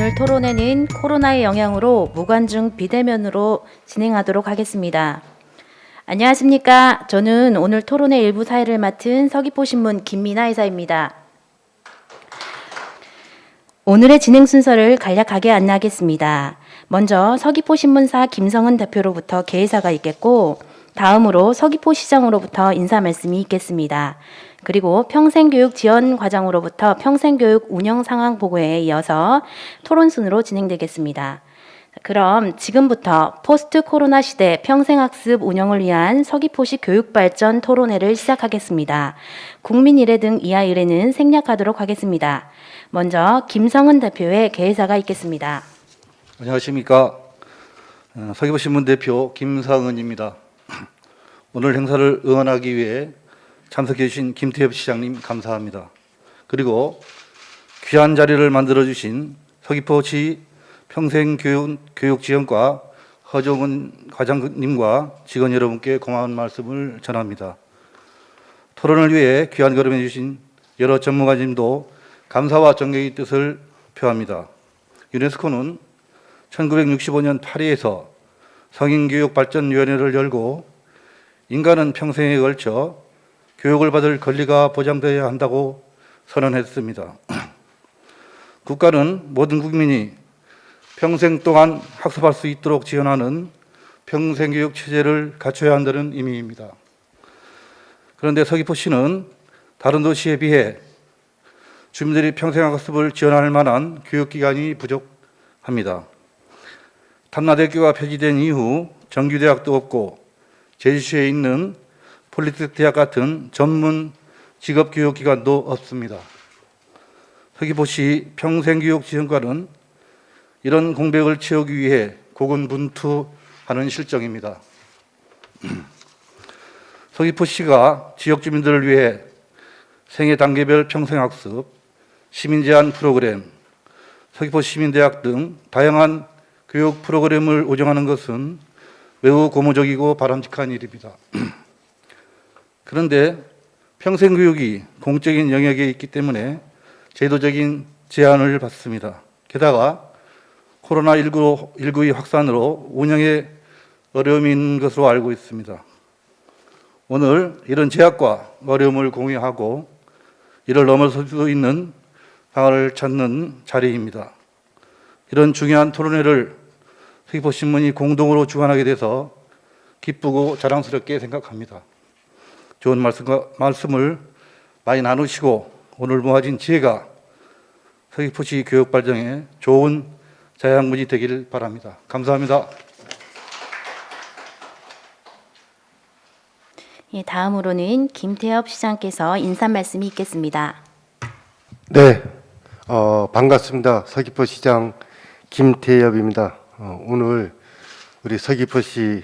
오늘 토론회는 코로나의 영향으로 무관중 비대면으로 진행하도록 하겠습니다. 안녕하십니까. 저는 오늘 토론회 일부 사회를 맡은 서귀포신문 김민아 이사입니다. 오늘의 진행 순서를 간략하게 안내하겠습니다. 먼저 서귀포신문사 김성은 대표로부터 개의사가 있겠고, 다음으로 서귀포시장으로부터 인사 말씀이 있겠습니다. 그리고 평생교육지원과장으로부터 평생교육 운영 상황 보고에 이어서 토론 순으로 진행되겠습니다. 그럼 지금부터 포스트 코로나 시대 평생학습 운영을 위한 서귀포시 교육발전 토론회를 시작하겠습니다. 국민일회 등 이하 의뢰는 생략하도록 하겠습니다. 먼저 김성은 대표의 개의사가 있겠습니다. 안녕하십니까. 서귀포신문 대표 김성은입니다. 오늘 행사를 응원하기 위해 참석해 주신 김태엽 시장님 감사합니다. 그리고 귀한 자리를 만들어 주신 서귀포시 평생교육지원과 허종은 과장님과 직원 여러분께 고마운 말씀을 전합니다. 토론을 위해 귀한 걸음해 주신 여러 전문가님도 감사와 존경의 뜻을 표합니다. 유네스코는 1965년 파리에서 성인교육발전위원회를 열고 인간은 평생에 걸쳐 교육을 받을 권리가 보장되어야 한다고 선언했습니다. 국가는 모든 국민이 평생 동안 학습할 수 있도록 지원하는 평생교육 체제를 갖춰야 한다는 의미입니다. 그런데 서귀포시는 다른 도시에 비해 주민들이 평생학습을 지원할 만한 교육기관이 부족합니다. 단나대교가 폐지된 이후 정규대학도 없고 제주시에 있는 폴리텍 대학 같은 전문 직업교육기관도 없습니다. 서귀포시 평생교육지원과는 이런 공백을 채우기 위해 고군분투하는 실정입니다. 서귀포시가 지역 주민들을 위해 생애 단계별 평생학습, 시민제한 프로그램, 서귀포시민대학 등 다양한 교육 프로그램을 운영하는 것은 매우 고무적이고 바람직한 일입니다. 그런데 평생교육이 공적인 영역에 있기 때문에 제도적인 제한을 받습니다. 게다가 코로나19의 확산으로 운영에 어려움이 있는 것으로 알고 있습니다. 오늘 이런 제약과 어려움을 공유하고 이를 넘어설 수 있는 방안을 찾는 자리입니다. 이런 중요한 토론회를 서귀포신문이 공동으로 주관하게 돼서 기쁘고 자랑스럽게 생각합니다. 좋은 말씀을 많이 나누시고 오늘 모아진 지혜가 서귀포시 교육 발전에 좋은 자양분이 되기를 바랍니다. 감사합니다. 예, 다음으로는 김태엽 시장께서 인사 말씀이 있겠습니다. 네, 반갑습니다. 서귀포시장 김태엽입니다. 오늘 우리 서귀포시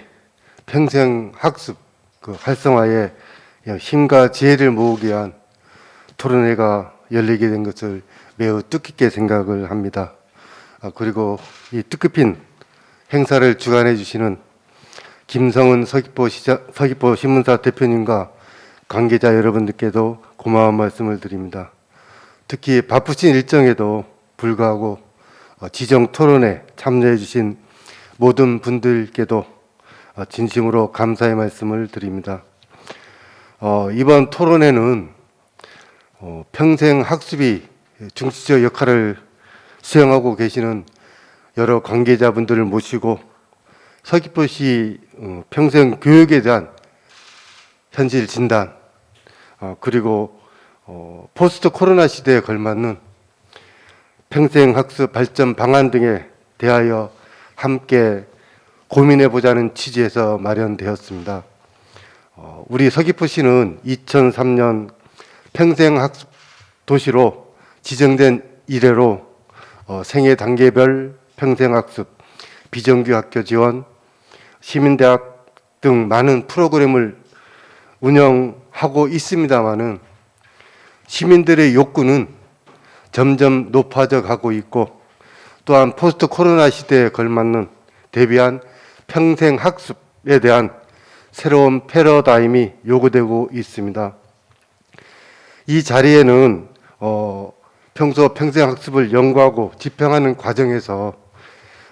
평생학습 활성화에 힘과 지혜를 모으기 위한 토론회가 열리게 된 것을 매우 뜻깊게 생각을 합니다. 그리고 이 뜻깊은 행사를 주관해 주시는 김성은 서귀포신문사 대표님과 관계자 여러분들께도 고마운 말씀을 드립니다. 특히 바쁘신 일정에도 불구하고 지정 토론에 참여해 주신 모든 분들께도 진심으로 감사의 말씀을 드립니다. 이번 토론회는 평생 학습이 중시적 역할을 수행하고 계시는 여러 관계자분들을 모시고 서귀포시 평생 교육에 대한 현실 진단, 그리고 포스트 코로나 시대에 걸맞는 평생 학습 발전 방안 등에 대하여 함께 고민해 보자는 취지에서 마련되었습니다. 우리 서귀포시는 2003년 평생학습 도시로 지정된 이래로 생애 단계별 평생학습, 비정규 학교 지원, 시민대학 등 많은 프로그램을 운영하고 있습니다마는 시민들의 욕구는 점점 높아져 가고 있고 또한 포스트 코로나 시대에 걸맞는 대비한 평생학습에 대한 새로운 패러다임이 요구되고 있습니다. 이 자리에는 평소 평생학습을 연구하고 집행하는 과정에서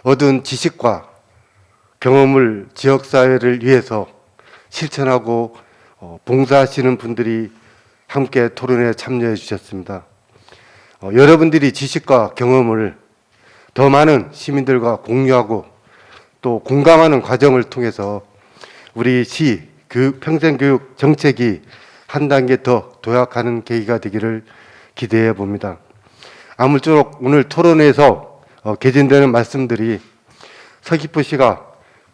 얻은 지식과 경험을 지역사회를 위해서 실천하고 봉사하시는 분들이 함께 토론에 참여해 주셨습니다. 여러분들이 지식과 경험을 더 많은 시민들과 공유하고 또 공감하는 과정을 통해서 우리 시 평생교육 정책이 한 단계 더 도약하는 계기가 되기를 기대해 봅니다. 아무쪼록 오늘 토론에서 개진되는 말씀들이 서귀포시가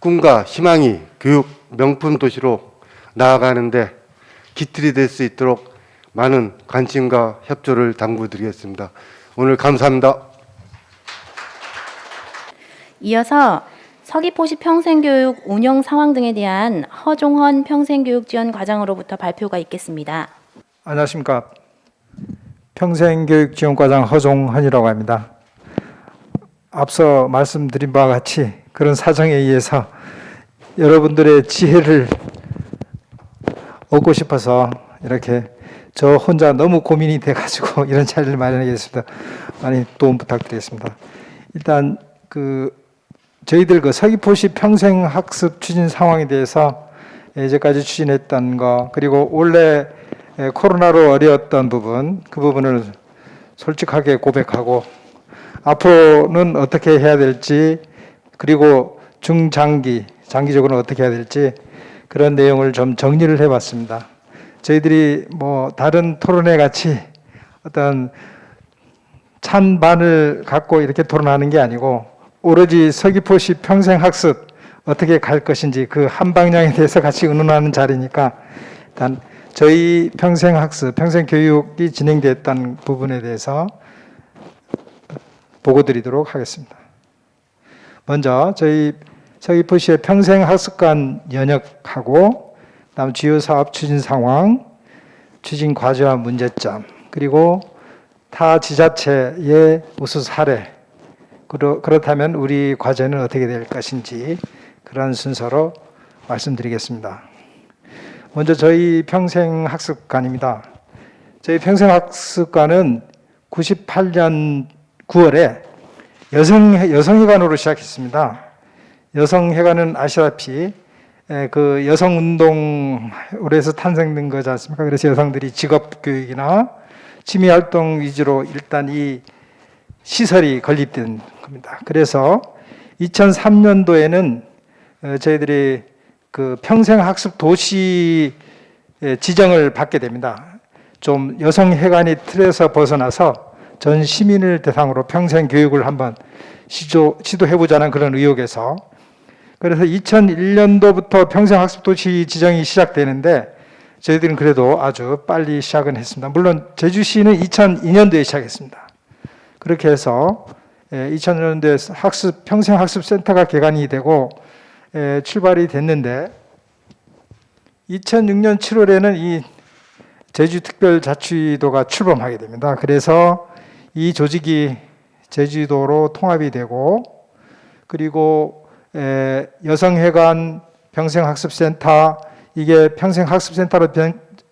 꿈과 희망이 교육 명품 도시로 나아가는데 기틀이 될 수 있도록 많은 관심과 협조를 당부드리겠습니다. 오늘 감사합니다. 이어서 서귀포시 평생교육 운영 상황 등에 대한 허종헌 평생교육지원과장으로부터 발표가 있겠습니다. 안녕하십니까. 평생교육지원과장 허종헌이라고 합니다. 앞서 말씀드린 바와 같이 그런 사정에 의해서 여러분들의 지혜를 얻고 싶어서 이렇게 저 혼자 너무 고민이 돼가지고 이런 자리를 마련하게 됐습니다. 많이 도움 부탁드리겠습니다. 일단 저희들 서귀포시 평생학습 추진 상황에 대해서 이제까지 추진했던 거, 그리고 원래 코로나로 어려웠던 부분, 그 부분을 솔직하게 고백하고 앞으로는 어떻게 해야 될지, 그리고 장기적으로는 어떻게 해야 될지 그런 내용을 좀 정리를 해봤습니다. 저희들이 다른 토론회 같이 어떤 찬반을 갖고 이렇게 토론하는 게 아니고 오로지 서귀포시 평생학습 어떻게 갈 것인지 그 한 방향에 대해서 같이 의논하는 자리니까 일단 저희 평생학습, 평생교육이 진행됐던 부분에 대해서 보고 드리도록 하겠습니다. 먼저 저희 서귀포시의 평생학습관 연역하고 다음 주요 사업 추진 상황, 추진 과제와 문제점, 그리고 타 지자체의 우수 사례, 그렇다면 우리 과제는 어떻게 될 것인지 그런 순서로 말씀드리겠습니다. 먼저 저희 평생학습관입니다. 저희 평생학습관은 98년 9월에 여성회관으로 시작했습니다. 여성회관은 아시다시피 그 여성운동으로 해서 탄생된 거지 않습니까? 그래서 여성들이 직업교육이나 취미활동 위주로 일단 이 시설이 건립된 겁니다. 그래서 2003년도에는 저희들이 그 평생학습 도시 지정을 받게 됩니다. 좀 여성회관이 틀에서 벗어나서 전 시민을 대상으로 평생교육을 한번 시도해보자는 그런 의혹에서, 그래서 2001년도부터 평생학습 도시 지정이 시작되는데 저희들은 그래도 아주 빨리 시작은 했습니다. 물론 제주시는 2002년도에 시작했습니다. 그렇게 해서 2000년도에 평생학습센터가 개관이 되고 출발이 됐는데 2006년 7월에는 이 제주특별자치도가 출범하게 됩니다. 그래서 이 조직이 제주도로 통합이 되고, 그리고 여성회관 평생학습센터, 이게 평생학습센터로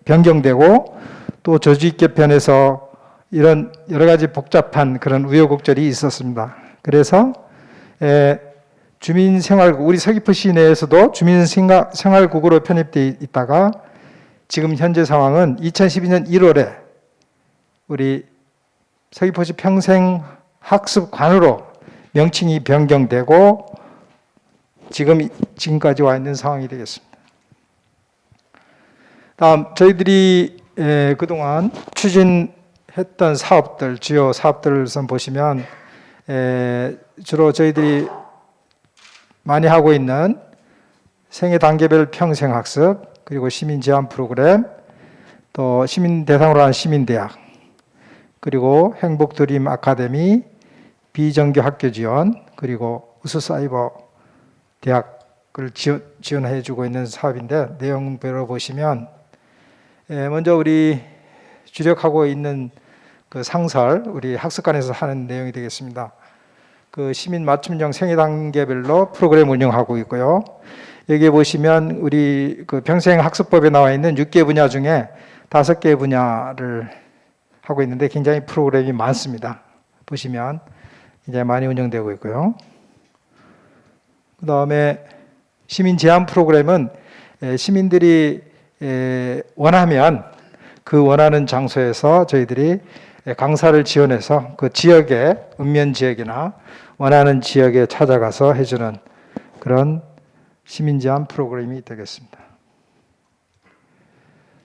변경되고 또 조직 개편에서 이런 여러 가지 복잡한 그런 우여곡절이 있었습니다. 그래서 주민생활국, 우리 서귀포시 내에서도 주민생활국으로 편입되어 있다가 지금 현재 상황은 2012년 1월에 우리 서귀포시 평생학습관으로 명칭이 변경되고 지금까지 와 있는 상황이 되겠습니다. 다음 저희들이 그동안 추진했던 사업들, 주요 사업들을 보시면 주로 저희들이 많이 하고 있는 생애 단계별 평생학습, 그리고 시민 제한 프로그램, 또 시민 대상으로 한 시민대학, 그리고 행복드림 아카데미, 비정규 학교 지원, 그리고 우수사이버 대학을 지원해 주고 있는 사업인데, 내용별로 보시면 먼저 우리 주력하고 있는 그 상설, 우리 학습관에서 하는 내용이 되겠습니다. 그 시민 맞춤형 생애 단계별로 프로그램 운영하고 있고요. 여기 보시면 우리 그 평생학습법에 나와 있는 6개 분야 중에 5개 분야를 하고 있는데 굉장히 프로그램이 많습니다. 보시면 이제 많이 운영되고 있고요. 그 다음에 시민 제안 프로그램은 시민들이 원하면 그 원하는 장소에서 저희들이 강사를 지원해서 그 지역에 읍면 지역이나 원하는 지역에 찾아가서 해주는 그런 시민 제안 프로그램이 되겠습니다.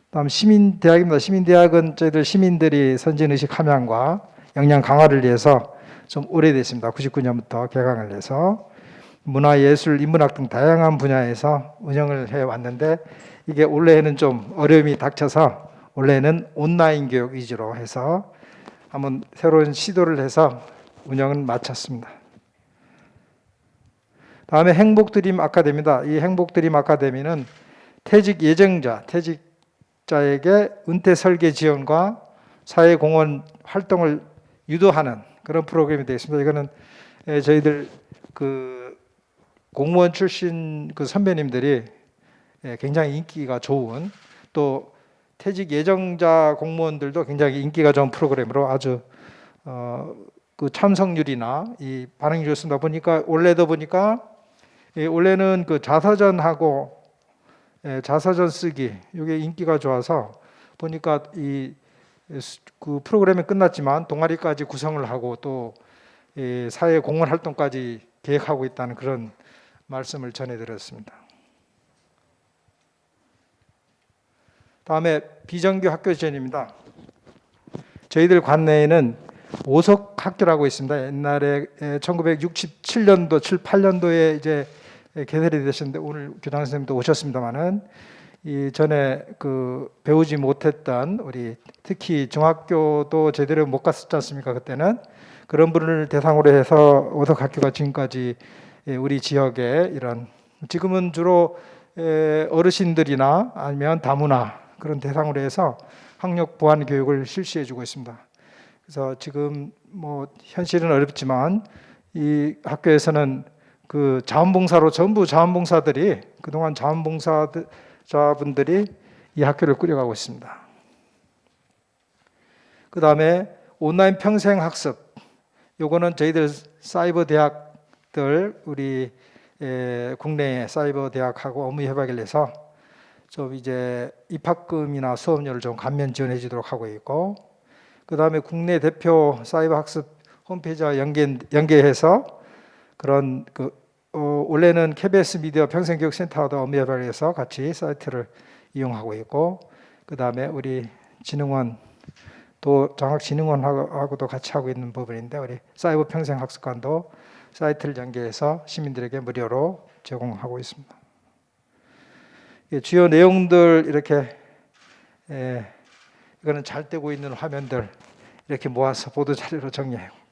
다음 시민대학입니다. 시민대학은 저희들 시민들이 선진의식 함양과 역량 강화를 위해서 좀 오래됐습니다. 99년부터 개강을 해서 문화, 예술, 인문학 등 다양한 분야에서 운영을 해왔는데 이게 올해는 좀 어려움이 닥쳐서 올해는 온라인 교육 위주로 해서 한번 새로운 시도를 해서 운영을 마쳤습니다. 다음에 행복드림 아카데미입니다. 이 행복드림 아카데미는 퇴직 예정자, 퇴직자에게 은퇴 설계 지원과 사회공헌 활동을 유도하는 그런 프로그램이 되어 있습니다. 이거는 저희들 그 공무원 출신 그 선배님들이 굉장히 인기가 좋은, 또 퇴직 예정자 공무원들도 굉장히 인기가 좋은 프로그램으로 아주 그 참석률이나 이 반응이 좋습니다. 보니까 올해도 보니까 올해는 그 자서전하고 자서전 쓰기 이게 인기가 좋아서 보니까 이 그 프로그램이 끝났지만 동아리까지 구성을 하고 또 사회 공헌 활동까지 계획하고 있다는 그런 말씀을 전해드렸습니다. 다음에 비정규 학교 지원입니다. 저희들 관내에는 오석 학교라고 있습니다. 옛날에 1967년도, 7, 8년도에 이제 개설이 되셨는데 오늘 교장 선생님도 오셨습니다만은 이 전에 그 배우지 못했던 우리 특히 중학교도 제대로 못 갔었지 않습니까? 그때는 그런 분을 대상으로 해서 오석 학교가 지금까지 우리 지역에 이런 지금은 주로 어르신들이나 아니면 다문화 그런 대상으로 해서 학력 보완 교육을 실시해주고 있습니다. 그래서 지금 뭐 현실은 어렵지만 이 학교에서는 그 자원봉사로 전부 자원봉사들이 그동안 자원봉사자분들이 이 학교를 꾸려가고 있습니다. 그 다음에 온라인 평생학습, 요거는 저희들 사이버 대학들 우리 국내 사이버 대학하고 업무 협약을 해서 좀 이제 입학금이나 수업료를 좀 감면 지원해 주도록 하고 있고, 그 다음에 국내 대표 사이버 학습 홈페이지와 연계해서 그런 원래는 KBS 미디어 평생교육센터도 업무 협약을 해서 같이 사이트를 이용하고 있고, 그 다음에 우리 진흥원 또 장학진흥원하고도 같이 하고 있는 부분인데 우리 사이버 평생학습관도 사이트를 연계해서 시민들에게 무료로 제공하고 있습니다. 주요 내용들 이렇게 이거는 잘 되고 있는 화면들 이렇게 모아서 보도 자료로 정리해 봅니다.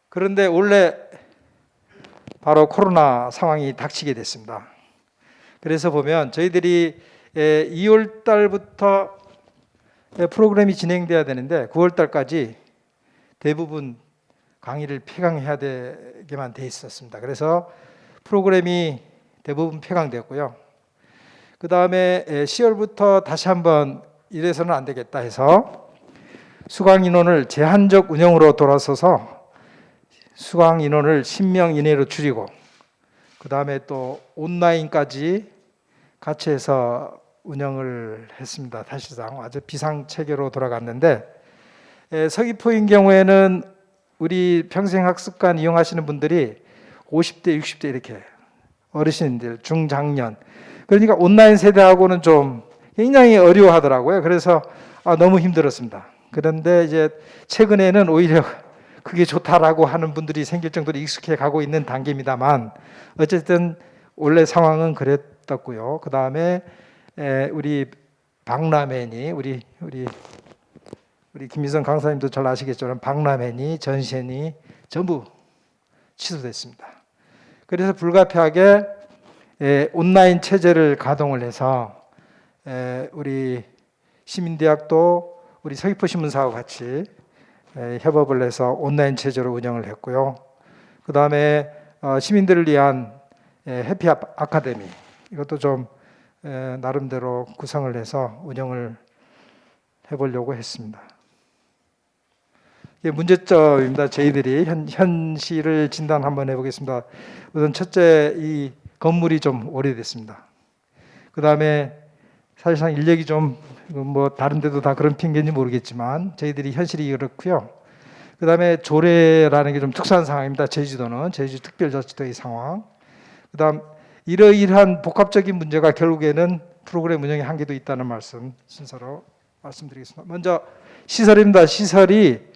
그런데 원래 바로 코로나 상황이 닥치게 됐습니다. 그래서 보면 저희들이 2월 달부터 프로그램이 진행돼야 되는데 9월 달까지 대부분 강의를 폐강해야 되게만 돼 있었습니다. 그래서 프로그램이 대부분 폐강됐고요. 그 다음에 10월부터 다시 한번 이래서는 안 되겠다 해서 수강 인원을 제한적 운영으로 돌아서서 수강 인원을 10명 이내로 줄이고, 그 다음에 또 온라인까지 같이 해서 운영을 했습니다. 사실상 아주 비상체계로 돌아갔는데, 서귀포인 경우에는 우리 평생학습관 이용하시는 분들이 50대, 60대 이렇게 어르신들, 중장년, 그러니까 온라인 세대하고는 좀 굉장히 어려워하더라고요. 그래서 너무 힘들었습니다. 그런데 이제 최근에는 오히려 그게 좋다라고 하는 분들이 생길 정도로 익숙해 가고 있는 단계입니다만, 어쨌든 원래 상황은 그랬었고요. 그 다음에 우리 박람회니 우리 김미성 강사님도 잘 아시겠지만 박람회니 전시회니 전부 취소됐습니다. 그래서 불가피하게 온라인 체제를 가동을 해서 우리 시민대학도 우리 서귀포신문사와 같이 협업을 해서 온라인 체제로 운영을 했고요. 그 다음에 시민들을 위한 해피 아카데미, 이것도 좀 나름대로 구성을 해서 운영을 해보려고 했습니다. 이게 문제점입니다. 저희들이 현실을 진단 한번 해보겠습니다. 우선 첫째, 이 건물이 좀 오래됐습니다. 그 다음에 사실상 인력이 좀 뭐 다른 데도 다 그런 핑계인지 모르겠지만 저희들이 현실이 그렇고요. 그 다음에 조례라는 게 좀 특수한 상황입니다. 제주도는 제주 특별자치도의 상황. 그 다음 이러이러한 복합적인 문제가 결국에는 프로그램 운영의 한계도 있다는 말씀 순서로 말씀드리겠습니다. 먼저 시설입니다. 시설이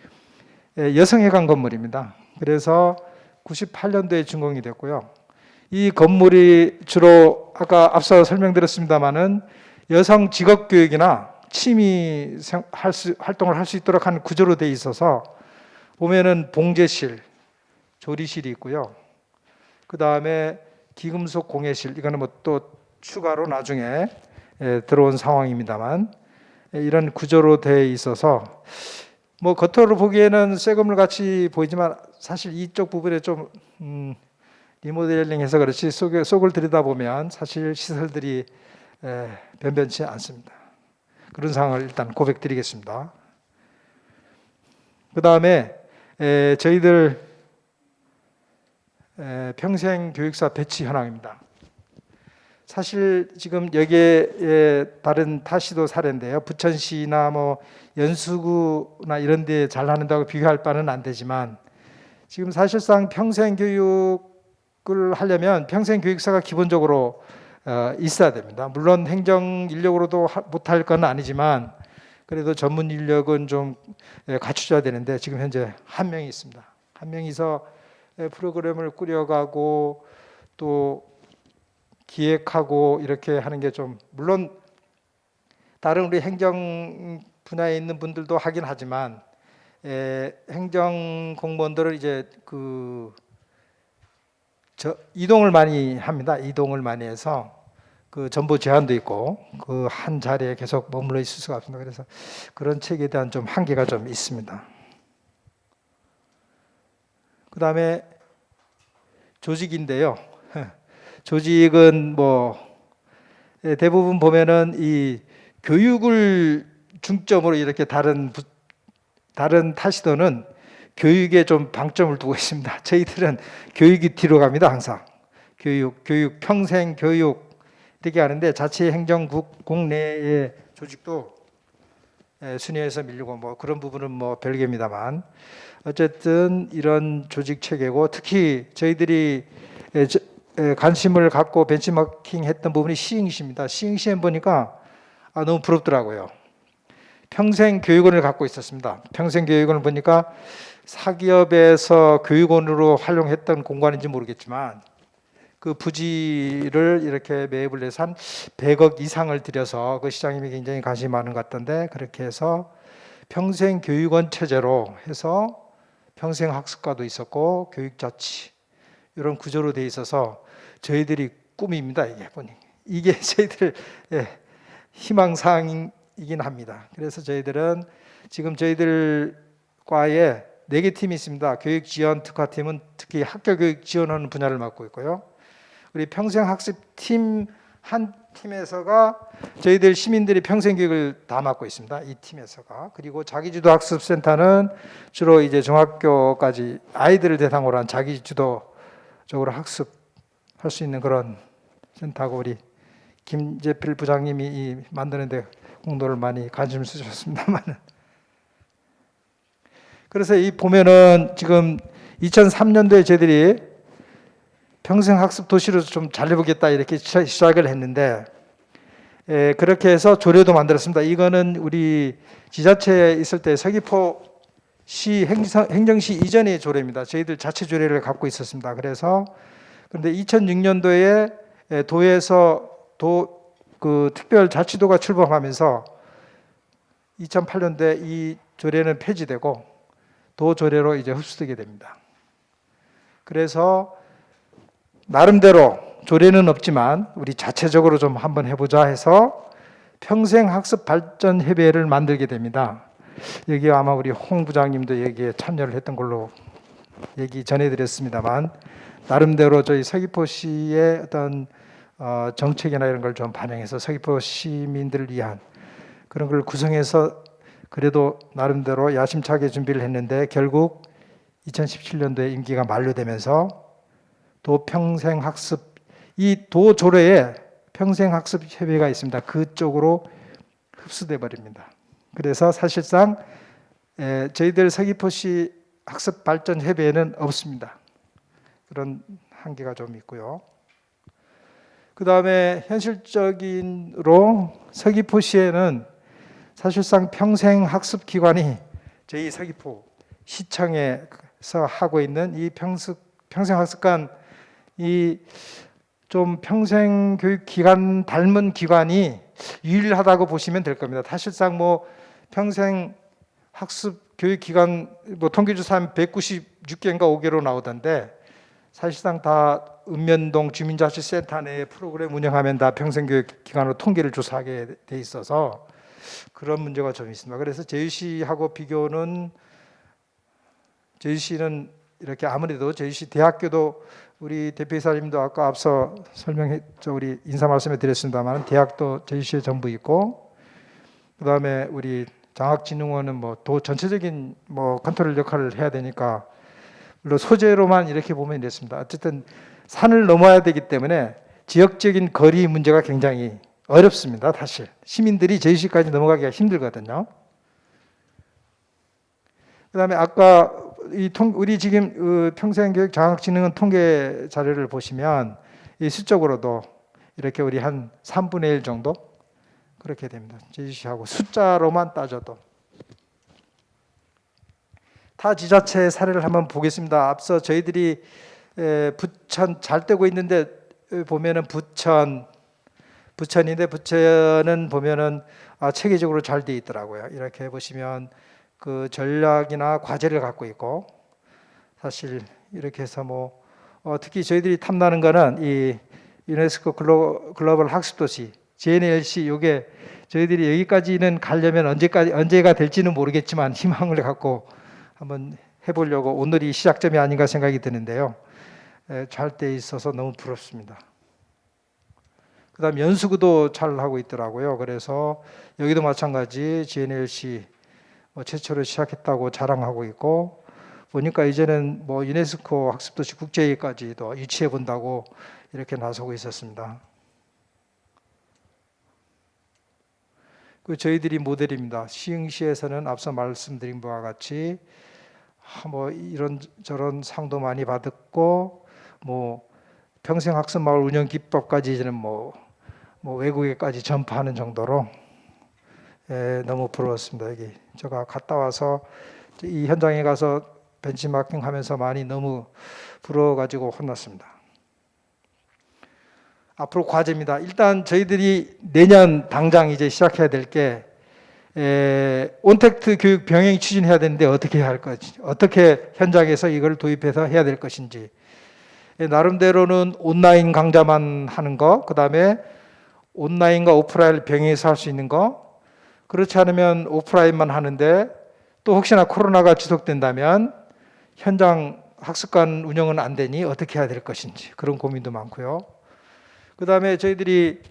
여성회관 건물입니다. 그래서 98년도에 준공이 됐고요. 이 건물이 주로 아까 앞서 설명드렸습니다마는 여성 직업 교육이나 취미 활동을 할 수 있도록 하는 구조로 되어 있어서 보면은 봉제실, 조리실이 있고요. 그 다음에 기금속 공예실, 이거는 뭐 또 추가로 나중에 들어온 상황입니다만 이런 구조로 되어 있어서 뭐 겉으로 보기에는 새 건물 같이 보이지만 사실 이쪽 부분에 좀 리모델링해서 그렇지 속을 들여다보면 사실 시설들이 변변치 않습니다. 그런 상황을 일단 고백드리겠습니다. 그 다음에 저희들 평생 교육사 배치 현황입니다. 사실 지금 여기에 다른 타시도 사례인데요. 부천시나 뭐 연수구나 이런 데 잘하는다고 비교할 바는 안 되지만 지금 사실상 평생 교육을 하려면 평생 교육사가 기본적으로 있어야 됩니다. 물론 행정 인력으로도 못할 건 아니지만 그래도 전문 인력은 좀 갖추셔야 되는데 지금 현재 한 명이 있습니다. 한 명이서 프로그램을 꾸려가고 또 기획하고 이렇게 하는 게 좀 물론 다른 우리 행정 분야에 있는 분들도 하긴 하지만 행정 공무원들은 이제 이동을 많이 합니다. 이동을 많이 해서 그 전보 제한도 있고 그 한 자리에 계속 머물러 있을 수가 없습니다. 그래서 그런 책에 대한 좀 한계가 좀 있습니다. 그 다음에 조직인데요. 조직은 뭐 대부분 보면은 이 교육을 중점으로 이렇게 다른 타시도는 교육에 좀 방점을 두고 있습니다. 저희들은 교육이 뒤로 갑니다. 항상 교육, 평생 교육 이렇게 하는데 자치행정국 내의 조직도 순위에서 밀리고 뭐 그런 부분은 뭐 별개입니다만 어쨌든 이런 조직 체계고 특히 저희들이 관심을 갖고 벤치마킹 했던 부분이 시흥시입니다. 시흥시에 보니까 너무 부럽더라고요. 평생교육원을 갖고 있었습니다. 평생교육원을 보니까 사기업에서 교육원으로 활용했던 공간인지 모르겠지만 그 부지를 이렇게 매입을 해서 한 100억 이상을 들여서 그 시장님이 굉장히 관심이 많은 것 같던데 그렇게 해서 평생교육원 체제로 해서 평생학습과도 있었고 교육자치 이런 구조로 돼 있어서 저희들이 꿈입니다. 이게 저희들 희망사항이긴 합니다. 그래서 저희들은 지금 저희들 과에 4개 팀이 있습니다. 교육지원 특화팀은 특히 학교교육 지원하는 분야를 맡고 있고요. 우리 평생학습팀 한 팀에서가 저희들 시민들이 평생교육을 다 맡고 있습니다. 이 팀에서가. 그리고 자기주도학습센터는 주로 이제 중학교까지 아이들을 대상으로 한 자기주도적으로 학습할 수 있는 그런 센터고 우리 김재필 부장님이 만드는데 공로를 많이 관심을 쓰셨습니다만 그래서 이 보면은 지금 2003년도에 저희들이 평생학습 도시로 좀 잘해보겠다 이렇게 시작을 했는데 그렇게 해서 조례도 만들었습니다. 이거는 우리 지자체에 있을 때 서귀포시 행정시 이전의 조례입니다. 저희들 자체 조례를 갖고 있었습니다. 그런데 2006년도에 도에서 그 특별자치도가 출범하면서 2008년도에 이 조례는 폐지되고 도 조례로 이제 흡수되게 됩니다. 그래서 나름대로 조례는 없지만 우리 자체적으로 좀 한번 해보자 해서 평생학습발전협의회를 만들게 됩니다. 여기 아마 우리 홍 부장님도 여기에 참여를 했던 걸로 얘기 전해드렸습니다만 나름대로 저희 서귀포시의 어떤 정책이나 이런 걸 좀 반영해서 서귀포 시민들을 위한 그런 걸 구성해서 그래도 나름대로 야심차게 준비를 했는데 결국 2017년도에 임기가 만료되면서 도평생학습, 이 도조례에 평생학습협의회가 있습니다. 그쪽으로 흡수돼 버립니다. 그래서 사실상 저희들 서귀포시 학습발전협의회는 없습니다. 그런 한계가 좀 있고요. 그 다음에 현실적인으로 서귀포시에는 사실상 평생학습기관이 저희 서귀포 시청에서 하고 있는 이 평생학습관, 이 좀 평생교육기관 닮은 기관이 유일하다고 보시면 될 겁니다. 사실상 뭐 평생학습교육기관 뭐 통계조사하면 196개인가 5개로 나오던데 사실상 다 읍면동 주민자치센터 내에 프로그램 운영하면 다 평생교육기관으로 통계를 조사하게 돼 있어서 그런 문제가 좀 있습니다. 그래서 제주시하고 비교는 제주시는 이렇게 아무래도 제주시 대학교도 우리 대표이사님도 아까 앞서 설명했죠. 우리 인사 말씀해 드렸습니다만 대학도 제주시에 전부 있고 그다음에 우리 장학진흥원은 뭐 도 전체적인 뭐 컨트롤 역할을 해야 되니까 물론 소재로만 이렇게 보면 이렇습니다. 어쨌든 산을 넘어야 되기 때문에 지역적인 거리 문제가 굉장히 어렵습니다. 사실 시민들이 제주시까지 넘어가기가 힘들거든요. 그다음에 아까 우리 지금 평생교육 장학진흥원 통계 자료를 보시면 이 수적으로도 이렇게 우리 한 3분의 1 정도 그렇게 됩니다. 제주시하고 숫자로만 따져도. 타 지자체의 사례를 한번 보겠습니다. 앞서 저희들이 부천 잘 되고 있는데 보면은 부천인데 부천은 보면은 체계적으로 잘 돼 있더라고요. 이렇게 보시면 그 전략이나 과제를 갖고 있고 사실 이렇게 해서 뭐 특히 저희들이 탐나는 거는 이 유네스코 글로벌 학습도시 GNLC 요게 저희들이 여기까지는 가려면 언제가 될지는 모르겠지만 희망을 갖고 한번 해보려고 오늘이 시작점이 아닌가 생각이 드는데요. 잘 돼 있어서 너무 부럽습니다. 그다음 연수구도 잘 하고 있더라고요. 그래서 여기도 마찬가지 GNLC 최초로 시작했다고 자랑하고 있고 보니까 이제는 뭐 유네스코 학습도시 국제회의까지도 유치해 본다고 이렇게 나서고 있었습니다. 그 저희들이 모델입니다. 시흥시에서는 앞서 말씀드린 바와 같이 뭐 이런 저런 상도 많이 받았고 뭐 평생학습마을 운영 기법까지 이제는 뭐 외국에까지 전파하는 정도로 너무 부러웠습니다. 여기 제가 갔다 와서 이 현장에 가서 벤치마킹 하면서 많이 너무 부러워가지고 혼났습니다. 앞으로 과제입니다. 일단 저희들이 내년 당장 이제 시작해야 될 게 온택트 교육 병행 추진해야 되는데 어떻게 해야 할 것인지, 어떻게 현장에서 이걸 도입해서 해야 될 것인지, 나름대로는 온라인 강좌만 하는 거, 그 다음에 온라인과 오프라인을 병행해서 할 수 있는 거, 그렇지 않으면 오프라인만 하는데 또 혹시나 코로나가 지속된다면 현장 학습관 운영은 안 되니 어떻게 해야 될 것인지 그런 고민도 많고요. 그 다음에 저희들이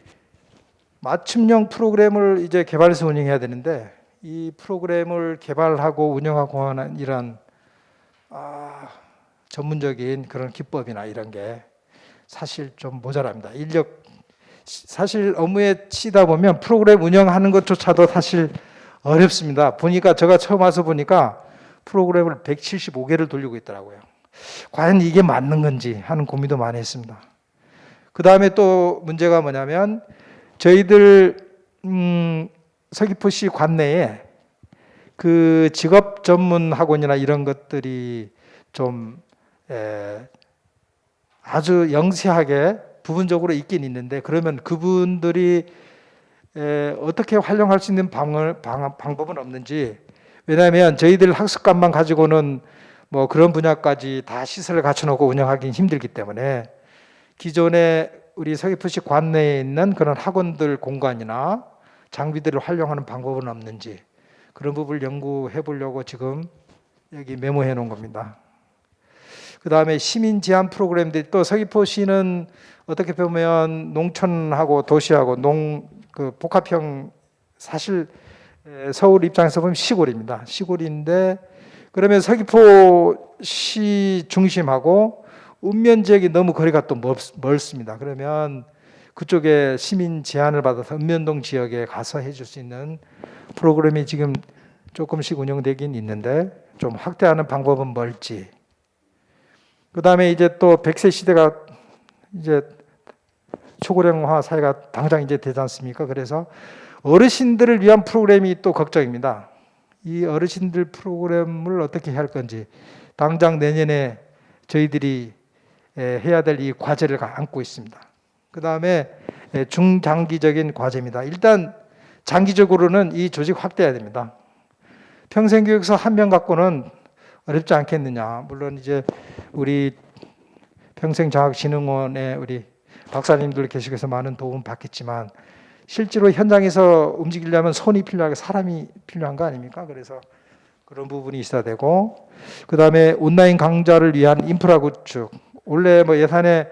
맞춤형 프로그램을 이제 개발해서 운영해야 되는데 이 프로그램을 개발하고 운영하고 하는 이런 전문적인 그런 기법이나 이런 게 사실 좀 모자랍니다. 인력 사실 업무에 치다 보면 프로그램 운영하는 것조차도 사실 어렵습니다. 보니까 제가 처음 와서 보니까 프로그램을 175개를 돌리고 있더라고요. 과연 이게 맞는 건지 하는 고민도 많이 했습니다. 그 다음에 또 문제가 뭐냐면 저희들 서귀포시 관내에 그 직업 전문 학원이나 이런 것들이 좀 아주 영세하게 부분적으로 있긴 있는데 그러면 그분들이 어떻게 활용할 수 있는 방법은 없는지. 왜냐하면 저희들 학습관만 가지고는 뭐 그런 분야까지 다 시설을 갖춰놓고 운영하기는 힘들기 때문에 기존에 우리 서귀포시 관내에 있는 그런 학원들 공간이나 장비들을 활용하는 방법은 없는지 그런 부분을 연구해 보려고 지금 여기 메모해 놓은 겁니다. 그 다음에 시민 제한 프로그램들이 또 서귀포시는 어떻게 보면 농촌하고 도시하고 그 복합형 사실 서울 입장에서 보면 시골입니다. 시골인데 그러면 서귀포시 중심하고 읍면 지역이 너무 거리가 또 멀습니다. 그러면 그쪽에 시민 제안을 받아서 읍면동 지역에 가서 해줄 수 있는 프로그램이 지금 조금씩 운영되긴 있는데 좀 확대하는 방법은 뭘지. 그 다음에 이제 또 100세 시대가 이제 초고령화 사회가 당장 이제 되지 않습니까? 그래서 어르신들을 위한 프로그램이 또 걱정입니다. 이 어르신들 프로그램을 어떻게 할 건지 당장 내년에 저희들이 해야 될 이 과제를 안고 있습니다. 그 다음에 중장기적인 과제입니다. 일단 장기적으로는 이 조직 확대해야 됩니다. 평생교육서 한 명 갖고는 어렵지 않겠느냐. 물론 이제 우리 평생장학진흥원에 우리 박사님들 계속해서 많은 도움 받겠지만 실제로 현장에서 움직이려면 손이 필요하고 사람이 필요한 거 아닙니까? 그래서 그런 부분이 있어야 되고, 그 다음에 온라인 강좌를 위한 인프라 구축. 원래 뭐 예산에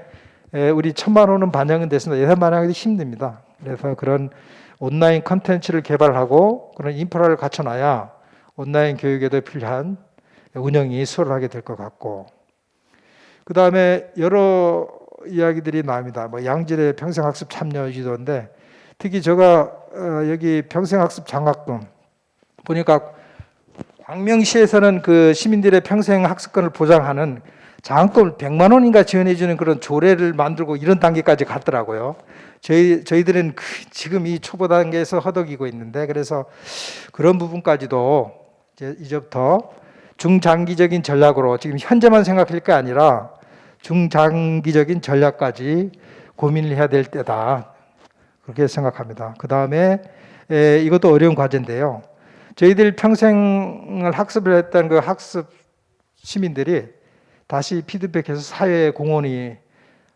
우리 1,000만 원은 반영은 됐습니다. 예산 반영하기 힘듭니다. 그래서 그런 온라인 컨텐츠를 개발하고 그런 인프라를 갖춰놔야 온라인 교육에도 필요한 운영이 수월하게 될 것 같고, 그 다음에 여러 이야기들이 나옵니다. 뭐 양질의 평생학습 참여 유도인데 특히 제가 여기 평생학습 장학금 보니까 광명시에서는 그 시민들의 평생학습권을 보장하는 장학금을 100만 원인가 지원해 주는 그런 조례를 만들고 이런 단계까지 갔더라고요. 저희들은 지금 이 초보 단계에서 허덕이고 있는데, 그래서 그런 부분까지도 이제부터 중장기적인 전략으로 지금 현재만 생각할 게 아니라 중장기적인 전략까지 고민을 해야 될 때다. 그렇게 생각합니다. 그 다음에 이것도 어려운 과제인데요. 저희들 평생을 학습을 했던 그 학습 시민들이 다시 피드백해서 사회에 공헌이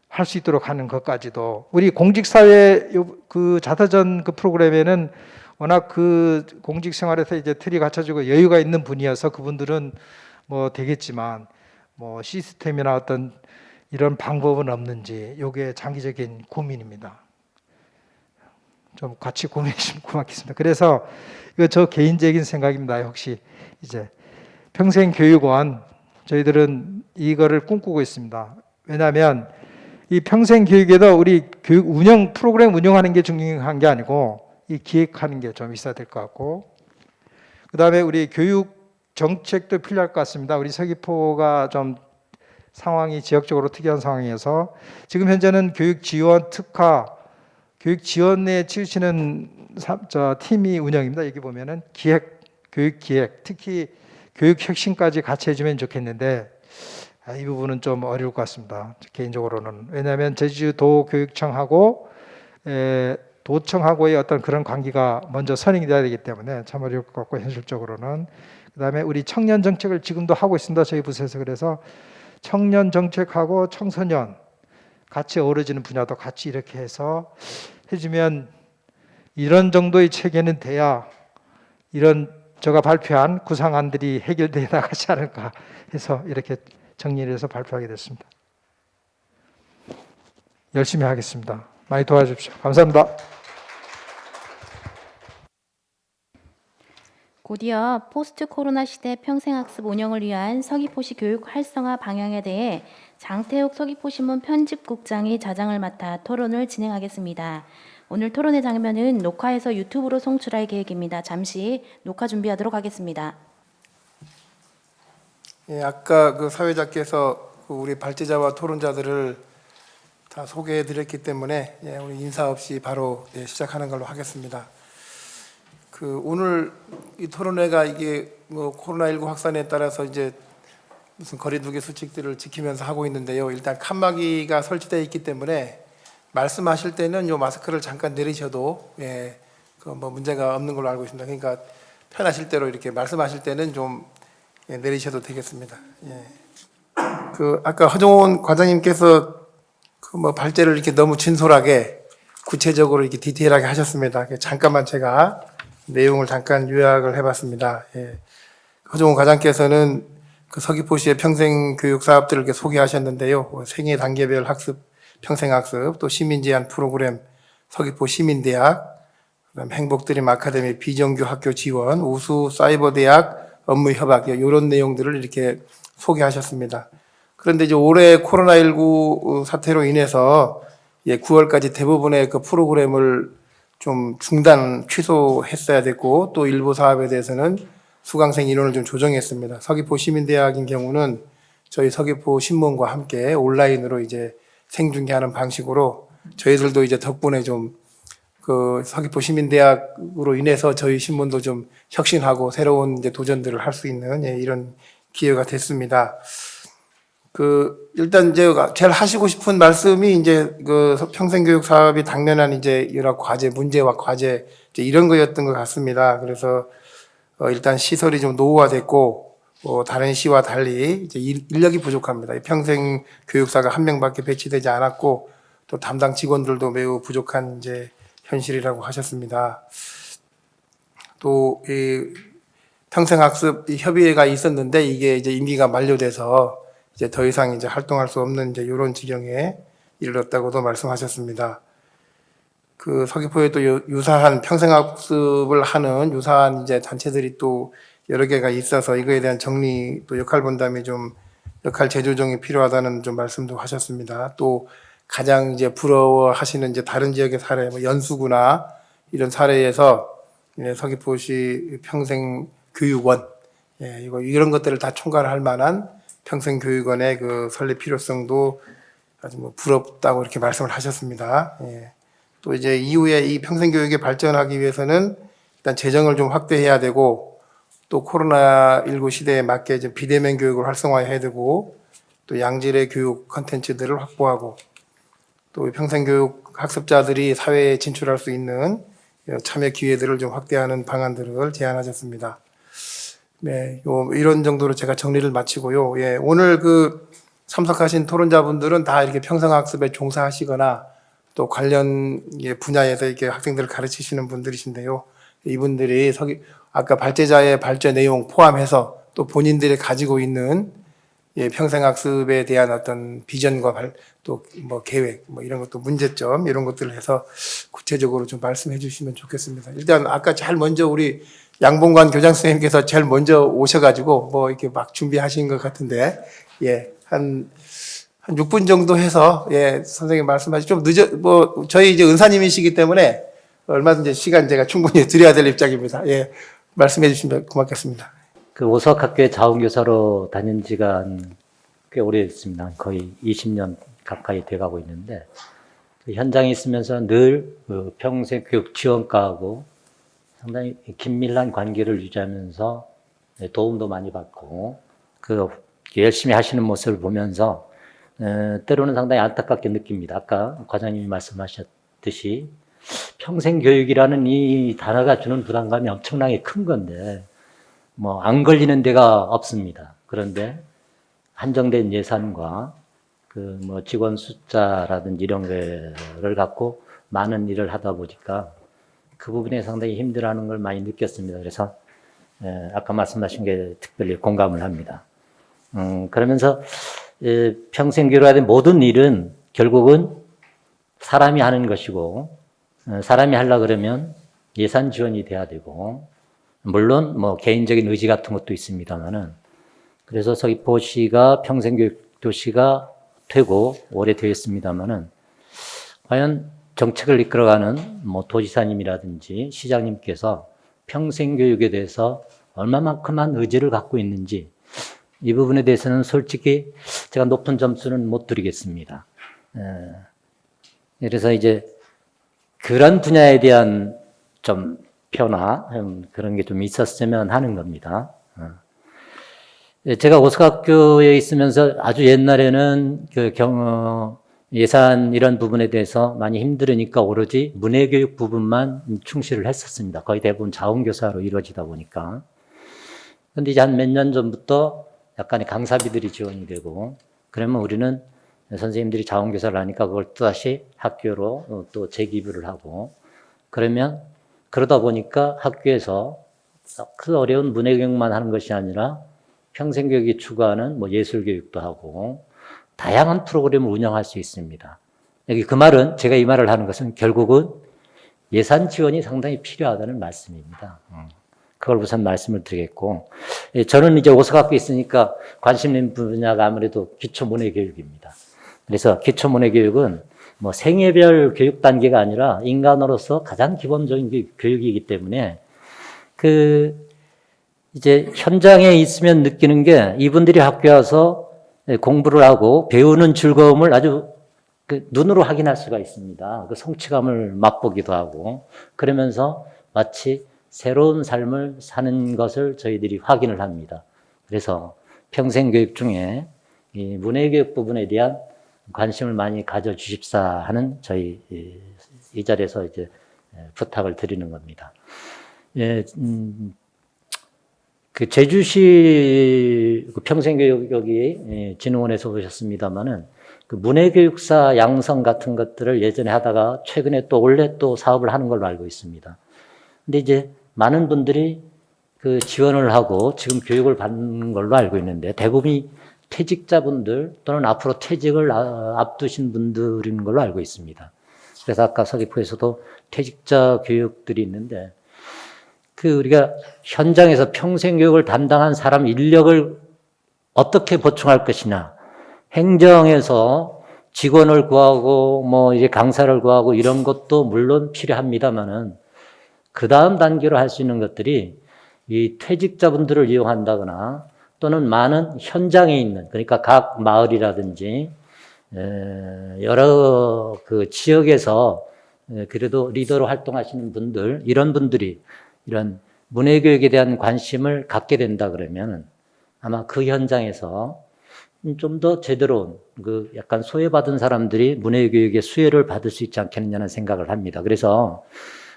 할 수 있도록 하는 것까지도, 우리 공직사회 그 자서전 그 프로그램에는 워낙 그 공직 생활에서 이제 틀이 갖춰지고 여유가 있는 분이어서 그분들은 뭐 되겠지만 뭐 시스템이나 어떤 이런 방법은 없는지, 이게 장기적인 고민입니다. 좀 같이 고민해 주시면 고맙겠습니다. 그래서 이거 저 개인적인 생각입니다. 혹시 이제 평생교육원 저희들은 이거를 꿈꾸고 있습니다. 왜냐하면 이 평생교육에도 우리 교육 운영 프로그램 운영하는 게 중요한 게 아니고 이 기획하는 게 좀 있어야 될 것 같고, 그 다음에 우리 교육 정책도 필요할 것 같습니다. 우리 서귀포가 좀 상황이 지역적으로 특이한 상황이어서 지금 현재는 교육 지원 특화, 교육 지원에 치우치는 팀이 운영입니다. 여기 보면은 기획, 교육 기획, 특히 교육 혁신까지 같이 해주면 좋겠는데 이 부분은 좀 어려울 것 같습니다. 개인적으로는. 왜냐하면 제주도 교육청하고 도청하고의 어떤 그런 관계가 먼저 선행이 돼야 되기 때문에 참 어려울 것 같고, 현실적으로는. 그 다음에 우리 청년 정책을 지금도 하고 있습니다. 저희 부서에서. 그래서 청년 정책하고 청소년 같이 어우러지는 분야도 같이 이렇게 해서 해주면 이런 정도의 체계는 돼야 이런 제가 발표한 구상안들이 해결되어 나가지 않을까 해서 이렇게 정리를 해서 발표하게 됐습니다. 열심히 하겠습니다. 많이 도와주십시오. 감사합니다. 곧이어 포스트 코로나 시대 평생학습 운영을 위한 서귀포시 교육 활성화 방향에 대해 장태욱 서귀포신문 편집국장이 자장을 맡아 토론을 진행하겠습니다. 오늘 토론의 장면은 녹화해서 유튜브로 송출할 계획입니다. 잠시 녹화 준비하도록 하겠습니다. 예, 아까 그 사회자께서 그 우리 발제자와 토론자들을 다 소개해드렸기 때문에 우리 인사 없이 바로 시작하는 걸로 하겠습니다. 그 오늘 이 토론회가 이게 뭐 코로나19 확산에 따라서 이제 무슨 거리두기 수칙들을 지키면서 하고 있는데요. 일단 칸막이가 설치되어 있기 때문에 말씀하실 때는 요 마스크를 잠깐 내리셔도 그 뭐 문제가 없는 걸로 알고 있습니다. 그러니까 편하실 대로 이렇게 말씀하실 때는 좀 내리셔도 되겠습니다. 그 아까 허종원 과장님께서 그 뭐 발제를 이렇게 너무 진솔하게 구체적으로 이렇게 디테일하게 하셨습니다. 잠깐만 제가 내용을 잠깐 요약을 해봤습니다. 허종원 과장께서는 그 서귀포시의 평생교육 사업들을 이렇게 소개하셨는데요. 생애 단계별 학습, 평생학습, 또 시민제한 프로그램, 서귀포 시민대학, 그다음 행복드림 아카데미 비정규 학교 지원, 우수 사이버 대학 업무 협약 이런 내용들을 이렇게 소개하셨습니다. 그런데 이제 올해 코로나19 사태로 인해서 9월까지 대부분의 그 프로그램을 좀 취소했어야 됐고, 또 일부 사업에 대해서는 수강생 인원을 좀 조정했습니다. 서귀포 시민대학인 경우는 저희 서귀포 신문과 함께 온라인으로 이제 생중계하는 방식으로 저희들도 이제 덕분에 좀 그 서귀포 시민대학으로 인해서 저희 신문도 좀 혁신하고 새로운 이제 도전들을 할 수 있는 이런 기회가 됐습니다. 일단 이제 제일 하시고 싶은 말씀이 이제 그 평생교육 사업이 당면한 이제 여러 과제, 문제와 과제 이제 이런 거였던 것 같습니다. 그래서 일단 시설이 좀 노후화됐고, 다른 시와 달리 이제 인력이 부족합니다. 평생교육사가 한 명밖에 배치되지 않았고, 또 담당 직원들도 매우 부족한 이제 현실이라고 하셨습니다. 또 이 평생학습 협의회가 있었는데 이게 이제 임기가 만료돼서 이제 더 이상 이제 활동할 수 없는 이제 이런 지경에 이르렀다고도 말씀하셨습니다. 그 서귀포에 또 유사한 평생학습을 하는 유사한 이제 단체들이 또 여러 개가 있어서 이거에 대한 정리 또 역할 분담이 좀 역할 재조정이 필요하다는 좀 말씀도 하셨습니다. 또 가장 이제 부러워하시는 이제 다른 지역의 사례, 뭐 연수구나 이런 사례에서 서귀포시 평생교육원 이런 것들을 다 총괄할 만한 평생교육원의 그 설립 필요성도 아주 뭐 부럽다고 이렇게 말씀을 하셨습니다. 또 이제 이후에 이 평생교육이 발전하기 위해서는 일단 재정을 좀 확대해야 되고, 또 코로나19 시대에 맞게 이제 비대면 교육을 활성화해야 되고, 또 양질의 교육 콘텐츠들을 확보하고, 또 평생교육 학습자들이 사회에 진출할 수 있는 참여 기회들을 좀 확대하는 방안들을 제안하셨습니다. 네, 이런 정도로 제가 정리를 마치고요. 오늘 그 참석하신 토론자분들은 다 이렇게 평생학습에 종사하시거나 또 관련 분야에서 이렇게 학생들을 가르치시는 분들이신데요. 이분들이 아까 발제자의 발제 내용 포함해서 또 본인들이 가지고 있는 평생학습에 대한 어떤 비전과 또 뭐 계획, 뭐 이런 것도 문제점 이런 것들을 해서 구체적으로 좀 말씀해 주시면 좋겠습니다. 일단 아까 제일 먼저 우리 양봉관 교장 선생님께서 제일 먼저 오셔가지고 뭐 이렇게 막 준비하신 것 같은데, 한 6분 정도 해서 선생님 말씀하시 좀 뭐 저희 이제 은사님이시기 때문에 얼마든지 시간 제가 충분히 드려야 될 입장입니다. 말씀해 주시면 고맙겠습니다. 그 오석학교에 자원교사로 다닌 지가 꽤 오래됐습니다. 거의 20년 가까이 돼가고 있는데, 그 현장에 있으면서 늘 그 평생교육지원과하고 상당히 긴밀한 관계를 유지하면서 도움도 많이 받고, 그 열심히 하시는 모습을 보면서 때로는 상당히 안타깝게 느낍니다. 아까 과장님이 말씀하셨듯이 평생교육이라는 이 단어가 주는 부담감이 엄청나게 큰 건데, 뭐 안 걸리는 데가 없습니다. 그런데 한정된 예산과 그 뭐 직원 숫자라든지 이런 거를 갖고 많은 일을 하다 보니까 그 부분에 상당히 힘들어하는 걸 많이 느꼈습니다. 그래서 아까 말씀하신 게 특별히 공감을 합니다. 그러면서 평생교육이라든 모든 일은 결국은 사람이 하는 것이고, 사람이 하려 그러면 예산 지원이 돼야 되고, 물론 뭐 개인적인 의지 같은 것도 있습니다만은, 그래서 서귀포시가 평생교육 도시가 되고 오래되었습니다만은, 과연 정책을 이끌어가는 뭐 도지사님이라든지 시장님께서 평생교육에 대해서 얼마만큼만 의지를 갖고 있는지, 이 부분에 대해서는 솔직히 제가 높은 점수는 못 드리겠습니다. 그래서 이제 그런 분야에 대한 좀 표나 그런 게 좀 있었으면 하는 겁니다. 제가 오석학교에 있으면서 아주 옛날에는 그 예산 이런 부분에 대해서 많이 힘들으니까 오로지 문해교육 부분만 충실을 했었습니다. 거의 대부분 자원교사로 이루어지다 보니까. 그런데 이제 한 몇 년 전부터 약간의 강사비들이 지원이 되고, 그러면 우리는 선생님들이 자원교사를 하니까 그걸 또다시 학교로 또 재기부를 하고, 그러다 보니까 학교에서 그 어려운 문해교육만 하는 것이 아니라 평생교육이 추구하는 뭐 예술교육도 하고 다양한 프로그램을 운영할 수 있습니다. 여기 그 말은, 제가 이 말을 하는 것은 결국은 예산 지원이 상당히 필요하다는 말씀입니다. 그걸 우선 말씀을 드리겠고, 저는 이제 오사학교에 있으니까 관심 있는 분야가 아무래도 기초문해교육입니다. 그래서 기초문해교육은 뭐 생애별 교육 단계가 아니라 인간으로서 가장 기본적인 교육이기 때문에 이제 현장에 있으면 느끼는 게 이분들이 학교에 와서 공부를 하고 배우는 즐거움을 아주 눈으로 확인할 수가 있습니다. 그 성취감을 맛보기도 하고 그러면서 마치 새로운 삶을 사는 것을 저희들이 확인을 합니다. 그래서 평생교육 중에 이 문해교육 부분에 대한 관심을 많이 가져주십사 하는 저희 이 자리에서 이제 부탁을 드리는 겁니다. 예, 그 제주시 평생교육 여기 진흥원에서 오셨습니다만은 그 문해교육사 양성 같은 것들을 예전에 하다가 최근에 또 올해 또 사업을 하는 걸로 알고 있습니다. 근데 이제 많은 분들이 그 지원을 하고 지금 교육을 받는 걸로 알고 있는데 대부분이 퇴직자분들 또는 앞으로 퇴직을 앞두신 분들인 걸로 알고 있습니다. 그래서 아까 서귀포에서도 퇴직자 교육들이 있는데 우리가 현장에서 평생교육을 담당한 사람 인력을 어떻게 보충할 것이냐. 행정에서 직원을 구하고 뭐 이제 강사를 구하고 이런 것도 물론 필요합니다만은 그 다음 단계로 할 수 있는 것들이 이 퇴직자분들을 이용한다거나 또는 많은 현장에 있는 그러니까 각 마을이라든지 여러 그 지역에서 그래도 리더로 활동하시는 분들 이런 분들이 이런 문해교육에 대한 관심을 갖게 된다 그러면 아마 그 현장에서 좀 더 제대로 그 약간 소외받은 사람들이 문해교육의 수혜를 받을 수 있지 않겠느냐는 생각을 합니다. 그래서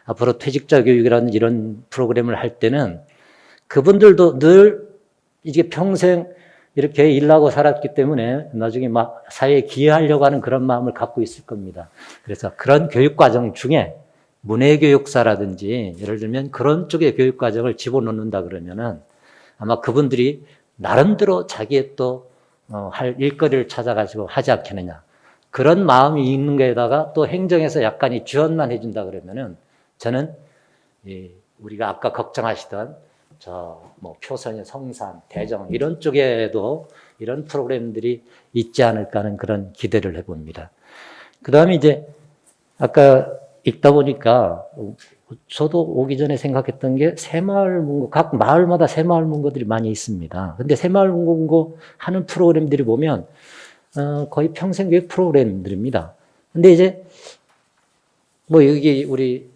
앞으로 퇴직자 교육이라는 이런 프로그램을 할 때는 그분들도 늘 이게 평생 이렇게 일하고 살았기 때문에 나중에 막 사회에 기여하려고 하는 그런 마음을 갖고 있을 겁니다. 그래서 그런 교육 과정 중에 문해교육사라든지 예를 들면 그런 쪽의 교육 과정을 집어넣는다 그러면은 아마 그분들이 나름대로 자기의 또 할 일거리를 찾아가지고 하지 않겠느냐. 그런 마음이 있는 거에다가 또 행정에서 약간의 지원만 해준다 그러면은 저는 우리가 아까 걱정하시던 뭐 표선의 성산, 대정 이런 쪽에도 이런 프로그램들이 있지 않을까 하는 그런 기대를 해봅니다. 그 다음에 이제 아까 읽다 보니까 저도 오기 전에 생각했던 게 새마을 문고, 각 마을마다 새마을 문고들이 많이 있습니다. 근데 새마을 문고 하는 프로그램들이 보면 거의 평생교육 프로그램들입니다. 근데 이제 뭐 여기 우리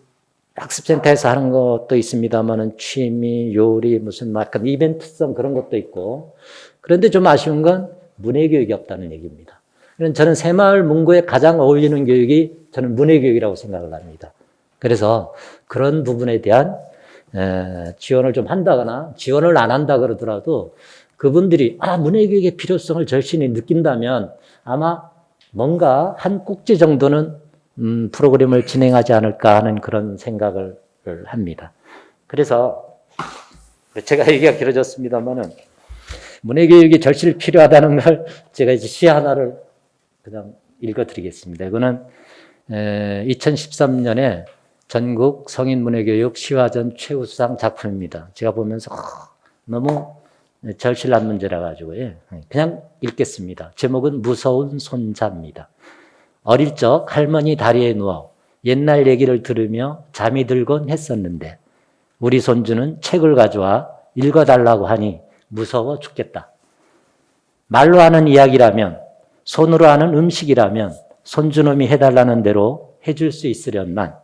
학습센터에서 하는 것도 있습니다만은 취미, 요리, 무슨 약간 이벤트성 그런 것도 있고 그런데 좀 아쉬운 건 문해교육이 없다는 얘기입니다. 저는 새마을 문고에 가장 어울리는 교육이 저는 문해교육이라고 생각을 합니다. 그래서 그런 부분에 대한 지원을 좀 한다거나 지원을 안 한다 그러더라도 그분들이 문해교육의 필요성을 절실히 느낀다면 아마 뭔가 한 꼭지 정도는 프로그램을 진행하지 않을까 하는 그런 생각을 합니다. 그래서 제가 얘기가 길어졌습니다만은 문해교육이 절실히 필요하다는 걸 제가 이제 시 하나를 그냥 읽어드리겠습니다. 이거는 2013년에 전국 성인문해교육 시화전 최우수상 작품입니다. 제가 보면서 너무 절실한 문제라 가지고 그냥 읽겠습니다. 제목은 무서운 손자입니다. 어릴 적 할머니 다리에 누워 옛날 얘기를 들으며 잠이 들곤 했었는데 우리 손주는 책을 가져와 읽어달라고 하니 무서워 죽겠다. 말로 하는 이야기라면 손으로 하는 음식이라면 손주놈이 해달라는 대로 해줄 수 있으련만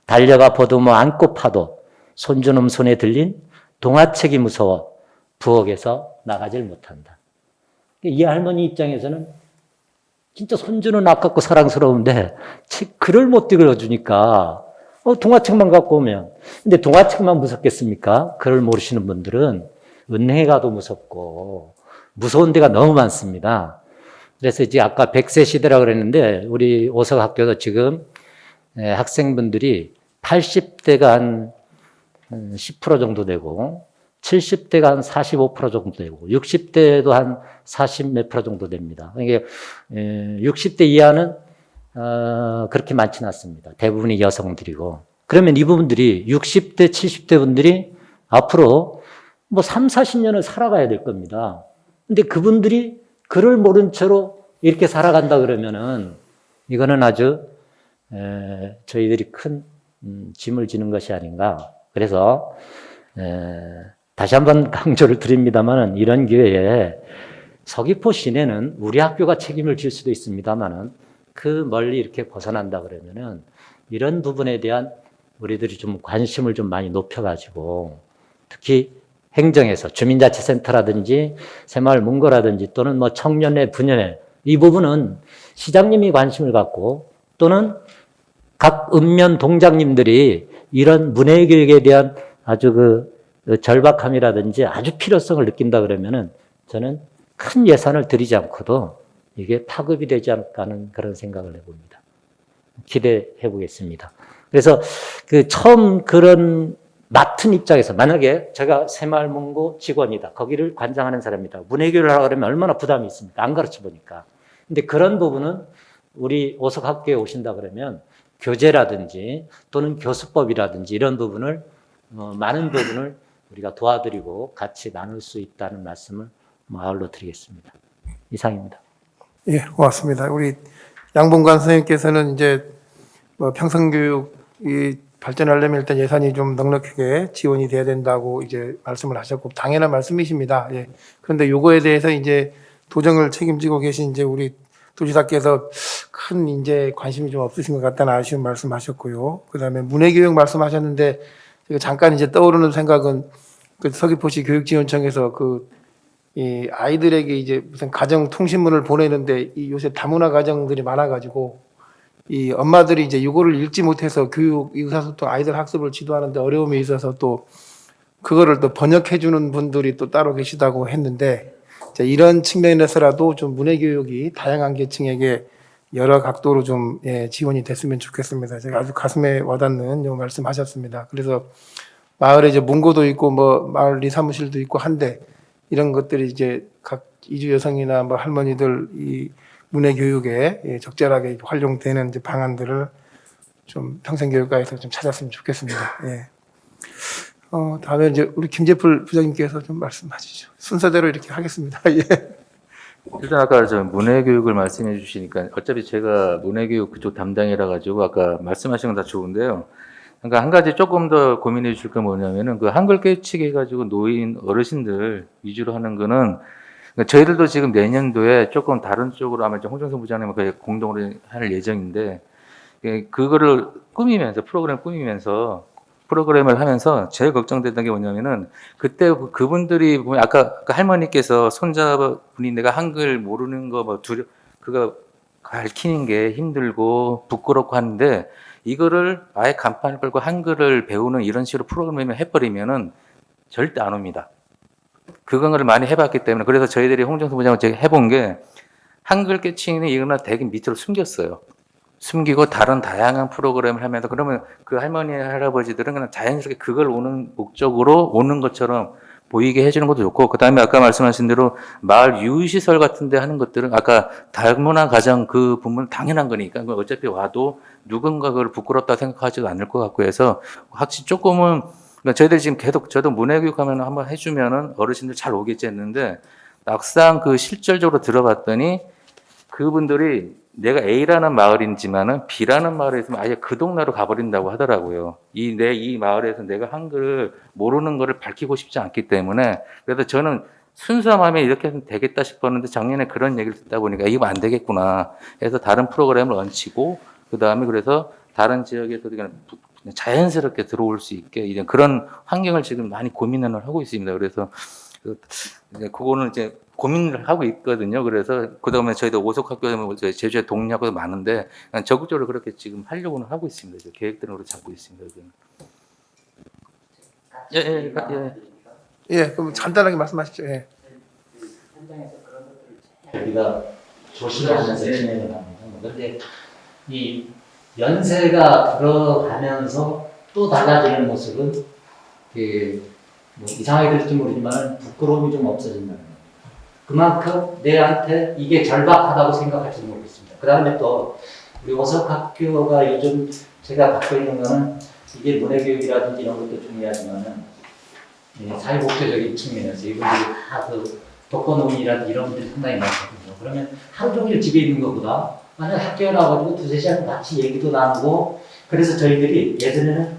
달려가 보듬어 안고 파도 손주놈 손에 들린 동화책이 무서워 부엌에서 나가질 못한다. 이 할머니 입장에서는 진짜 손주는 아깝고 사랑스러운데 글을 못 읽어주니까 동화책만 갖고 오면 근데 동화책만 무섭겠습니까? 글을 모르시는 분들은 은행에 도 무섭고 무서운 데가 너무 많습니다. 그래서 이제 아까 100세 시대라고 그랬는데 우리 오석학교도 지금 학생분들이 80대가 한 10% 정도 되고 70대가 한 45% 정도 되고 60대도 한 40 몇 프로 정도 됩니다. 이게 60대 이하는 그렇게 많지는 않습니다. 대부분이 여성들이고 그러면 이 부분들이 60대, 70대 분들이 앞으로 뭐 3, 40년을 살아가야 될 겁니다. 근데 그분들이 그를 모른 채로 이렇게 살아간다 그러면은 이거는 아주 저희들이 큰 짐을 지는 것이 아닌가. 그래서 다시 한번 강조를 드립니다만은 이런 기회에 서귀포 시내는 우리 학교가 책임을 질 수도 있습니다만은 그 멀리 이렇게 벗어난다 그러면은 이런 부분에 대한 우리들이 좀 관심을 좀 많이 높여가지고 특히 행정에서 주민자치센터라든지 새마을 문고라든지 또는 뭐 청년회, 분연회 이 부분은 시장님이 관심을 갖고 또는 각 읍면 동장님들이 이런 문해교육에 대한 아주 그 절박함이라든지 아주 필요성을 느낀다 그러면은 저는 큰 예산을 들이지 않고도 이게 파급이 되지 않을까 하는 그런 생각을 해봅니다. 기대해 보겠습니다. 그래서 그 처음 그런 맡은 입장에서 만약에 제가 새마을문고 직원이다. 거기를 관장하는 사람이다. 문해교육을 하려고 그러면 얼마나 부담이 있습니까? 안 가르쳐 보니까. 근데 그런 부분은 우리 오석학교에 오신다 그러면 교재라든지 또는 교수법이라든지 이런 부분을 많은 부분을 우리가 도와드리고 같이 나눌 수 있다는 말씀을 아울러 드리겠습니다. 이상입니다. 예, 고맙습니다. 우리 양봉관 선생님께서는 이제 뭐 평성교육이 발전하려면 일단 예산이 좀 넉넉하게 지원이 돼야 된다고 이제 말씀을 하셨고 당연한 말씀이십니다. 예. 그런데 요거에 대해서 이제 도정을 책임지고 계신 이제 우리 도지사께서 큰 이제 관심이 좀 없으신 것 같다는 아쉬운 말씀하셨고요. 그다음에 문해교육 말씀하셨는데 제가 잠깐 이제 떠오르는 생각은 그 서귀포시 교육지원청에서 이 아이들에게 이제 무슨 가정 통신문을 보내는데 이 요새 다문화 가정들이 많아가지고 이 엄마들이 이제 이거를 읽지 못해서 교육 의사소통 아이들 학습을 지도하는데 어려움이 있어서 또 그거를 또 번역해 주는 분들이 또 따로 계시다고 했는데 이런 측면에서라도 좀 문해교육이 다양한 계층에게 여러 각도로 좀 지원이 됐으면 좋겠습니다. 제가 아주 가슴에 와닿는 요 말씀하셨습니다. 그래서 마을에 이제 문고도 있고 뭐 마을 리사무실도 있고 한데 이런 것들이 이제 각 이주 여성이나 뭐 할머니들 이 문해교육에 적절하게 활용되는 이제 방안들을 좀 평생교육과에서 좀 찾았으면 좋겠습니다. 예. 다음에 이제 우리 김재풀 부장님께서 좀 말씀하시죠. 순서대로 이렇게 하겠습니다. 예. 일단 아까 저 문해교육을 말씀해 주시니까 어차피 제가 문해교육 그쪽 담당이라 가지고 아까 말씀하신 건 다 좋은데요. 그러니까 한 가지 조금 더 고민해 주실 건 뭐냐면은 그 한글 깨치기 해가지고 노인 어르신들 위주로 하는 거는 그러니까 저희들도 지금 내년도에 조금 다른 쪽으로 아마 홍정선 부장님과 거의 공동으로 할 예정인데 그거를 꾸미면서 프로그램을 하면서 제일 걱정됐던 게 뭐냐면은 그때 그분들이 보면 아까 그 할머니께서 손자분이 내가 한글 모르는 거 뭐 그거 가르치는 게 힘들고 부끄럽고 하는데 이거를 아예 간판을 걸고 한글을 배우는 이런 식으로 프로그램을 해버리면은 절대 안 옵니다. 그거를 많이 해봤기 때문에 그래서 저희들이 홍정수 부장을 제가 해본 게 한글 깨치는 이거나 되게 밑으로 숨겼어요. 숨기고 다른 다양한 프로그램을 하면서 그러면 그 할머니 할아버지들은 그냥 자연스럽게 그걸 오는 목적으로 오는 것처럼 보이게 해주는 것도 좋고 그 다음에 아까 말씀하신 대로 마을 유시설 같은 데 하는 것들은 아까 다문화 가정 그 부분은 당연한 거니까 어차피 와도 누군가 그걸 부끄럽다 생각하지도 않을 것 같고 해서 확실히 조금은 그러니까 저희들 지금 계속 저도 문해교육 하면 한번 해주면은 어르신들 잘 오겠지 했는데 막상 그 실질적으로 들어봤더니 그분들이 내가 A라는 마을이지만은 B라는 마을에 있으면 아예 그 동네로 가버린다고 하더라고요. 이 마을에서 내가 한글을 모르는 거를 밝히고 싶지 않기 때문에 그래서 저는 순수한 마음에 이렇게 하면 되겠다 싶었는데 작년에 그런 얘기를 듣다 보니까 이거 안 되겠구나 해서 다른 프로그램을 얹히고 그 다음에 그래서 다른 지역에서도 그냥 자연스럽게 들어올 수 있게 이런 그런 환경을 지금 많이 고민을 하고 있습니다. 그래서 그거는 이제 고민을 하고 있거든요. 그래서 그다음에 저희도 오석학교 제주에 동료학교도 많은데 적극적으로 그렇게 지금 하려고는 하고 있습니다. 계획들은 우리 잡고 있습니다. 예, 그럼 간단하게 말씀하시죠. 예. 현장에서 그런 것들을 우리가 조심하면서 진행을 합니다. 그런데 이 연세가 들어가면서 또 달라지는 모습은 뭐 이상하게 들을지 모르지만 부끄러움이 좀 없어진다는 거예요. 그만큼 내한테 이게 절박하다고 생각할지 모르겠습니다. 그 다음에 또 우리 오석학교가 요즘 제가 갖고 있는 거는 이게 문해교육이라든지 이런 것도 중요하지만은 사회복지적인 측면에서 이분들이 다그 독거노인이라든지 이런 분들이 상당히 많거든요. 그러면 하루 종일 집에 있는 것보다 만약 학교에 나와가지고 두세 시간 같이 얘기도 나누고 그래서 저희들이 예전에는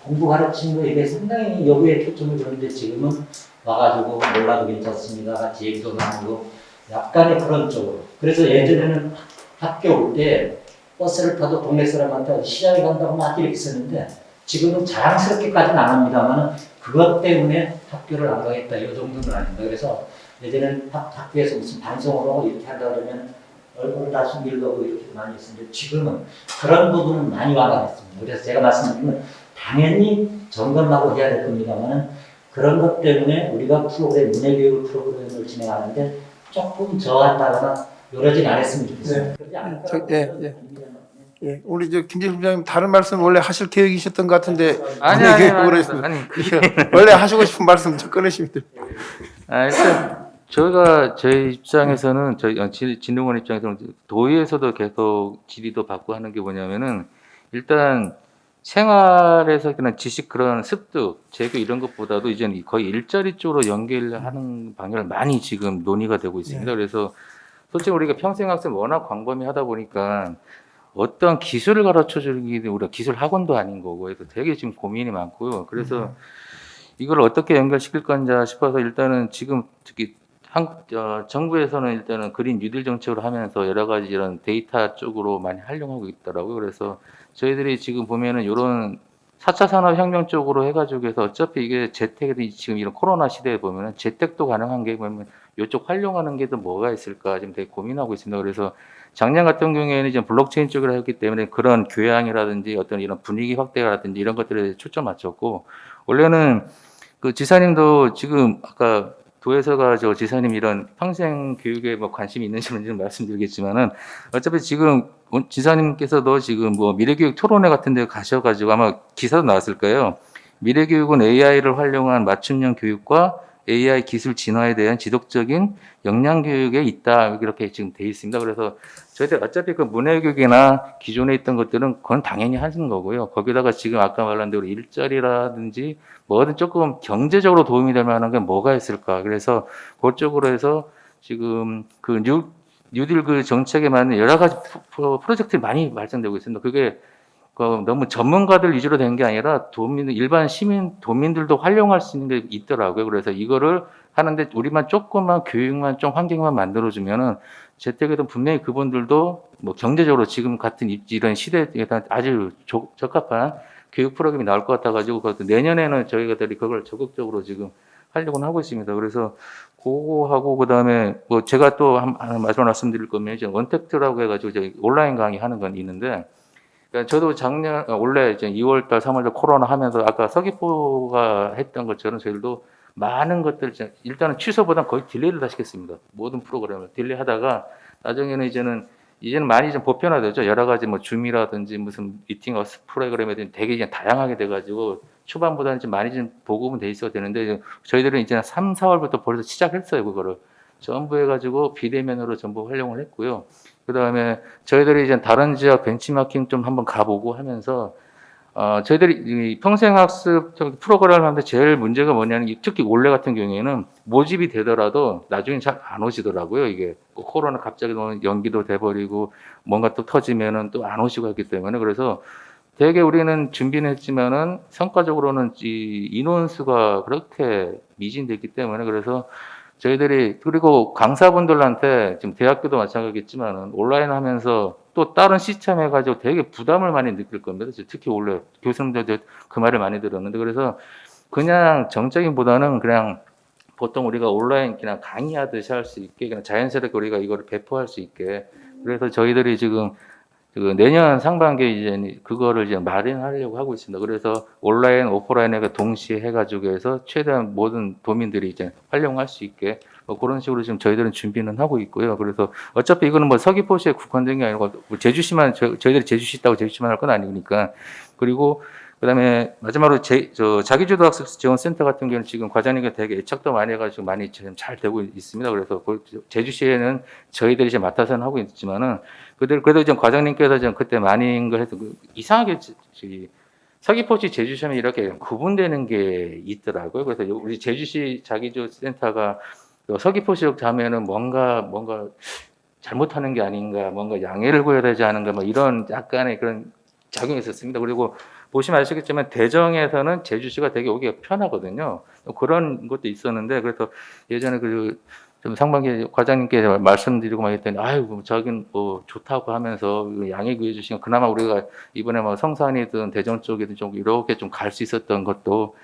공부 가르치는 거에 대해 상당히 여부에 초점을 두는데 지금은 와가지고 몰라도 괜찮습니다. 같이 얘기도 나누고 약간의 그런 쪽으로. 그래서 예전에는 학교 올 때 버스를 타도 동네 사람한테 시장에 간다고 막 이렇게 썼는데 지금은 자랑스럽게까지는 안 합니다만 그것 때문에 학교를 안 가겠다 이 정도는 아닙니다. 그래서 예전에는 학교에서 무슨 방송으로 이렇게 하다 그러면 얼굴을 다 숨기려고 이렇게 많이 했었는데 지금은 그런 부분은 많이 완화됐습니다. 그래서 제가 말씀드린 건 당연히 점검하고 해야 될 겁니다만 그런 것 때문에 우리가 문해교육 프로그램을 진행하는데 조금 저하다거나 요러진 않았으면 좋겠습니다. 네. 그러지 않을 거라고 예, 우리 김재일 부장님 다른 말씀 원래 하실 계획이셨던 것 같은데 아니, 모르겠습니다. 아니, 원래 하시고 싶은 말씀 좀 꺼내시면 됩니다. 일단 저희가 제 입장에서는 저희 진흥원 입장에서는 도의에서도 계속 질의도 받고 하는 게 뭐냐면은 일단 생활에서 그냥 지식 그런 습득, 재교 이런 것보다도 이제는 거의 일자리 쪽으로 연결하는 방향을 많이 지금 논의가 되고 있습니다. 그래서 솔직히 우리가 평생학습 워낙 광범위하다 보니까 어떤 기술을 가르쳐 주기 우리가 기술 학원도 아닌 거고 그래서 되게 지금 고민이 많고요. 그래서 이걸 어떻게 연결시킬 건지 싶어서 일단은 지금 특히 정부에서는 일단은 그린 뉴딜 정책으로 하면서 여러 가지 이런 데이터 쪽으로 많이 활용하고 있더라고요. 그래서 저희들이 지금 보면은 이런 4차 산업혁명 쪽으로 해가지고 해서 어차피 이게 재택이 지금 이런 코로나 시대에 보면은 재택도 가능한 게 보면 이쪽 활용하는 게 또 뭐가 있을까 지금 되게 고민하고 있습니다. 그래서 작년 같은 경우에는 이제 블록체인 쪽으로 했기 때문에 그런 교양이라든지 어떤 이런 분위기 확대라든지 이런 것들에 초점 맞췄고 원래는 그 지사님도 지금 아까 도에서가 저 지사님 이런 평생 교육에 뭐 관심이 있는지 없는지는 말씀드리겠지만은 어차피 지금 지사님께서도 지금 뭐 미래교육 토론회 같은 데 가셔가지고 아마 기사도 나왔을 거예요. 미래교육은 AI를 활용한 맞춤형 교육과 AI 기술 진화에 대한 지속적인 역량 교육에 있다 이렇게 지금 돼 있습니다. 그래서 저희들 어차피 그 문해교육이나 기존에 있던 것들은 그건 당연히 하는 거고요. 거기다가 지금 아까 말한 대로 일자리라든지 뭐든 조금 경제적으로 도움이 될 만한 게 뭐가 있을까. 그래서 그쪽으로 해서 지금 그 뉴딜 그 정책에 맞는 여러 가지 프로젝트들이 많이 발전되고 있습니다. 그게 너무 전문가들 위주로 된 게 아니라 일반 시민, 도민들도 활용할 수 있는 게 있더라고요. 그래서 이거를 하는데 우리만 조금만 교육만 좀 환경만 만들어주면은 재택에도 분명히 그분들도 뭐 경제적으로 지금 같은 이런 시대에 아주 적합한 교육 프로그램이 나올 것 같아가지고 내년에는 저희가들이 그걸 적극적으로 지금 하려고 하고 있습니다. 그래서 그거 하고 그다음에 뭐 제가 또 하나 말씀드릴 거면 이제 원택트라고 해가지고 저희 온라인 강의 하는 건 있는데. 그러니까 저도 원래 이제 2월달, 3월달 코로나 하면서 아까 서귀포가 했던 것처럼 저희들도 많은 것들 일단은 취소보다 거의 딜레이를 다 시켰습니다. 모든 프로그램을 딜레이하다가 나중에는 이제는 많이 좀 보편화되죠. 여러 가지 뭐 줌이라든지 무슨 미팅 프로그램이든 되게 이제 다양하게 돼가지고 초반보다는 좀 많이 좀 보급은 돼 있어야 되는데 저희들은 이제 3, 4월부터 벌써 시작했어요. 그거를 전부 해가지고 비대면으로 전부 활용을 했고요. 그 다음에 저희들이 이제 다른 지역 벤치마킹 좀 한번 가보고 하면서 저희들이 이 평생학습 프로그램을 하는데 제일 문제가 뭐냐면 특히 올해 같은 경우에는 모집이 되더라도 나중에 잘 안 오시더라고요. 이게 코로나 갑자기 연기도 돼버리고 뭔가 또 터지면은 또 안 오시고 했기 때문에 그래서 되게 우리는 준비는 했지만은 성과적으로는 이 인원수가 그렇게 미진됐기 때문에 그래서 저희들이 그리고 강사분들한테 지금 대학교도 마찬가지겠지만 온라인 하면서 또 다른 시스템 해가지고 되게 부담을 많이 느낄 겁니다. 특히 원래 교수님들 그 말을 많이 들었는데 그래서 그냥 정적인보다는 그냥 보통 우리가 온라인 그냥 강의하듯이 할 수 있게 그냥 자연스럽게 우리가 이거를 배포할 수 있게 그래서 저희들이 지금 그 내년 상반기에 이제 그거를 이제 마련하려고 하고 있습니다. 그래서 온라인, 오프라인에 동시에 해가지고 해서 최대한 모든 도민들이 이제 활용할 수 있게 뭐 그런 식으로 지금 저희들은 준비는 하고 있고요. 그래서 어차피 이거는 뭐 서귀포시에 국한된 게 아니고 제주시만 저희들이 제주시 있다고 제주시만 할 건 아니니까 그리고 그다음에 마지막으로 자기주도 학습 지원 센터 같은 경우는 지금 과장님과 되게 애착도 많이 해가지고 많이 지금 잘 되고 있습니다. 그래서 제주시에는 저희들이 이제 맡아서는 하고 있지만은 그래도 이제 과장님께서 좀 그때 많이 걸 해서 이상하게 서귀포시 제주시험이 이렇게 구분되는 게 있더라고요. 그래서 우리 제주시 자기조사센터가 서귀포시역 자면은 뭔가 잘못하는 게 아닌가, 뭔가 양해를 구해야 되지 않은가, 뭐 이런 약간의 그런 작용이 있었습니다. 그리고 보시면 아시겠지만 대정에서는 제주시가 되게 오기가 편하거든요. 그런 것도 있었는데, 그래서 예전에 좀 상반기 과장님께 말씀드리고 막 했더니, 아유, 저긴 뭐 좋다고 하면서 양해 구해 주시면 그나마 우리가 이번에 뭐 성산이든 대전 쪽이든 좀 이렇게 좀 갈 수 있었던 것도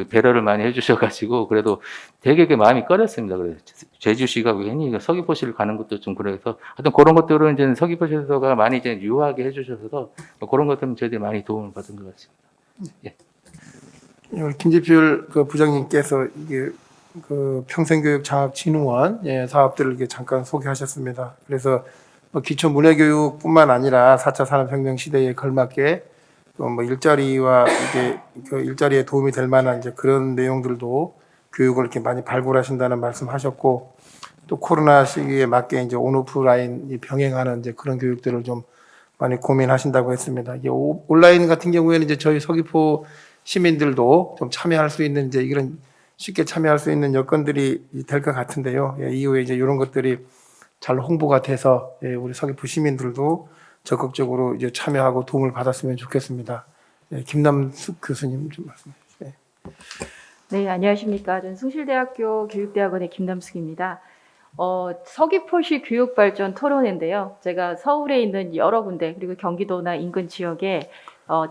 배려를 많이 해주셔가지고 그래도 되게 그 마음이 꺼렸습니다. 그래서 제주시가 괜히 서귀포시를 가는 것도 좀 그래서 하여튼 그런 것들은 이제 서귀포시가 많이 이제 유하게 해주셔서 그런 것들은 저희들이 많이 도움을 받은 것 같습니다. 예. 우리 김재필 그 부장님께서 이게 그 평생교육 장학진흥원 사업들을 이렇게 잠깐 소개하셨습니다. 그래서 뭐 기초 문해교육뿐만 아니라 4차 산업혁명 시대에 걸맞게 뭐 일자리와 이게 그 일자리에 도움이 될 만한 이제 그런 내용들도 교육을 이렇게 많이 발굴하신다는 말씀하셨고, 또 코로나 시기에 맞게 이제 온오프라인 병행하는 이제 그런 교육들을 좀 많이 고민하신다고 했습니다. 이게 온라인 같은 경우에는 이제 저희 서귀포 시민들도 좀 참여할 수 있는 이제 이런 쉽게 참여할 수 있는 여건들이 될 것 같은데요. 이후에 이제 이런 것들이 잘 홍보가 돼서 우리 서귀포 시민들도 적극적으로 이제 참여하고 도움을 받았으면 좋겠습니다. 김남숙 교수님 좀 말씀해 주세요. 네, 안녕하십니까. 저는 숭실대학교 교육대학원의 김남숙입니다. 서귀포시 교육발전 토론회인데요. 제가 서울에 있는 여러 군데 그리고 경기도나 인근 지역에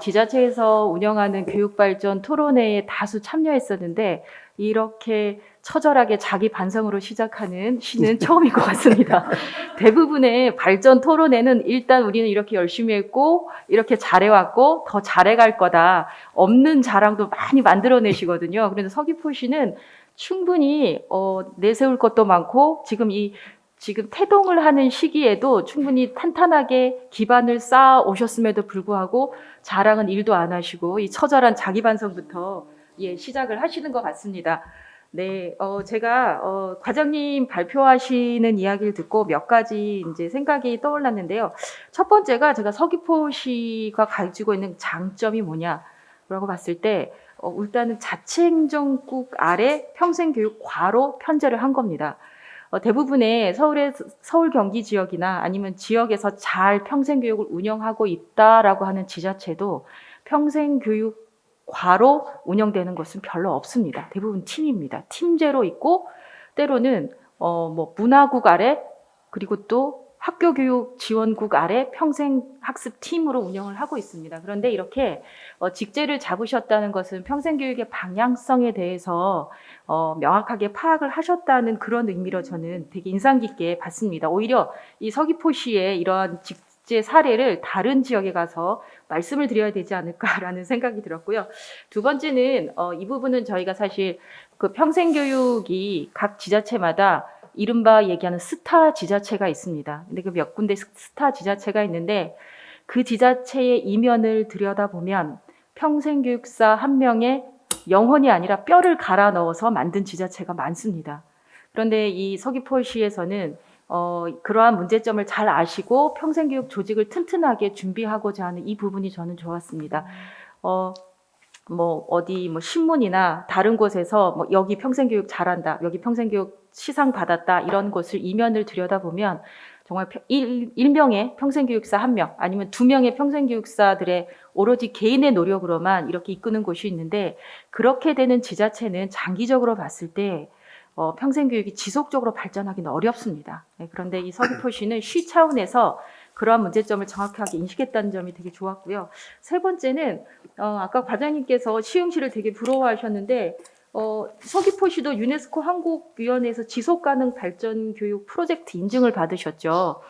지자체에서 운영하는 교육발전 토론회에 다수 참여했었는데 이렇게 처절하게 자기 반성으로 시작하는 시는 처음인 것 같습니다. 대부분의 발전 토론회는 일단 우리는 이렇게 열심히 했고 이렇게 잘해왔고 더 잘해갈 거다. 없는 자랑도 많이 만들어내시거든요. 그래서 서귀포시는 충분히 내세울 것도 많고 지금 태동을 하는 시기에도 충분히 탄탄하게 기반을 쌓아 오셨음에도 불구하고 자랑은 일도 안 하시고 이 처절한 자기 반성부터 시작을 하시는 것 같습니다. 네, 제가 과장님 발표하시는 이야기를 듣고 몇 가지 이제 생각이 떠올랐는데요. 첫 번째가 제가 서귀포시가 가지고 있는 장점이 뭐냐라고 봤을 때 일단은 자치행정국 아래 평생교육과로 편제를 한 겁니다. 대부분의 서울 경기 지역이나 아니면 지역에서 잘 평생교육을 운영하고 있다라고 하는 지자체도 평생교육과로 운영되는 것은 별로 없습니다. 대부분 팀입니다. 팀제로 있고 때로는 뭐 문화국 아래 그리고 또 학교교육지원국 아래 평생학습팀으로 운영을 하고 있습니다. 그런데 이렇게 직제를 잡으셨다는 것은 평생교육의 방향성에 대해서 명확하게 파악을 하셨다는 그런 의미로 저는 되게 인상 깊게 봤습니다. 오히려 이 서귀포시의 이러한 직제 사례를 다른 지역에 가서 말씀을 드려야 되지 않을까라는 생각이 들었고요. 두 번째는 이 부분은 저희가 사실 그 평생교육이 각 지자체마다 이른바 얘기하는 스타 지자체가 있습니다. 근데 그 몇 군데 스타 지자체가 있는데 그 지자체의 이면을 들여다보면 평생교육사 한 명의 영혼이 아니라 뼈를 갈아 넣어서 만든 지자체가 많습니다. 그런데 이 서귀포시에서는 그러한 문제점을 잘 아시고 평생교육 조직을 튼튼하게 준비하고자 하는 이 부분이 저는 좋았습니다. 어디 신문이나 다른 곳에서 여기 평생교육 잘한다, 여기 평생교육 시상 받았다 이런 것을 이면을 들여다보면 정말 일명의 평생교육사 한 명 아니면 두 명의 평생교육사들의 오로지 개인의 노력으로만 이렇게 이끄는 곳이 있는데 그렇게 되는 지자체는 장기적으로 봤을 때 평생교육이 지속적으로 발전하기는 어렵습니다. 그런데 이 서귀포시는 시 차원에서 그러한 문제점을 정확하게 인식했다는 점이 되게 좋았고요. 세 번째는 아까 과장님께서 시흥시를 되게 부러워하셨는데 서귀포시도 유네스코 한국위원회에서 지속가능 발전 교육 프로젝트 인증을 받으셨죠.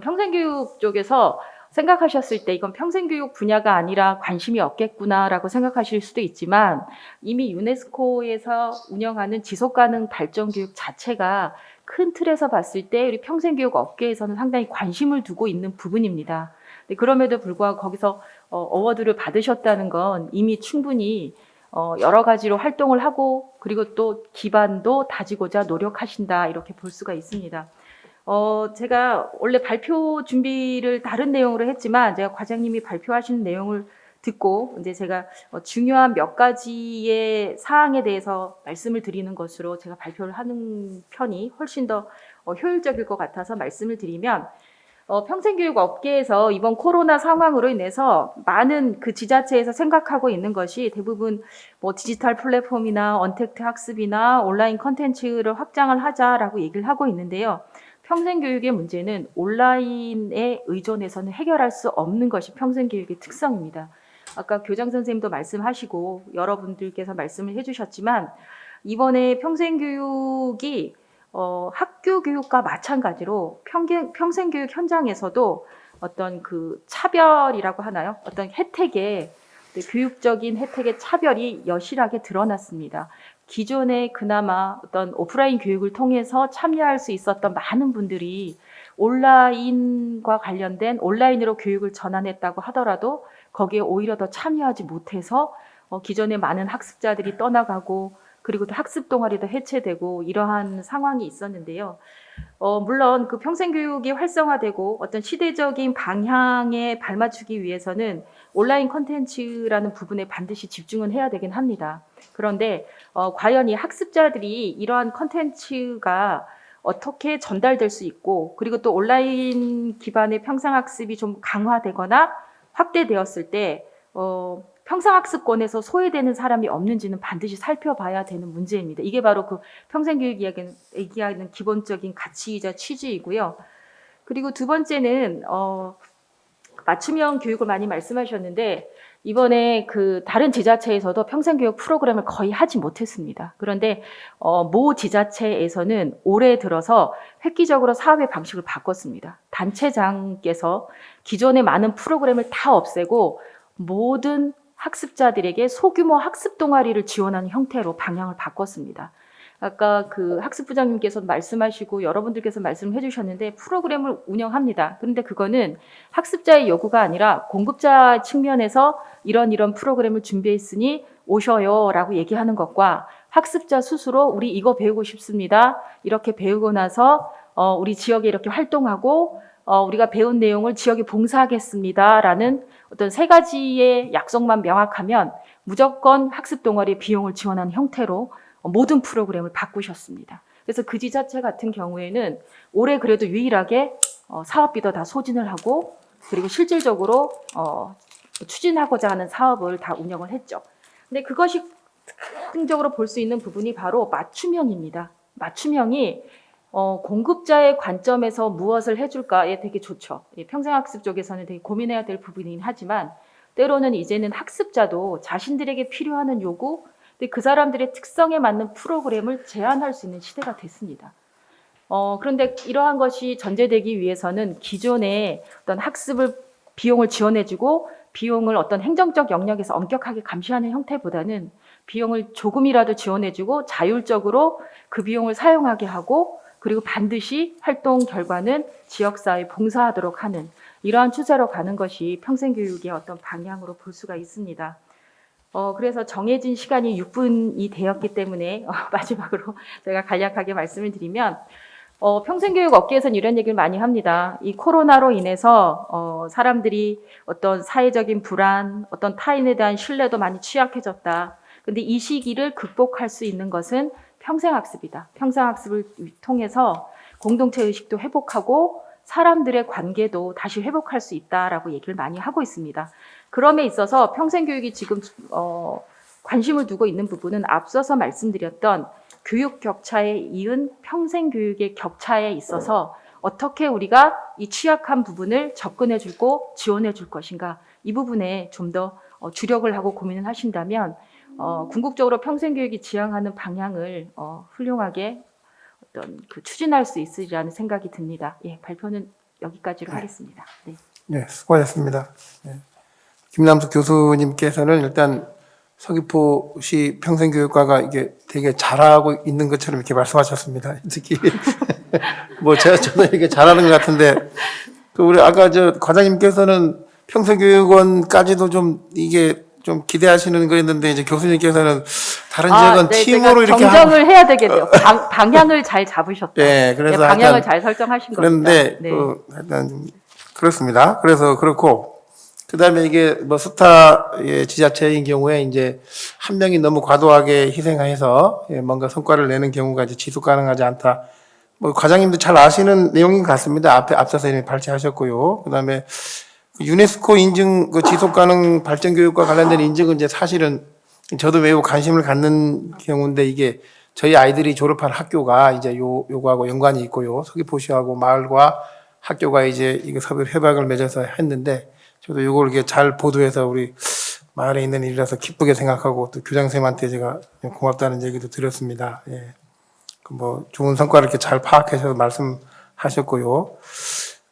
평생교육 쪽에서 생각하셨을 때 이건 평생교육 분야가 아니라 관심이 없겠구나라고 생각하실 수도 있지만 이미 유네스코에서 운영하는 지속가능 발전 교육 자체가 큰 틀에서 봤을 때 우리 평생교육 업계에서는 상당히 관심을 두고 있는 부분입니다. 그럼에도 불구하고 거기서 어워드를 받으셨다는 건 이미 충분히 여러 가지로 활동을 하고 그리고 또 기반도 다지고자 노력하신다 이렇게 볼 수가 있습니다. 제가 원래 발표 준비를 다른 내용으로 했지만 제가 과장님이 발표하시는 내용을 듣고 이제 제가 중요한 몇 가지의 사항에 대해서 말씀을 드리는 것으로 제가 발표를 하는 편이 훨씬 더 효율적일 것 같아서 말씀을 드리면 평생교육 업계에서 이번 코로나 상황으로 인해서 많은 그 지자체에서 생각하고 있는 것이 대부분 뭐 디지털 플랫폼이나 언택트 학습이나 온라인 컨텐츠를 확장을 하자라고 얘기를 하고 있는데요. 평생교육의 문제는 온라인에 의존해서는 해결할 수 없는 것이 평생교육의 특성입니다. 아까 교장 선생님도 말씀하시고 여러분들께서 말씀을 해주셨지만 이번에 평생교육이 학교 교육과 마찬가지로 평생교육 현장에서도 어떤 그 차별이라고 하나요? 어떤 혜택의 교육적인 혜택의 차별이 여실하게 드러났습니다. 기존에 그나마 어떤 오프라인 교육을 통해서 참여할 수 있었던 많은 분들이 온라인과 관련된 온라인으로 교육을 전환했다고 하더라도 거기에 오히려 더 참여하지 못해서 기존에 많은 학습자들이 떠나가고 그리고 또 학습 동아리도 해체되고 이러한 상황이 있었는데요. 물론 그 평생교육이 활성화되고 어떤 시대적인 방향에 발맞추기 위해서는 온라인 콘텐츠라는 부분에 반드시 집중은 해야 되긴 합니다. 그런데 과연 이 학습자들이 이러한 콘텐츠가 어떻게 전달될 수 있고 그리고 또 온라인 기반의 평생학습이 좀 강화되거나 확대되었을 때 평생학습권에서 소외되는 사람이 없는지는 반드시 살펴봐야 되는 문제입니다. 이게 바로 그 평생교육 얘기하는 기본적인 가치이자 취지이고요. 그리고 두 번째는 맞춤형 교육을 많이 말씀하셨는데 이번에 그 다른 지자체에서도 평생교육 프로그램을 거의 하지 못했습니다. 그런데 모 지자체에서는 올해 들어서 획기적으로 사업의 방식을 바꿨습니다. 단체장께서 기존의 많은 프로그램을 다 없애고 모든 학습자들에게 소규모 학습 동아리를 지원하는 형태로 방향을 바꿨습니다. 아까 그 학습부장님께서 말씀하시고 여러분들께서 말씀해 주셨는데 프로그램을 운영합니다. 그런데 그거는 학습자의 요구가 아니라 공급자 측면에서 이런 프로그램을 준비했으니 오셔요 라고 얘기하는 것과 학습자 스스로 우리 이거 배우고 싶습니다. 이렇게 배우고 나서 우리 지역에 이렇게 활동하고 우리가 배운 내용을 지역에 봉사하겠습니다 라는 어떤 세 가지의 약속만 명확하면 무조건 학습 동아리 비용을 지원하는 형태로 모든 프로그램을 바꾸셨습니다. 그래서 그 지자체 같은 경우에는 올해 그래도 유일하게 사업비도 다 소진을 하고 그리고 실질적으로 추진하고자 하는 사업을 다 운영을 했죠. 근데 그것이 특징적으로 볼 수 있는 부분이 바로 맞춤형입니다. 맞춤형이 공급자의 관점에서 무엇을 해줄까에 되게 좋죠. 평생학습 쪽에서는 되게 고민해야 될 부분이긴 하지만 때로는 이제는 학습자도 자신들에게 필요한 요구, 근데 그 사람들의 특성에 맞는 프로그램을 제안할 수 있는 시대가 됐습니다. 그런데 이러한 것이 전제되기 위해서는 기존의 어떤 학습을 비용을 지원해주고 비용을 어떤 행정적 영역에서 엄격하게 감시하는 형태보다는 비용을 조금이라도 지원해주고 자율적으로 그 비용을 사용하게 하고 그리고 반드시 활동 결과는 지역사회에 봉사하도록 하는 이러한 추세로 가는 것이 평생교육의 어떤 방향으로 볼 수가 있습니다. 그래서 정해진 시간이 6분이 되었기 때문에 마지막으로 제가 간략하게 말씀을 드리면 평생교육 업계에서는 이런 얘기를 많이 합니다. 이 코로나로 인해서 사람들이 어떤 사회적인 불안, 어떤 타인에 대한 신뢰도 많이 취약해졌다. 근데 이 시기를 극복할 수 있는 것은 평생학습이다. 평생학습을 통해서 공동체 의식도 회복하고 사람들의 관계도 다시 회복할 수 있다라고 얘기를 많이 하고 있습니다. 그럼에 있어서 평생교육이 지금 관심을 두고 있는 부분은 앞서서 말씀드렸던 교육 격차에 이은 평생교육의 격차에 있어서 어떻게 우리가 이 취약한 부분을 접근해 주고 지원해 줄 것인가 이 부분에 좀 더 주력을 하고 고민을 하신다면 궁극적으로 평생교육이 지향하는 방향을 훌륭하게 어떤 추진할 수 있으리라는 생각이 듭니다. 예, 발표는 여기까지로 하겠습니다. 네. 네, 수고하셨습니다. 네. 김남숙 교수님께서는 일단 서귀포시 평생교육과가 이게 되게 잘하고 있는 것처럼 이렇게 말씀하셨습니다. 특히 뭐 저도 이렇게 잘하는 것 같은데 우리 아까 과장님께서는 평생교육원까지도 좀 이게 좀 기대하시는 거였는데 이제 교수님께서는 다른 지역은 네, 팀으로 이렇게 경정을 해야 되겠네요. 방향을 잘 잡으셨다. 네, 그래서 네, 방향을 잘 설정하신 겁니다. 그런데 네. 하여튼 그렇습니다. 그래서 그렇고 그다음에 이게 뭐 스타 지자체인 경우에 이제 한 명이 너무 과도하게 희생해서 뭔가 성과를 내는 경우가 이제 지속 가능하지 않다. 뭐 과장님도 잘 아시는 내용인 것 같습니다. 앞서서 이미 발췌하셨고요. 그다음에 유네스코 인증 그 지속 가능 발전 교육과 관련된 인증은 이제 사실은 저도 매우 관심을 갖는 경우인데 이게 저희 아이들이 졸업한 학교가 이제 요거하고 연관이 있고요. 서귀포시하고 마을과 학교가 이제 이거 협약을 맺어서 했는데 저도 요걸 이렇게 잘 보도해서 우리 마을에 있는 일이라서 기쁘게 생각하고 또 교장선생님한테 제가 고맙다는 얘기도 드렸습니다. 예. 뭐 좋은 성과를 이렇게 잘 파악하셔서 말씀하셨고요.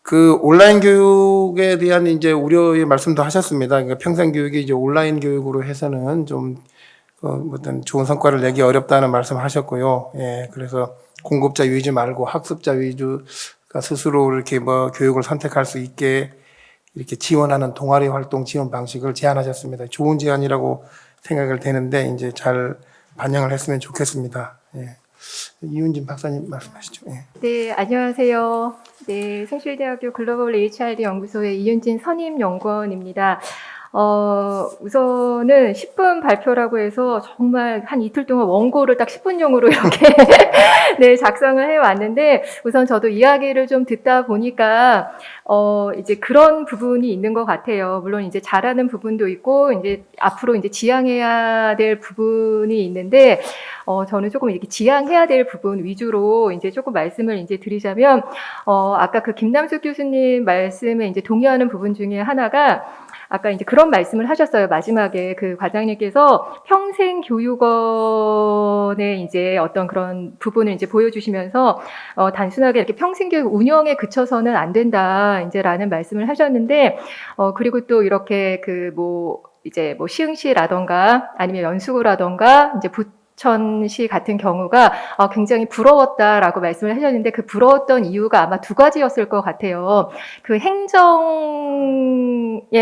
그 온라인 교육에 대한 이제 우려의 말씀도 하셨습니다. 그러니까 평생 교육이 이제 온라인 교육으로 해서는 좀 어떤 좋은 성과를 내기 어렵다는 말씀하셨고요. 예, 그래서 공급자 위주 말고 학습자 위주가 스스로 이렇게 뭐 교육을 선택할 수 있게 이렇게 지원하는 동아리 활동 지원 방식을 제안하셨습니다. 좋은 제안이라고 생각을 되는데 이제 잘 반영을 했으면 좋겠습니다. 예. 이윤진 박사님 말씀하시죠. 예. 네, 안녕하세요. 네, 성실대학교 글로벌 HRD 연구소의 이윤진 선임연구원입니다. 우선은 10분 발표라고 해서 정말 한 이틀 동안 원고를 딱 10분용으로 이렇게 네, 작성을 해왔는데 우선 저도 이야기를 좀 듣다 보니까 이제 그런 부분이 있는 것 같아요. 물론 이제 잘하는 부분도 있고 이제 앞으로 이제 지향해야 될 부분이 있는데 저는 조금 이렇게 지향해야 될 부분 위주로 이제 조금 말씀을 이제 드리자면 아까 그 김남숙 교수님 말씀에 이제 동의하는 부분 중에 하나가 아까 이제 그런 말씀을 하셨어요. 마지막에 그 과장님께서 평생교육원의 이제 어떤 그런 부분을 이제 보여주시면서 단순하게 이렇게 평생교육 운영에 그쳐서는 안 된다 이제라는 말씀을 하셨는데 그리고 또 이렇게 그 뭐 이제 뭐 시흥시라던가 아니면 연수구라던가 이제 부천시 같은 경우가 굉장히 부러웠다라고 말씀을 하셨는데 그 부러웠던 이유가 아마 두 가지였을 것 같아요. 그 행정에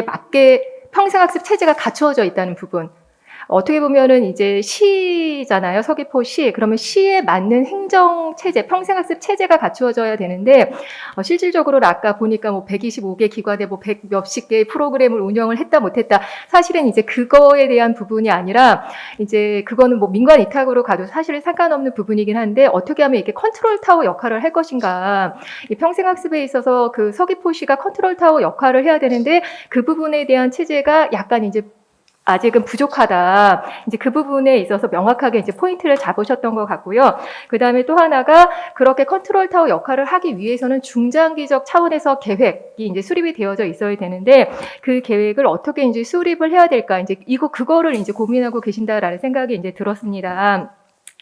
맞게 평생학습 체제가 갖추어져 있다는 부분. 어떻게 보면은 이제 시잖아요. 서귀포시. 그러면 시에 맞는 행정 체제, 평생학습 체제가 갖추어져야 되는데 실질적으로는 아까 보니까 뭐 125개 기관에 뭐 100 몇십 개의 프로그램을 운영을 했다 못했다. 사실은 이제 그거에 대한 부분이 아니라 이제 그거는 뭐 민관 위탁으로 가도 사실은 상관없는 부분이긴 한데 어떻게 하면 이렇게 컨트롤 타워 역할을 할 것인가. 이 평생학습에 있어서 그 서귀포시가 컨트롤 타워 역할을 해야 되는데 그 부분에 대한 체제가 약간 이제 아직은 부족하다. 이제 그 부분에 있어서 명확하게 이제 포인트를 잡으셨던 것 같고요. 그 다음에 또 하나가 그렇게 컨트롤 타워 역할을 하기 위해서는 중장기적 차원에서 계획이 이제 수립이 되어져 있어야 되는데 그 계획을 어떻게 이제 수립을 해야 될까. 이제 그거를 이제 고민하고 계신다라는 생각이 이제 들었습니다.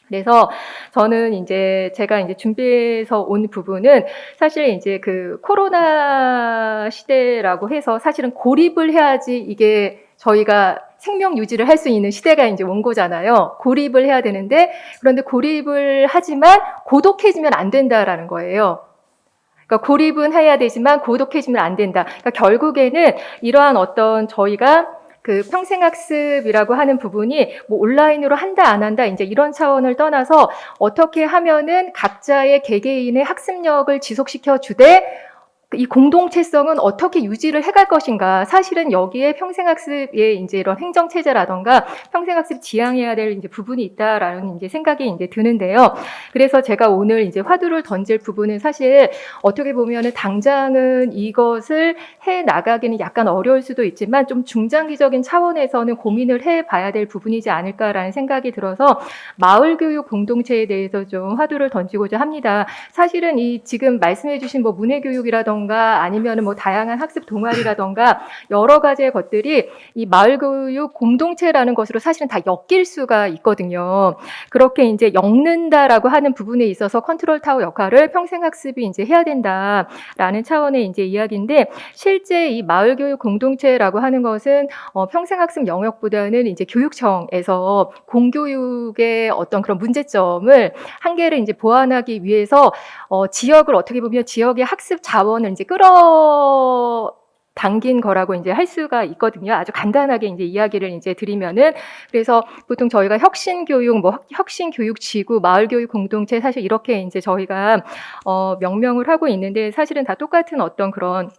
그래서 저는 이제 제가 이제 준비해서 온 부분은 사실 이제 그 코로나 시대라고 해서 사실은 고립을 해야지 이게 저희가 생명 유지를 할 수 있는 시대가 이제 온 거잖아요. 고립을 해야 되는데 그런데 고립을 하지만 고독해지면 안 된다라는 거예요. 그러니까 고립은 해야 되지만 고독해지면 안 된다. 그러니까 결국에는 이러한 어떤 저희가 그 평생학습이라고 하는 부분이 뭐 온라인으로 한다 안 한다 이제 이런 차원을 떠나서 어떻게 하면은 각자의 개개인의 학습력을 지속시켜 주되 이 공동체성은 어떻게 유지를 해갈 것인가. 사실은 여기에 평생학습의 이제 이런 행정체제라던가 평생학습 지향해야 될 이제 부분이 있다라는 이제 생각이 이제 드는데요. 그래서 제가 오늘 이제 화두를 던질 부분은 사실 어떻게 보면은 당장은 이것을 해 나가기는 약간 어려울 수도 있지만 좀 중장기적인 차원에서는 고민을 해 봐야 될 부분이지 않을까라는 생각이 들어서 마을교육 공동체에 대해서 좀 화두를 던지고자 합니다. 사실은 이 지금 말씀해 주신 뭐 문해교육이라던가 아니면은 뭐 다양한 학습 동아리라던가 여러 가지의 것들이 이 마을교육 공동체라는 것으로 사실은 다 엮일 수가 있거든요. 그렇게 이제 엮는다라고 하는 부분에 있어서 컨트롤 타워 역할을 평생학습이 이제 해야 된다라는 차원의 이제 이야기인데 실제 이 마을교육 공동체라고 하는 것은 평생학습 영역보다는 이제 교육청에서 공교육의 어떤 그런 문제점을 한계를 이제 보완하기 위해서 지역을 어떻게 보면 지역의 학습 자원을 이제 당긴 거라고 이제 할 수가 있거든요. 아주 간단하게 이제 이야기를 이제 드리면은 그래서 보통 저희가 혁신교육, 뭐 혁신교육지구, 마을교육 공동체 사실 이렇게 이제 저희가 명명을 하고 있는데 사실은 다 똑같은 어떤 그런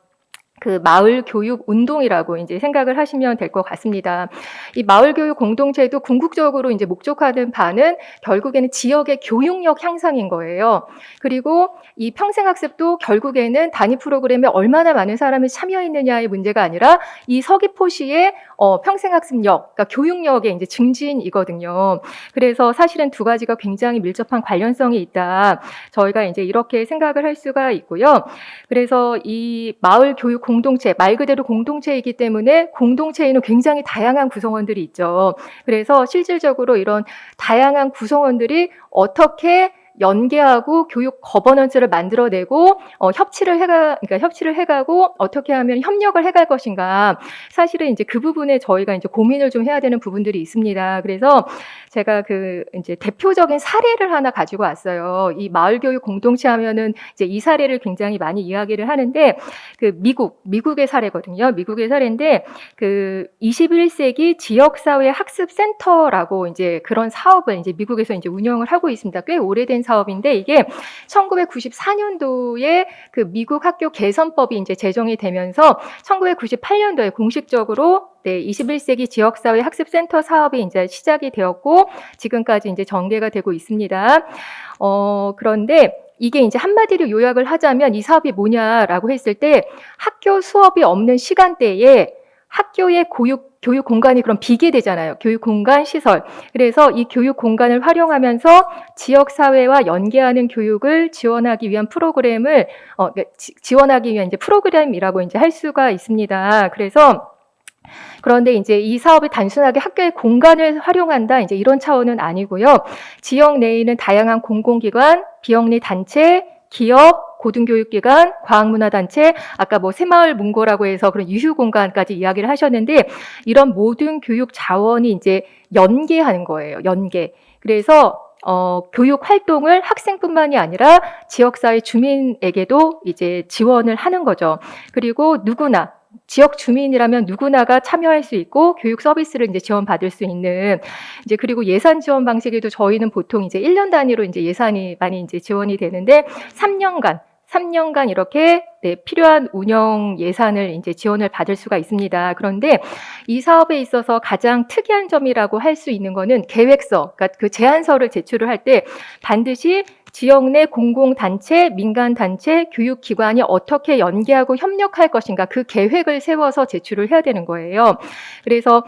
그 마을 교육 운동이라고 이제 생각을 하시면 될 것 같습니다. 이 마을 교육 공동체도 궁극적으로 이제 목적하는 바는 결국에는 지역의 교육력 향상인 거예요. 그리고 이 평생학습도 결국에는 단위 프로그램에 얼마나 많은 사람이 참여했느냐의 문제가 아니라 이 서귀포시의 평생학습력, 그러니까 교육력의 이제 증진이거든요. 그래서 사실은 두 가지가 굉장히 밀접한 관련성이 있다. 저희가 이제 이렇게 생각을 할 수가 있고요. 그래서 이 마을 교육 공동체, 말 그대로 공동체이기 때문에 공동체에는 굉장히 다양한 구성원들이 있죠. 그래서 실질적으로 이런 다양한 구성원들이 어떻게 연계하고 교육 거버넌스를 만들어내고 협치를 해가고 어떻게 하면 협력을 해갈 것인가. 사실은 이제 그 부분에 저희가 이제 고민을 좀 해야 되는 부분들이 있습니다. 그래서 제가 그 이제 대표적인 사례를 하나 가지고 왔어요. 이 마을 교육 공동체 하면은 이제 이 사례를 굉장히 많이 이야기를 하는데 그 미국의 사례거든요. 미국의 사례인데 그 21세기 지역사회 학습센터라고 이제 그런 사업을 이제 미국에서 이제 운영을 하고 있습니다. 꽤 오래된 사업인데 이게 1994년도에 그 미국 학교 개선법이 이제 제정이 되면서 1998년도에 공식적으로 21세기 지역사회 학습센터 사업이 이제 시작이 되었고 지금까지 이제 전개가 되고 있습니다. 그런데 이게 이제 한마디로 요약을 하자면 이 사업이 뭐냐라고 했을 때 학교 수업이 없는 시간대에 학교의 교육 공간이 그럼 비게 되잖아요. 교육 공간 시설. 그래서 이 교육 공간을 활용하면서 지역 사회와 연계하는 교육을 지원하기 위한 프로그램을 지원하기 위한 이제 프로그램이라고 이제 할 수가 있습니다. 그런데 이제 이 사업이 단순하게 학교의 공간을 활용한다 이제 이런 차원은 아니고요. 지역 내에 있는 다양한 공공기관, 비영리 단체, 기업, 고등교육기관, 과학문화단체, 아까 뭐 새마을 문고라고 해서 그런 유휴공간까지 이야기를 하셨는데 이런 모든 교육 자원이 이제 연계하는 거예요. 연계. 그래서 교육 활동을 학생뿐만이 아니라 지역사회 주민에게도 이제 지원을 하는 거죠. 그리고 누구나 지역 주민이라면 누구나가 참여할 수 있고 교육 서비스를 이제 지원받을 수 있는 이제 그리고 예산 지원 방식에도 저희는 보통 이제 1년 단위로 이제 예산이 많이 이제 지원이 되는데 3년간 이렇게 필요한 운영 예산을 이제 지원을 받을 수가 있습니다. 그런데 이 사업에 있어서 가장 특이한 점이라고 할 수 있는 거는 계획서, 그러니까 그 제안서를 제출을 할 때 반드시 지역 내 공공단체, 민간단체, 교육기관이 어떻게 연계하고 협력할 것인가 그 계획을 세워서 제출을 해야 되는 거예요. 그래서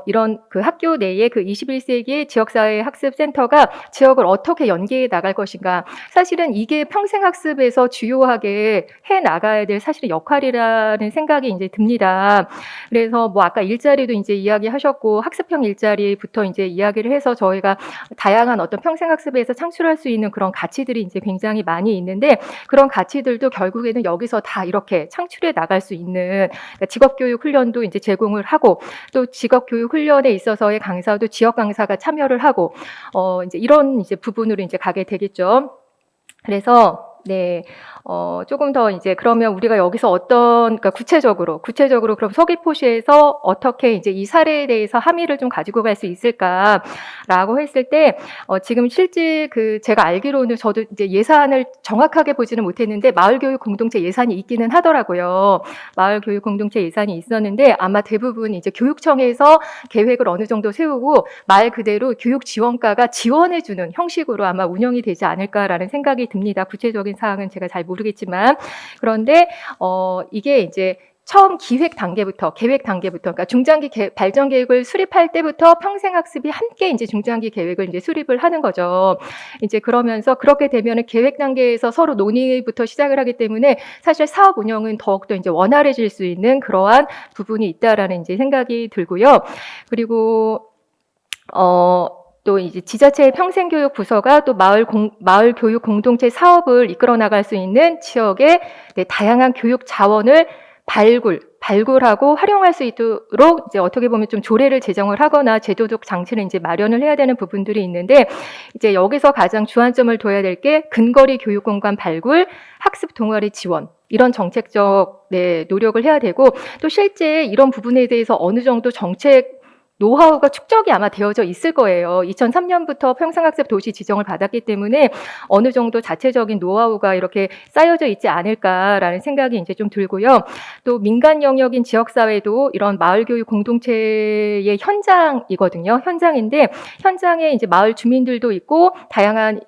이런 그 학교 내에 그 21세기 지역사회 학습센터가 지역을 어떻게 연계해 나갈 것인가 사실은 이게 평생학습에서 주요하게 해 나가야 될 사실은 역할이라는 생각이 이제 듭니다. 그래서 뭐 아까 일자리도 이제 이야기하셨고 학습형 일자리부터 이제 이야기를 해서 저희가 다양한 어떤 평생학습에서 창출할 수 있는 그런 가치들이 이제 굉장히 많이 있는데 그런 가치들도 결국에는 여기서 다 이렇게 창출해 나갈 수 있는 그러니까 직업교육 훈련도 이제 제공을 하고 또 직업교육 훈련에 있어서의 강사도 지역 강사가 참여를 하고 이제 이런 이제 부분으로 이제 가게 되겠죠. 그래서 조금 더 이제 그러면 우리가 여기서 그러니까 구체적으로 그럼 서귀포시에서 어떻게 이제 이 사례에 대해서 함의를 좀 가지고 갈 수 있을까라고 했을 때 지금 실제 그 제가 알기로는 저도 이제 예산을 정확하게 보지는 못했는데 마을교육 공동체 예산이 있기는 하더라고요. 마을교육 공동체 예산이 있었는데 아마 대부분 이제 교육청에서 계획을 어느 정도 세우고 말 그대로 교육 지원과가 지원해주는 형식으로 아마 운영이 되지 않을까라는 생각이 듭니다. 구체적인 사항은 제가 잘 모르겠지만 그런데 이게 이제 처음 계획 단계부터 그러니까 중장기 발전 계획을 수립할 때부터 평생학습이 함께 이제 중장기 계획을 이제 수립을 하는 거죠. 이제 그러면서 그렇게 되면은 계획 단계에서 서로 논의부터 시작을 하기 때문에 사실 사업 운영은 더욱더 이제 원활해질 수 있는 그러한 부분이 있다라는 이제 생각이 들고요. 그리고 또 이제 지자체의 평생교육 부서가 또 마을 교육 공동체 사업을 이끌어 나갈 수 있는 지역의 다양한 교육 자원을 발굴하고 활용할 수 있도록 이제 어떻게 보면 좀 조례를 제정을 하거나 제도적 장치를 이제 마련을 해야 되는 부분들이 있는데 이제 여기서 가장 주안점을 둬야 될 게 근거리 교육 공간 발굴, 학습 동아리 지원 이런 정책적 노력을 해야 되고 또 실제 이런 부분에 대해서 어느 정도 정책 노하우가 축적이 아마 되어져 있을 거예요. 2003년부터 평생학습 도시 지정을 받았기 때문에 어느 정도 자체적인 노하우가 이렇게 쌓여져 있지 않을까라는 생각이 이제 좀 들고요. 또 민간 영역인 지역사회도 이런 마을교육 공동체의 현장이거든요. 현장인데 현장에 이제 마을 주민들도 있고 다양한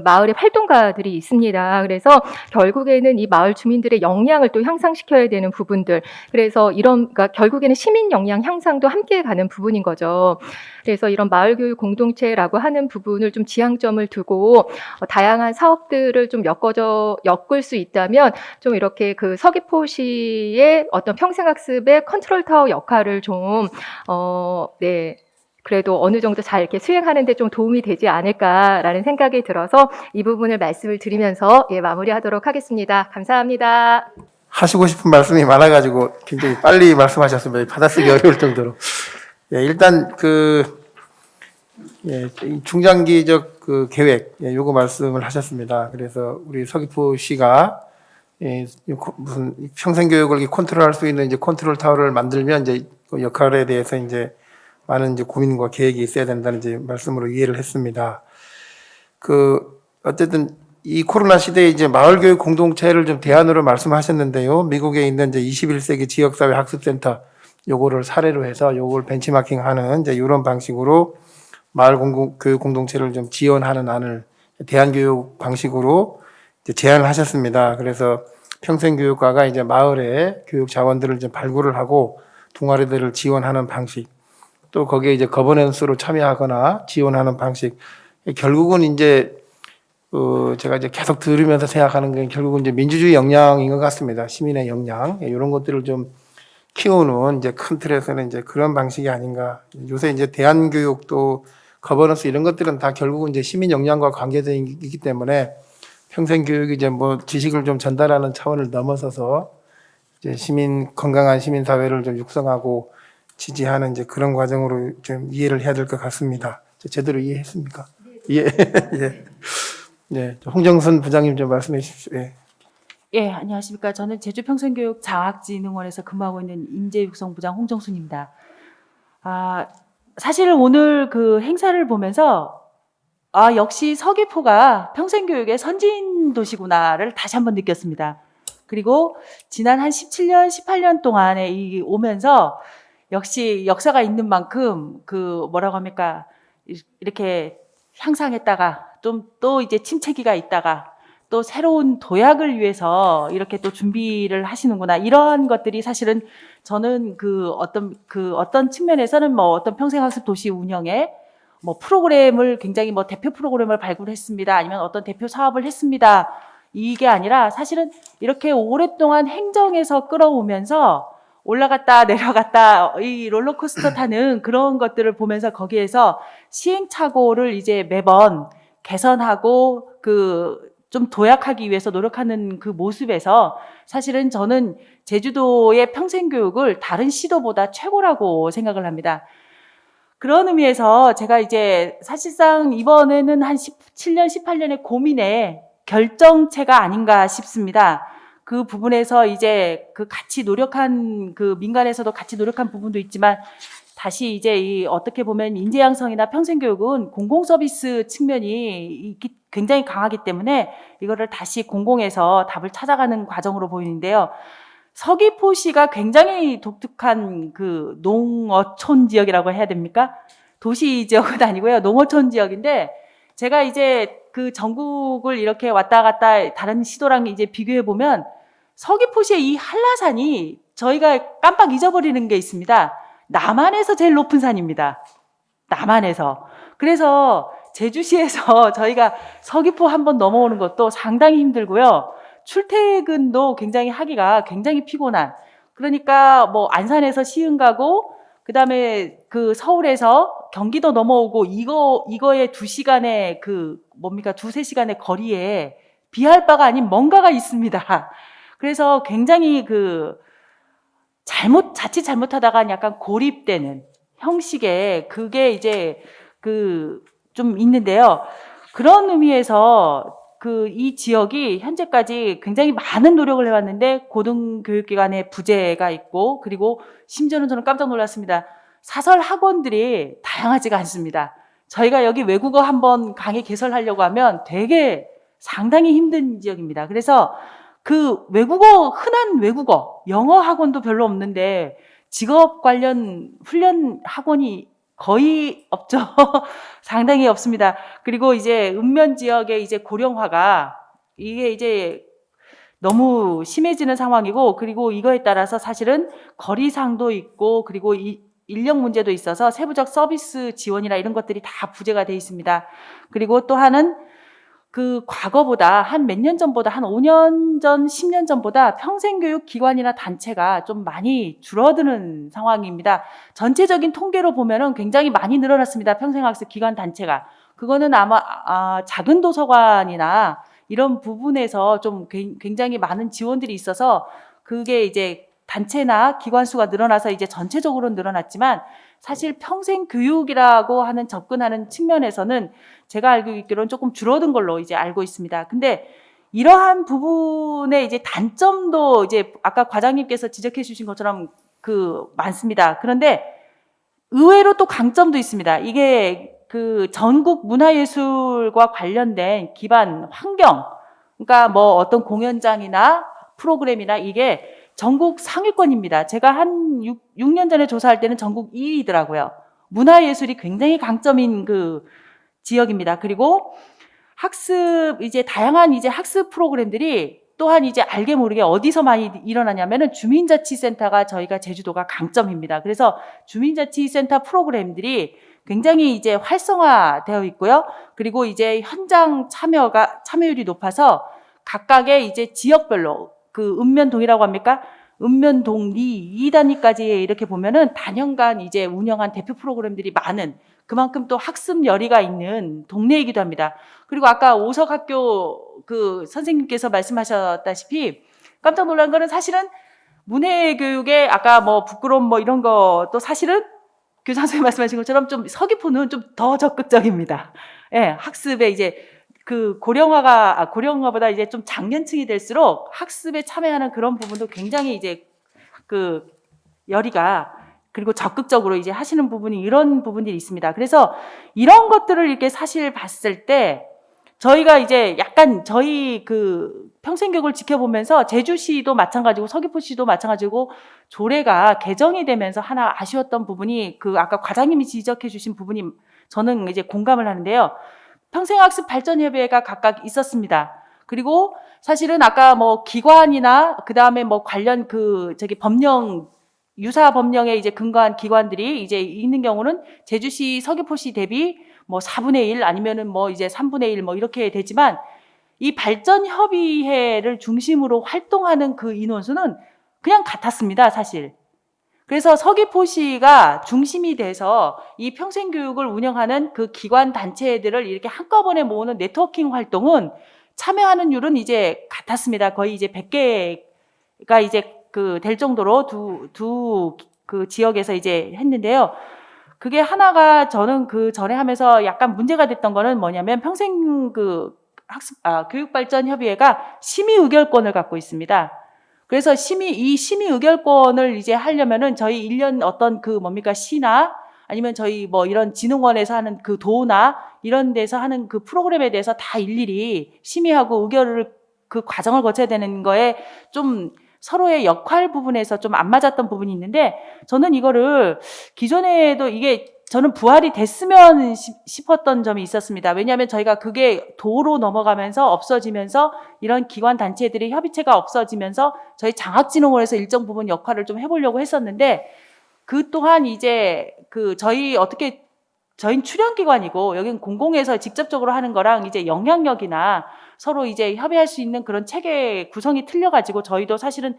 마을의 활동가들이 있습니다. 그래서 결국에는 이 마을 주민들의 역량을 또 향상시켜야 되는 부분들. 그래서 그러니까 결국에는 시민 역량 향상도 함께 가는 부분인 거죠. 그래서 이런 마을교육 공동체라고 하는 부분을 좀 지향점을 두고 다양한 사업들을 좀 엮을 수 있다면 좀 이렇게 그 서귀포시의 어떤 평생학습의 컨트롤 타워 역할을 좀 네. 그래도 어느 정도 잘 이렇게 수행하는데 좀 도움이 되지 않을까라는 생각이 들어서 이 부분을 말씀을 드리면서 마무리하도록 하겠습니다. 감사합니다. 하시고 싶은 말씀이 많아가지고 굉장히 빨리 말씀하셨습니다. 받아쓰기 어려울 정도로. 예, 일단 이 중장기적 계획, 요거 말씀을 하셨습니다. 그래서 우리 서귀포시가 무슨 평생교육을 이렇게 컨트롤할 수 있는 이제 컨트롤 타워를 만들면 이제 그 역할에 대해서 이제 많은 이제 고민과 계획이 있어야 된다는 이제 말씀으로 이해를 했습니다. 어쨌든 이 코로나 시대에 이제 마을교육 공동체를 좀 대안으로 말씀하셨는데요. 미국에 있는 이제 21세기 지역사회 학습센터 요거를 사례로 해서 요걸 벤치마킹하는 이제 이런 방식으로 마을 교육 공동체를 좀 지원하는 안을 대안교육 방식으로 이제 제안을 하셨습니다. 그래서 평생교육과가 이제 마을에 교육 자원들을 좀 발굴을 하고 동아리들을 지원하는 방식, 또 거기에 이제 거버넌스로 참여하거나 지원하는 방식. 결국은 이제 제가 이제 계속 들으면서 생각하는 게 결국은 이제 민주주의 역량인 것 같습니다. 시민의 역량. 이런 것들을 좀 키우는 이제 큰 틀에서는 이제 그런 방식이 아닌가. 요새 이제 대안교육도 거버넌스 이런 것들은 다 결국은 이제 시민 역량과 관계되어 있기 때문에 평생교육이 이제 뭐 지식을 좀 전달하는 차원을 넘어서서 이제 건강한 시민사회를 좀 육성하고 지지하는 이제 그런 과정으로 좀 이해를 해야 될 것 같습니다. 제대로 이해했습니까? 예. 예. 네, 홍정선 부장님 좀 말씀해 주십시오. 예. 예, 안녕하십니까. 저는 제주평생교육 장학진흥원에서 근무하고 있는 인재육성부장 홍정순입니다. 사실 오늘 그 행사를 보면서 역시 서귀포가 평생교육의 선진 도시구나를 다시 한번 느꼈습니다. 그리고 지난 한 17년, 18년 동안에 오면서 역시 역사가 있는 만큼 뭐라고 합니까? 이렇게 향상했다가 또 이제 침체기가 있다가 또 새로운 도약을 위해서 이렇게 또 준비를 하시는구나. 이러한 것들이 사실은 저는 어떤 측면에서는 뭐 어떤 평생학습 도시 운영에 뭐 프로그램을 굉장히 뭐 대표 프로그램을 발굴했습니다. 아니면 어떤 대표 사업을 했습니다. 이게 아니라 사실은 이렇게 오랫동안 행정에서 끌어오면서 올라갔다 내려갔다 이 롤러코스터 타는 그런 것들을 보면서 거기에서 시행착오를 이제 매번 개선하고 좀 도약하기 위해서 노력하는 그 모습에서 사실은 저는 제주도의 평생교육을 다른 시도보다 최고라고 생각을 합니다. 그런 의미에서 제가 이제 사실상 이번에는 한 17년, 18년의 고민의 결정체가 아닌가 싶습니다. 그 부분에서 이제 같이 노력한 민간에서도 같이 노력한 부분도 있지만 다시 이제 어떻게 보면 인재 양성이나 평생교육은 공공 서비스 측면이 굉장히 강하기 때문에 이거를 다시 공공에서 답을 찾아가는 과정으로 보이는데요. 서귀포시가 굉장히 독특한 농어촌 지역이라고 해야 됩니까? 도시 지역은 아니고요. 농어촌 지역인데 제가 이제 전국을 이렇게 왔다 갔다 다른 시도랑 이제 비교해 보면 서귀포시의 이 한라산이 저희가 깜빡 잊어버리는 게 있습니다. 남한에서 제일 높은 산입니다. 남한에서. 그래서 제주시에서 저희가 서귀포 한번 넘어오는 것도 상당히 힘들고요. 출퇴근도 굉장히 하기가 굉장히 피곤한. 그러니까 뭐 안산에서 시흥 가고 그다음에 서울에서 경기도 넘어오고 이거에 2시간의 두세 시간의 거리에 비할 바가 아닌 뭔가가 있습니다. 그래서 굉장히 자칫 잘못하다가 약간 고립되는 형식의 그게 이제 좀 있는데요. 그런 의미에서 이 지역이 현재까지 굉장히 많은 노력을 해왔는데 고등교육기관의 부재가 있고 그리고 심지어는 저는 깜짝 놀랐습니다. 사설 학원들이 다양하지가 않습니다. 저희가 여기 외국어 한번 강의 개설하려고 하면 되게 상당히 힘든 지역입니다. 그래서 그 외국어, 흔한 외국어, 영어 학원도 별로 없는데 직업 관련 훈련 학원이 거의 없죠. 상당히 없습니다. 그리고 이제 읍면 지역의 이제 고령화가 이게 이제 너무 심해지는 상황이고, 그리고 이거에 따라서 사실은 거리상도 있고, 그리고 인력 문제도 있어서 세부적 서비스 지원이나 이런 것들이 다 부재가 돼 있습니다. 그리고 또 하나는 그 과거보다 한 몇 년 전보다 한 5년 전, 10년 전보다 평생교육 기관이나 단체가 좀 많이 줄어드는 상황입니다. 전체적인 통계로 보면은 굉장히 많이 늘어났습니다. 평생학습 기관 단체가. 그거는 아마 작은 도서관이나 이런 부분에서 좀 굉장히 많은 지원들이 있어서 그게 이제 단체나 기관 수가 늘어나서 이제 전체적으로 늘어났지만, 사실 평생 교육이라고 하는 접근하는 측면에서는 제가 알고 있기로는 조금 줄어든 걸로 이제 알고 있습니다. 근데 이러한 부분의 이제 단점도 이제 아까 과장님께서 지적해 주신 것처럼 많습니다. 그런데 의외로 또 강점도 있습니다. 이게 그 전국 문화예술과 관련된 기반 환경, 그러니까 뭐 어떤 공연장이나 프로그램이나 이게 전국 상위권입니다. 제가 한 6년 전에 조사할 때는 전국 2위더라고요. 문화예술이 굉장히 강점인 그 지역입니다. 그리고 이제 다양한 이제 학습 프로그램들이 또한 이제 알게 모르게 어디서 많이 일어나냐면은 주민자치센터가 저희가 제주도가 강점입니다. 그래서 주민자치센터 프로그램들이 굉장히 이제 활성화되어 있고요. 그리고 이제 현장 참여율이 높아서 각각의 이제 지역별로 읍면동이라고 합니까? 읍면동, 리, 2단위까지 이렇게 보면은 단연간 이제 운영한 대표 프로그램들이 많은, 그만큼 또 학습 열의가 있는 동네이기도 합니다. 그리고 아까 오석학교 선생님께서 말씀하셨다시피 깜짝 놀란 거는 사실은 문해교육에 아까 뭐 부끄러움 뭐 이런 것도 사실은 교장 선생님 말씀하신 것처럼 좀 서귀포는 좀 더 적극적입니다. 예, 학습에 이제 고령화보다 이제 좀 장년층이 될수록 학습에 참여하는 그런 부분도 굉장히 이제 열의가, 그리고 적극적으로 이제 하시는 부분이, 이런 부분들이 있습니다. 그래서 이런 것들을 이렇게 사실 봤을 때 저희가 이제 약간 저희 평생교육을 지켜보면서 제주시도 마찬가지고 서귀포시도 마찬가지고 조례가 개정이 되면서 하나 아쉬웠던 부분이 아까 과장님이 지적해 주신 부분이 저는 이제 공감을 하는데요. 평생학습 발전협의회가 각각 있었습니다. 그리고 사실은 아까 뭐 기관이나 그 다음에 뭐 관련 유사 법령에 이제 근거한 기관들이 이제 있는 경우는 제주시, 서귀포시 대비 뭐 4분의 1 아니면은 뭐 이제 3분의 1 뭐 이렇게 되지만, 이 발전협의회를 중심으로 활동하는 그 인원수는 그냥 같았습니다, 사실. 그래서 서귀포시가 중심이 돼서 이 평생교육을 운영하는 그 기관 단체들을 이렇게 한꺼번에 모으는 네트워킹 활동은 참여하는 율은 이제 같았습니다. 거의 이제 100개가 이제 될 정도로 두 지역에서 이제 했는데요. 그게 하나가 저는 전에 하면서 약간 문제가 됐던 거는 뭐냐면, 평생 교육발전협의회가 심의 의결권을 갖고 있습니다. 그래서 이 심의 의결권을 이제 하려면은 저희 1년 어떤 시나 아니면 저희 뭐 이런 진흥원에서 하는 도나 이런 데서 하는 프로그램에 대해서 다 일일이 심의하고 의결을 과정을 거쳐야 되는 거에 좀 서로의 역할 부분에서 좀 안 맞았던 부분이 있는데, 저는 이거를 기존에도 저는 부활이 됐으면 싶었던 점이 있었습니다. 왜냐하면 저희가 그게 도로 넘어가면서 없어지면서 이런 기관 단체들의 협의체가 없어지면서 저희 장학진흥원에서 일정 부분 역할을 좀 해보려고 했었는데, 또한 이제 저희는 출연기관이고 여긴 공공에서 직접적으로 하는 거랑 이제 영향력이나 서로 이제 협의할 수 있는 그런 체계 구성이 틀려가지고 저희도 사실은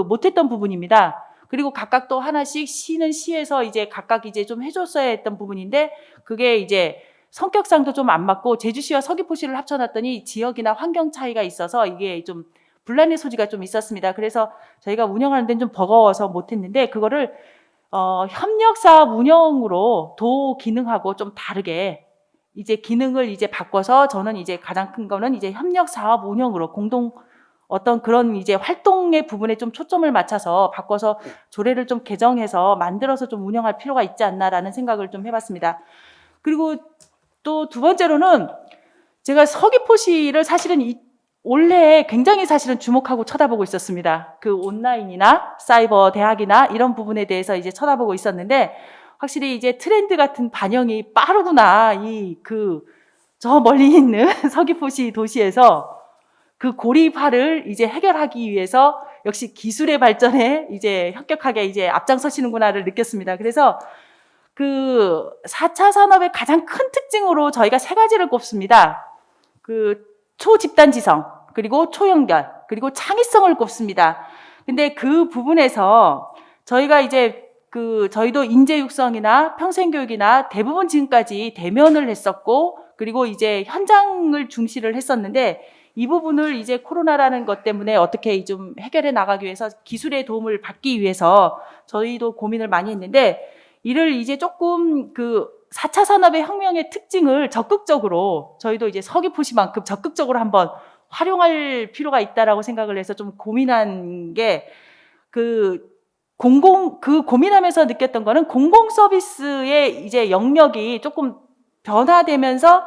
못했던 부분입니다. 그리고 각각 또 하나씩 시는 시에서 이제 각각 이제 좀 해줬어야 했던 부분인데, 그게 이제 성격상도 좀 안 맞고 제주시와 서귀포시를 합쳐놨더니 지역이나 환경 차이가 있어서 이게 좀 분란의 소지가 좀 있었습니다. 그래서 저희가 운영하는 데는 좀 버거워서 못했는데, 그거를 협력사업 운영으로 도 기능하고 좀 다르게 이제 기능을 이제 바꿔서, 저는 이제 가장 큰 거는 이제 협력사업 운영으로 공동 어떤 그런 이제 활동의 부분에 좀 초점을 맞춰서 바꿔서 조례를 좀 개정해서 만들어서 좀 운영할 필요가 있지 않나라는 생각을 좀 해봤습니다. 그리고 또 두 번째로는 제가 서귀포시를 사실은 올해 굉장히 사실은 주목하고 쳐다보고 있었습니다. 그 온라인이나 사이버 대학이나 이런 부분에 대해서 이제 쳐다보고 있었는데 확실히 이제 트렌드 같은 반영이 빠르구나. 저 멀리 있는 서귀포시 도시에서 그 고립화를 이제 해결하기 위해서 역시 기술의 발전에 이제 혁혁하게 이제 앞장서시는구나를 느꼈습니다. 그래서 그 4차 산업의 가장 큰 특징으로 저희가 세 가지를 꼽습니다. 그 초집단지성, 그리고 초연결, 그리고 창의성을 꼽습니다. 근데 그 부분에서 저희가 이제 저희도 인재 육성이나 평생교육이나 대부분 지금까지 대면을 했었고, 그리고 이제 현장을 중시를 했었는데, 이 부분을 이제 코로나라는 것 때문에 어떻게 좀 해결해 나가기 위해서 기술의 도움을 받기 위해서 저희도 고민을 많이 했는데, 이를 이제 조금 4차 산업의 혁명의 특징을 적극적으로 저희도 이제 서귀포시만큼 적극적으로 한번 활용할 필요가 있다라고 생각을 해서 좀 고민한 게 고민하면서 느꼈던 거는 공공 서비스의 이제 영역이 조금 변화되면서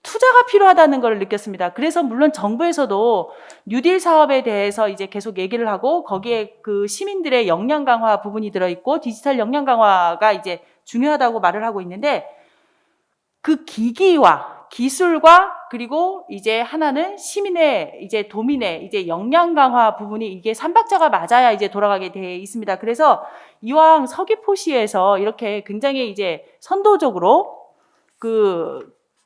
투자가 필요하다는 걸 느꼈습니다. 그래서 물론 정부에서도 뉴딜 사업에 대해서 이제 계속 얘기를 하고 거기에 그 시민들의 역량 강화 부분이 들어있고 디지털 역량 강화가 이제 중요하다고 말을 하고 있는데 그 기기와 기술과 그리고 이제 하나는 시민의 이제 도민의 이제 역량 강화 부분이 이게 삼박자가 맞아야 이제 돌아가게 돼 있습니다. 그래서 이왕 서귀포시에서 이렇게 굉장히 이제 선도적으로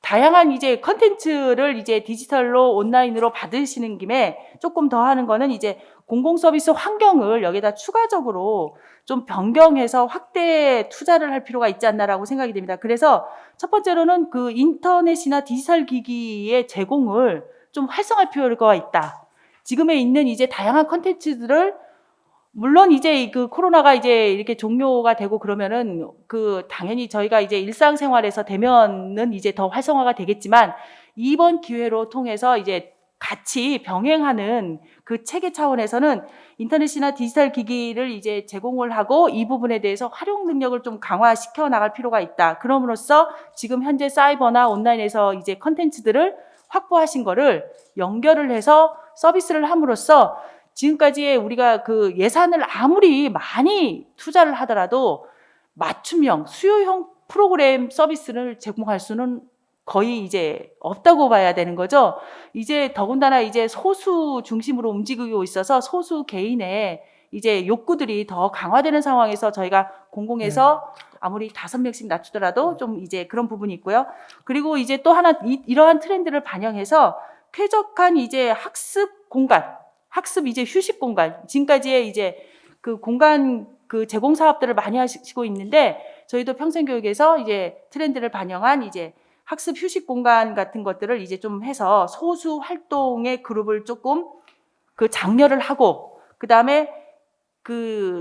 다양한 이제 컨텐츠를 이제 디지털로 온라인으로 받으시는 김에 조금 더 하는 거는 이제 공공 서비스 환경을 여기다 추가적으로 좀 변경해서 확대 투자를 할 필요가 있지 않나라고 생각이 됩니다. 그래서 첫 번째로는 그 인터넷이나 디지털 기기의 제공을 좀 활성화할 필요가 있다. 지금에 있는 이제 다양한 컨텐츠들을 물론 이제 그 코로나가 이제 이렇게 종료가 되고 그러면은 당연히 저희가 이제 일상생활에서 대면은 이제 더 활성화가 되겠지만 이번 기회로 통해서 이제 같이 병행하는 그 체계 차원에서는 인터넷이나 디지털 기기를 이제 제공을 하고 이 부분에 대해서 활용 능력을 좀 강화시켜 나갈 필요가 있다. 그럼으로써 지금 현재 사이버나 온라인에서 이제 컨텐츠들을 확보하신 거를 연결을 해서 서비스를 함으로써 지금까지의 우리가 그 예산을 아무리 많이 투자를 하더라도 맞춤형, 수요형 프로그램 서비스를 제공할 수는 거의 이제 없다고 봐야 되는 거죠. 이제 더군다나 이제 소수 중심으로 움직이고 있어서 소수 개인의 이제 욕구들이 더 강화되는 상황에서 저희가 공공에서 아무리 5명씩 낮추더라도 좀 이제 그런 부분이 있고요. 그리고 이제 또 하나 이러한 트렌드를 반영해서 쾌적한 이제 학습 공간, 학습 이제 휴식 공간, 지금까지의 이제 그 공간 그 제공 사업들을 많이 하시고 있는데 저희도 평생교육에서 이제 트렌드를 반영한 이제 학습 휴식 공간 같은 것들을 이제 좀 해서 소수 활동의 그룹을 조금 장려를 하고 그다음에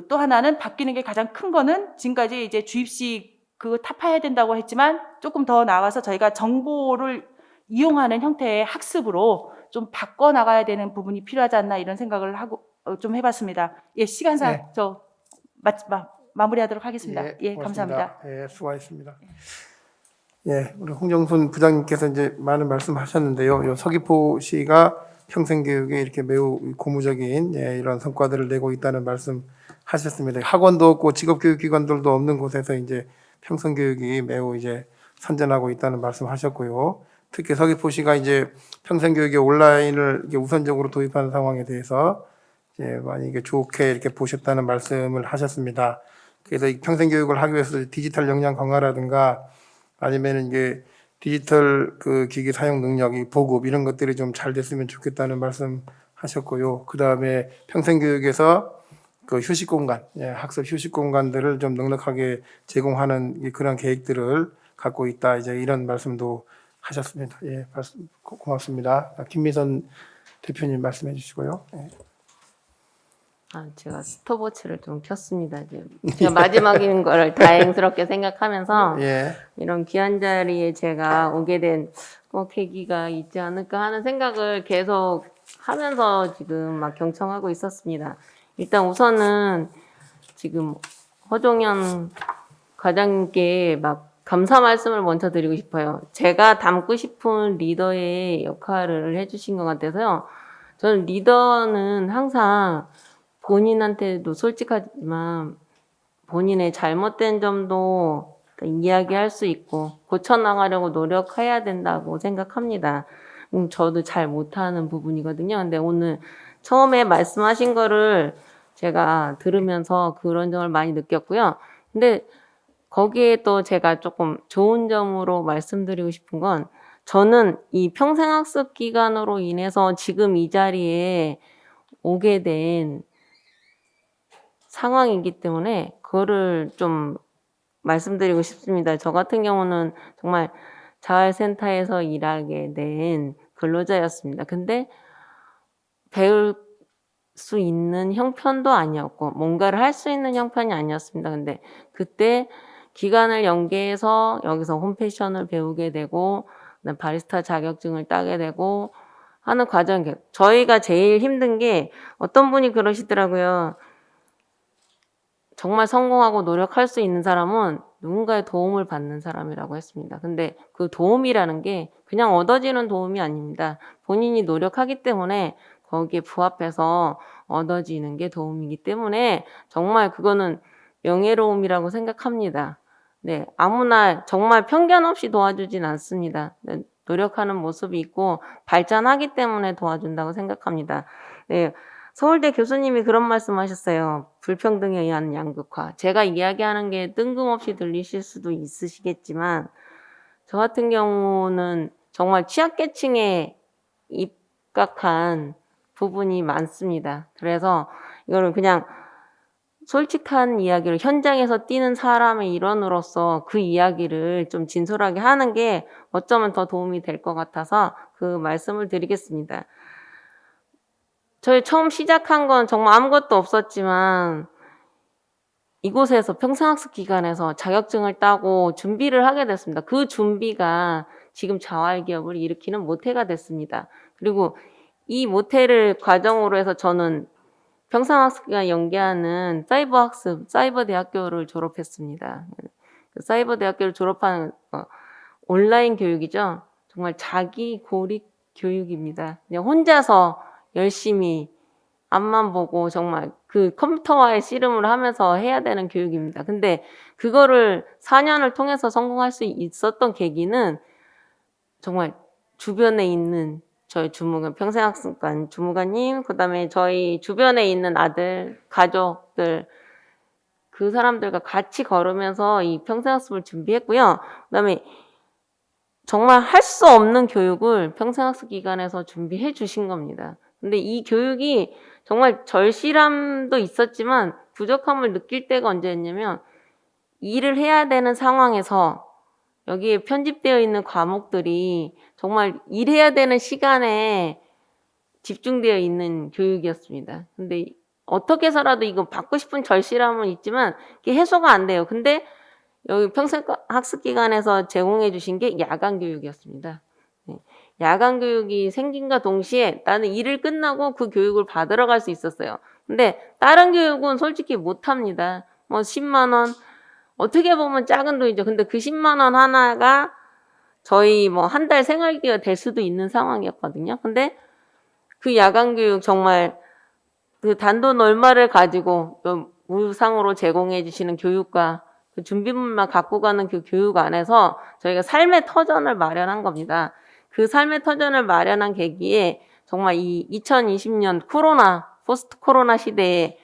또 하나는 바뀌는 게 가장 큰 거는 지금까지 이제 주입식 타파해야 된다고 했지만 조금 더 나아가서 저희가 정보를 이용하는 형태의 학습으로 좀 바꿔 나가야 되는 부분이 필요하지 않나 이런 생각을 하고 좀 해봤습니다. 예, 시간상 네. 저 마무리하도록 하겠습니다. 예, 고맙습니다. 감사합니다. 예, 수고하셨습니다. 예, 우리 홍정순 부장님께서 이제 많은 말씀하셨는데요. 요 서귀포시가 평생교육에 이렇게 매우 고무적인 이런 성과들을 내고 있다는 말씀하셨습니다. 학원도 없고 직업교육기관들도 없는 곳에서 이제 평생교육이 매우 이제 선전하고 있다는 말씀하셨고요. 특히 서귀포시가 이제 평생교육에 온라인을 이렇게 우선적으로 도입하는 상황에 대해서 이제 많이 이게 좋게 이렇게 보셨다는 말씀을 하셨습니다. 그래서 이 평생교육을 하기 위해서 디지털 역량 강화라든가 아니면 이게 디지털 기기 사용 능력이 보급 이런 것들이 좀 잘 됐으면 좋겠다는 말씀하셨고요. 그 다음에 평생교육에서 휴식 공간, 학습 휴식 공간들을 좀 넉넉하게 제공하는 그런 계획들을 갖고 있다. 이제 이런 말씀도 하셨습니다. 예, 고맙습니다. 김미선 대표님 말씀해 주시고요. 예. 제가 스톱워치를 좀 켰습니다. 제가 마지막인 걸 다행스럽게 생각하면서 예. 이런 귀한 자리에 제가 오게 된 계기가 있지 않을까 하는 생각을 계속 하면서 지금 막 경청하고 있었습니다. 일단 우선은 지금 허종현 과장님께 막 감사 말씀을 먼저 드리고 싶어요. 제가 닮고 싶은 리더의 역할을 해주신 것 같아서요. 저는 리더는 항상 본인한테도 솔직하지만 본인의 잘못된 점도 이야기할 수 있고 고쳐나가려고 노력해야 된다고 생각합니다. 저도 잘 못하는 부분이거든요. 근데 오늘 처음에 말씀하신 거를 제가 들으면서 그런 점을 많이 느꼈고요. 근데 거기에 또 제가 조금 좋은 점으로 말씀드리고 싶은 건 저는 이 평생학습 기간으로 인해서 지금 이 자리에 오게 된 상황이기 때문에 그거를 좀 말씀드리고 싶습니다. 저 같은 경우는 정말 자활센터에서 일하게 된 근로자였습니다. 근데 배울 수 있는 형편도 아니었고 뭔가를 할 수 있는 형편이 아니었습니다. 근데 그때 기간을 연계해서 여기서 홈패션을 배우게 되고 바리스타 자격증을 따게 되고 하는 과정이 저희가 제일 힘든 게 어떤 분이 그러시더라고요. 정말 성공하고 노력할 수 있는 사람은 누군가의 도움을 받는 사람이라고 했습니다. 근데 그 도움이라는 게 그냥 얻어지는 도움이 아닙니다. 본인이 노력하기 때문에 거기에 부합해서 얻어지는 게 도움이기 때문에 정말 그거는 명예로움이라고 생각합니다. 네, 아무나 정말 편견 없이 도와주진 않습니다. 네, 노력하는 모습이 있고 발전하기 때문에 도와준다고 생각합니다. 네, 서울대 교수님이 그런 말씀하셨어요. 불평등에 의한 양극화. 제가 이야기하는 게 뜬금없이 들리실 수도 있으시겠지만 저 같은 경우는 정말 취약계층에 입각한 부분이 많습니다. 그래서 이거는 그냥 솔직한 이야기를 현장에서 뛰는 사람의 일원으로서 그 이야기를 좀 진솔하게 하는 게 어쩌면 더 도움이 될 것 같아서 그 말씀을 드리겠습니다. 저희 처음 시작한 건 정말 아무것도 없었지만 이곳에서 평생학습 기관에서 자격증을 따고 준비를 하게 됐습니다. 그 준비가 지금 자활기업을 일으키는 모태가 됐습니다. 그리고 이 모태를 과정으로 해서 저는 평생학습과 연계하는 사이버학습, 사이버대학교를 졸업했습니다. 사이버대학교를 졸업하는 온라인 교육이죠. 정말 자기 고립 교육입니다. 그냥 혼자서 열심히 앞만 보고 정말 그 컴퓨터와의 씨름을 하면서 해야 되는 교육입니다. 근데 그거를 4년을 통해서 성공할 수 있었던 계기는 정말 주변에 있는 저희 주무관, 평생학습관 주무관님, 그 다음에 저희 주변에 있는 아들, 가족들, 그 사람들과 같이 걸으면서 이 평생학습을 준비했고요. 그 다음에 정말 할 수 없는 교육을 평생학습 기관에서 준비해 주신 겁니다. 근데 이 교육이 정말 절실함도 있었지만 부족함을 느낄 때가 언제였냐면 일을 해야 되는 상황에서 여기에 편집되어 있는 과목들이 정말 일해야 되는 시간에 집중되어 있는 교육이었습니다. 근데 어떻게 해서라도 이거 받고 싶은 절실함은 있지만 이게 해소가 안 돼요. 근데 여기 평생학습기관에서 제공해 주신 게 야간 교육이었습니다. 야간 교육이 생긴과 동시에 나는 일을 끝나고 그 교육을 받으러 갈 수 있었어요. 근데 다른 교육은 솔직히 못합니다. 뭐 10만 원, 어떻게 보면 작은 돈이죠. 근데 그 10만 원 하나가 저희 뭐 한 달 생활비가 될 수도 있는 상황이었거든요. 근데 그 야간 교육 정말 그 단돈 얼마를 가지고 무상으로 제공해 주시는 교육과 그 준비물만 갖고 가는 그 교육 안에서 저희가 삶의 터전을 마련한 겁니다. 그 삶의 터전을 마련한 계기에 정말 이 2020년 코로나, 포스트 코로나 시대에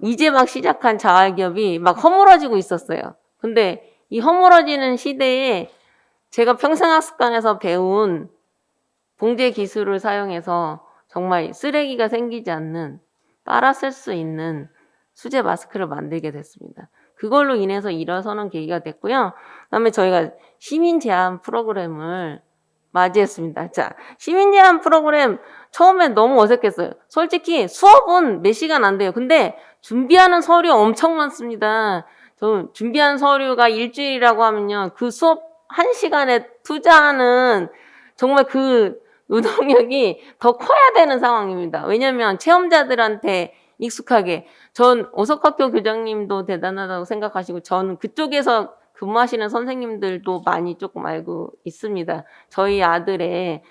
이제 막 시작한 자활기업이 막 허물어지고 있었어요. 근데 이 허물어지는 시대에 제가 평생학습관에서 배운 봉제 기술을 사용해서 정말 쓰레기가 생기지 않는 빨아 쓸 수 있는 수제 마스크를 만들게 됐습니다. 그걸로 인해서 일어서는 계기가 됐고요. 그다음에 저희가 시민 제안 프로그램을 맞이했습니다. 자, 시민 제안 프로그램 처음엔 너무 어색했어요. 솔직히 수업은 몇 시간 안 돼요. 근데 준비하는 서류 엄청 많습니다. 저 준비한 서류가 일주일이라고 하면요. 그 수업 1시간에 투자하는 정말 그 노동력이 더 커야 되는 상황입니다. 왜냐하면 체험자들한테 익숙하게, 전 오석학교 교장님도 대단하다고 생각하시고 저는 그쪽에서 근무하시는 선생님들도 많이 조금 알고 있습니다. 저희 아들의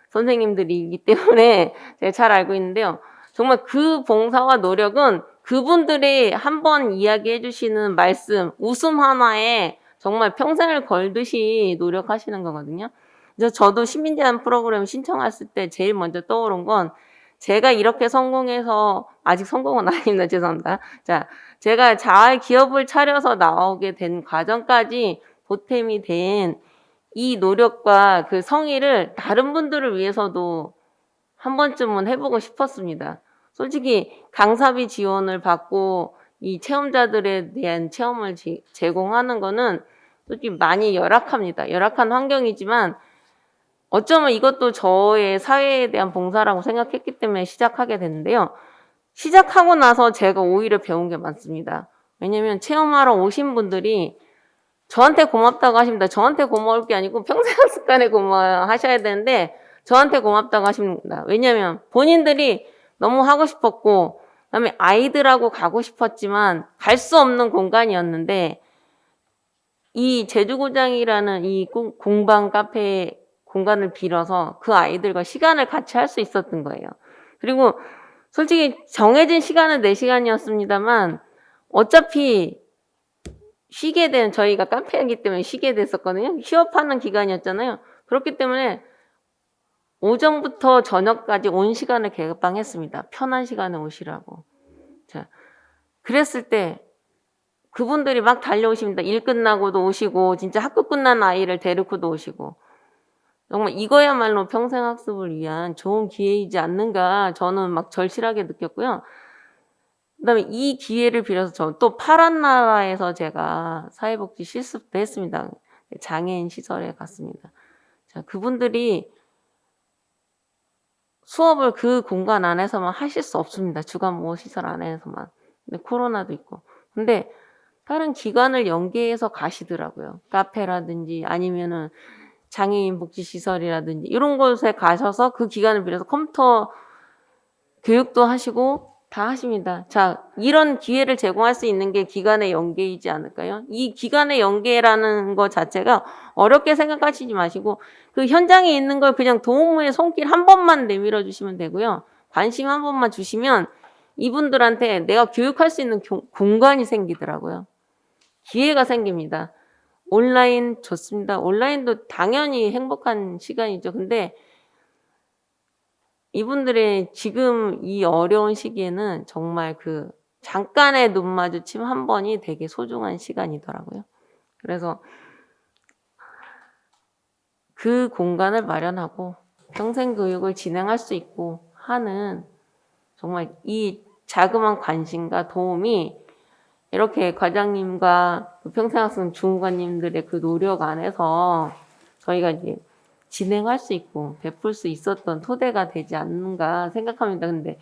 선생님들이기 때문에 제가 잘 알고 있는데요. 정말 그 봉사와 노력은 그분들이 한번 이야기해 주시는 말씀, 웃음 하나에 정말 평생을 걸듯이 노력하시는 거거든요. 그래서 저도 시민제한 프로그램 신청했을 때 제일 먼저 떠오른 건 제가 이렇게 성공해서, 아직 성공은 아닙니다. 죄송합니다. 자, 제가 잘 기업을 차려서 나오게 된 과정까지 보탬이 된 이 노력과 그 성의를 다른 분들을 위해서도 한 번쯤은 해보고 싶었습니다. 솔직히 강사비 지원을 받고 이 체험자들에 대한 체험을 제공하는 거는 솔직히 많이 열악합니다. 열악한 환경이지만 어쩌면 이것도 저의 사회에 대한 봉사라고 생각했기 때문에 시작하게 됐는데요. 시작하고 나서 제가 오히려 배운 게 많습니다. 왜냐면 체험하러 오신 분들이 저한테 고맙다고 하십니다. 저한테 고마울 게 아니고 평생학습관에 고마워하셔야 되는데 저한테 고맙다고 하십니다. 왜냐면 본인들이 너무 하고 싶었고 그다음에 아이들하고 가고 싶었지만 갈 수 없는 공간이었는데 이 제주고장이라는 이 공방 카페 공간을 빌어서 그 아이들과 시간을 같이 할 수 있었던 거예요. 그리고 솔직히 정해진 시간은 4시간이었습니다만 어차피 쉬게 된, 저희가 카페이기 때문에 쉬게 됐었거든요. 휴업하는 기간이었잖아요. 그렇기 때문에 오전부터 저녁까지 온 시간을 개방했습니다. 편한 시간에 오시라고. 자, 그랬을 때 그분들이 막 달려오십니다. 일 끝나고도 오시고 진짜 학교 끝난 아이를 데리고도 오시고 정말 이거야말로 평생학습을 위한 좋은 기회이지 않는가 저는 막 절실하게 느꼈고요. 그다음에 이 기회를 빌어서 저 또 파란 나라에서 제가 사회복지 실습도 했습니다. 장애인 시설에 갔습니다. 자, 그분들이 수업을 그 공간 안에서만 하실 수 없습니다. 주간보호 시설 안에서만. 근데 코로나도 있고. 근데 다른 기관을 연계해서 가시더라고요. 카페라든지 아니면은 장애인 복지 시설이라든지 이런 곳에 가셔서 그 기간을 빌어서 컴퓨터 교육도 하시고 다 하십니다. 자, 이런 기회를 제공할 수 있는 게 기관의 연계이지 않을까요? 이 기관의 연계라는 것 자체가 어렵게 생각하시지 마시고 그 현장에 있는 걸 그냥 도움의 손길 한 번만 내밀어 주시면 되고요. 관심 한 번만 주시면 이분들한테 내가 교육할 수 있는 공간이 생기더라고요. 기회가 생깁니다. 온라인 좋습니다. 온라인도 당연히 행복한 시간이죠. 근데 이분들의 지금 이 어려운 시기에는 정말 그 잠깐의 눈 마주침 한 번이 되게 소중한 시간이더라고요. 그래서 그 공간을 마련하고 평생 교육을 진행할 수 있고 하는 정말 이 자그마한 관심과 도움이 이렇게 과장님과 평생학습 중후관님들의 그 노력 안에서 저희가 이제 진행할 수 있고 베풀 수 있었던 토대가 되지 않는가 생각합니다. 근데